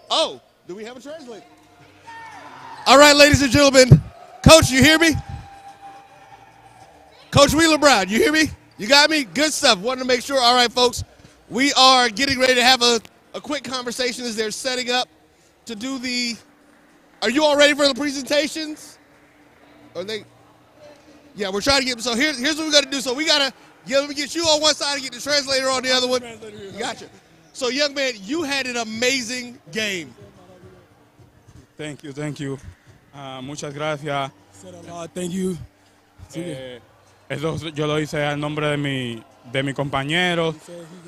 Oh, do we have a translator? All right, ladies and gentlemen. Coach, you hear me? Coach Wheeler Brown, you hear me? You got me? Good stuff. Wanted to make sure. All right, folks, we are getting ready to have a quick conversation as they're setting up to do the – are you all ready for the presentations? Are they – yeah, we're trying to get – so here's what we got to do. So we got to – let me get you on one side and get the translator on the other one. Gotcha. So, young man, you had an amazing game. Thank you. Muchas gracias. Thank you. Eso yo lo hice al nombre de mi compañero.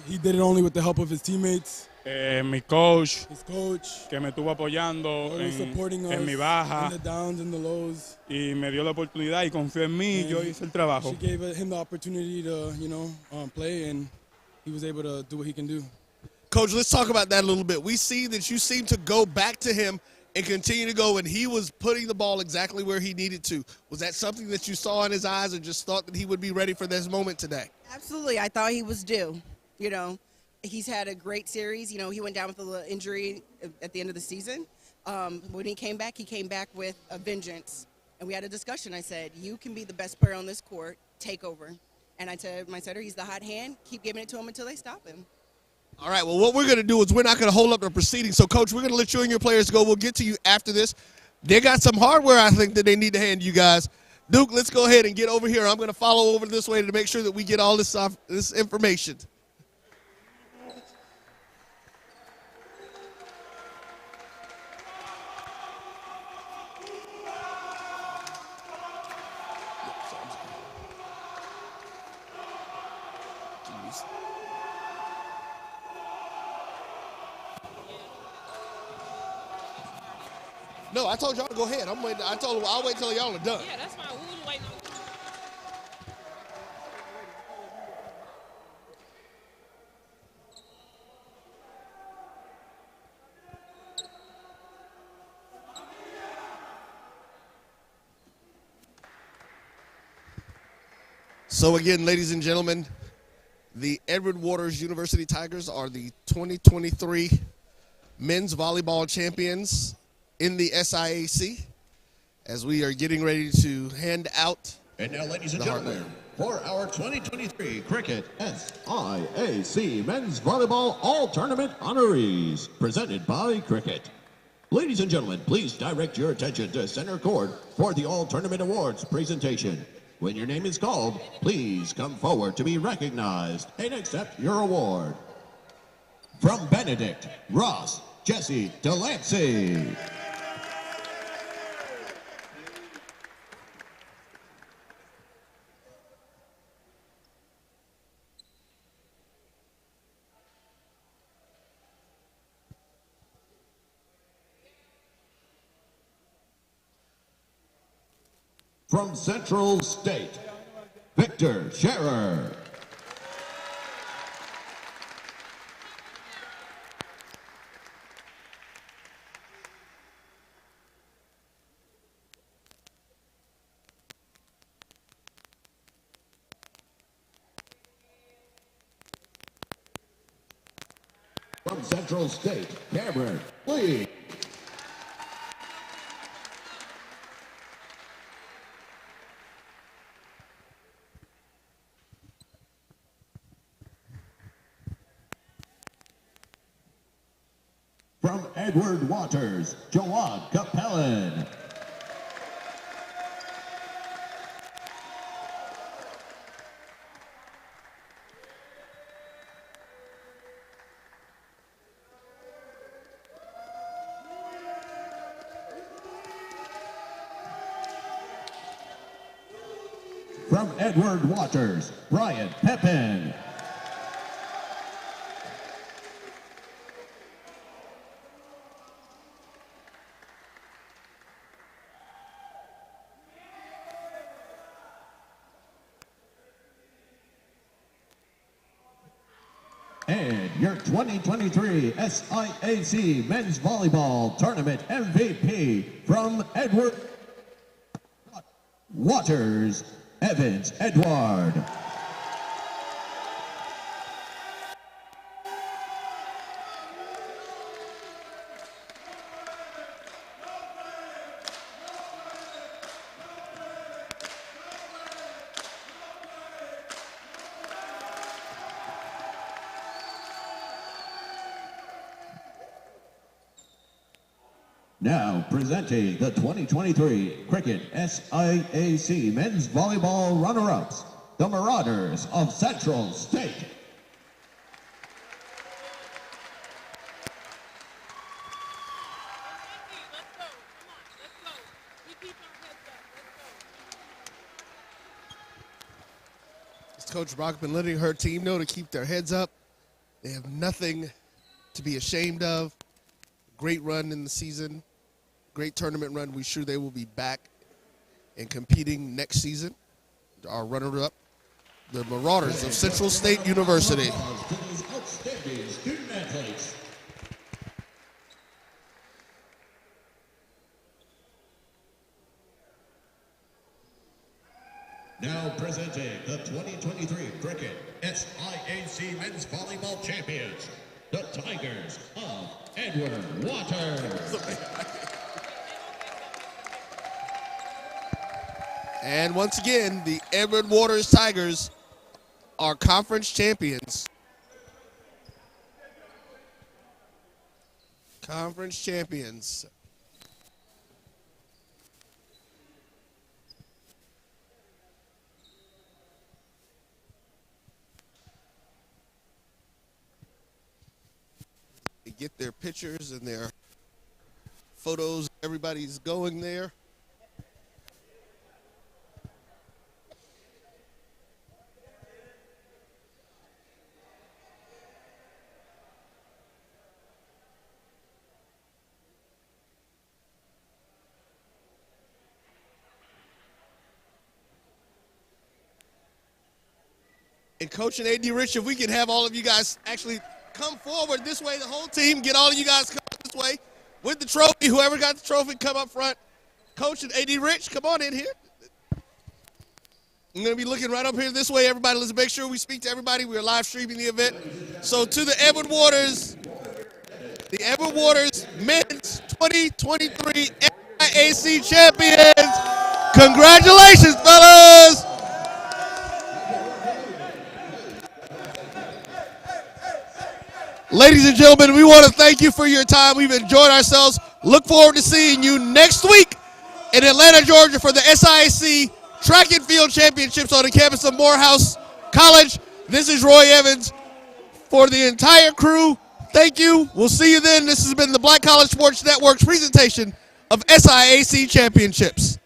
He did it only with the help of his teammates. Mi coach, his coach, que me estuvo apoyando en mi baja, in the downs and the lows. Y me dio la oportunidad y confió en mí. Yo hice el trabajo. She gave him the opportunity to, play, and he was able to do what he can do. Coach, let's talk about that a little bit. We see that you seem to go back to him and continue to go, and he was putting the ball exactly where he needed to. Was that something that you saw in his eyes or just thought that he would be ready for this moment today? Absolutely. I thought he was due. He's had a great series. He went down with a little injury at the end of the season. When he came back with a vengeance. And we had a discussion. I said, you can be the best player on this court. Take over. And I told my setter, he's the hot hand. Keep giving it to him until they stop him. All right, well, what we're going to do is we're not going to hold up the proceedings. So, Coach, we're going to let you and your players go. We'll get to you after this. They got some hardware, I think, that they need to hand you guys. Duke, let's go ahead and get over here. I'm going to follow over this way to make sure that we get all this information. No, I told y'all to go ahead. I told them I'll wait till y'all are done. Yeah, that's fine. We'll wait on. So again, ladies and gentlemen, the Edward Waters University Tigers are the 2023 men's volleyball champions in the SIAC, as we are getting ready to hand out. And now, ladies and gentlemen, for our 2023 Cricket SIAC Men's Volleyball All-Tournament Honorees, presented by Cricket. Ladies and gentlemen, please direct your attention to center court for the All-Tournament Awards presentation. When your name is called, please come forward to be recognized and accept your award. From Benedict, Ross, Jesse Delancey. From Central State, Victor Scherer. From Central State, Cameron Lee. From Edward Waters, Jawad Capellan. From Edward Waters, Brian Pepin. And your 2023 SIAC Men's Volleyball Tournament MVP from Edward Waters, Evans Edward. Now presenting the 2023 Cricket SIAC Men's Volleyball Runner-Ups, the Marauders of Central State. It's Coach Brockman letting her team know to keep their heads up. They have nothing to be ashamed of. Great run in the season. Great tournament run. We're sure they will be back and competing next season. Our runner-up, the Marauders of Central State University. Outstanding student athletes. Now presenting the 2023 Cricket SIAC Men's Volleyball Champions, the Tigers of Edward Waters. And once again, the Edward Waters Tigers are conference champions. Conference champions. They get their pictures and their photos. Everybody's going there. And Coach and AD Rich, if we could have all of you guys actually come forward this way, the whole team, get all of you guys come this way with the trophy. Whoever got the trophy, come up front. Coach and AD Rich, come on in here. I'm going to be looking right up here this way, everybody. Let's make sure we speak to everybody. We are live streaming the event. So to the Edward Waters Men's 2023 SIAC Champions. Congratulations, fellas. Ladies and gentlemen, we want to thank you for your time. We've enjoyed ourselves. Look forward to seeing you next week in Atlanta, Georgia for the SIAC Track and Field Championships on the campus of Morehouse College. This is Roy Evans for the entire crew. Thank you. We'll see you then. This has been the Black College Sports Network's presentation of SIAC Championships.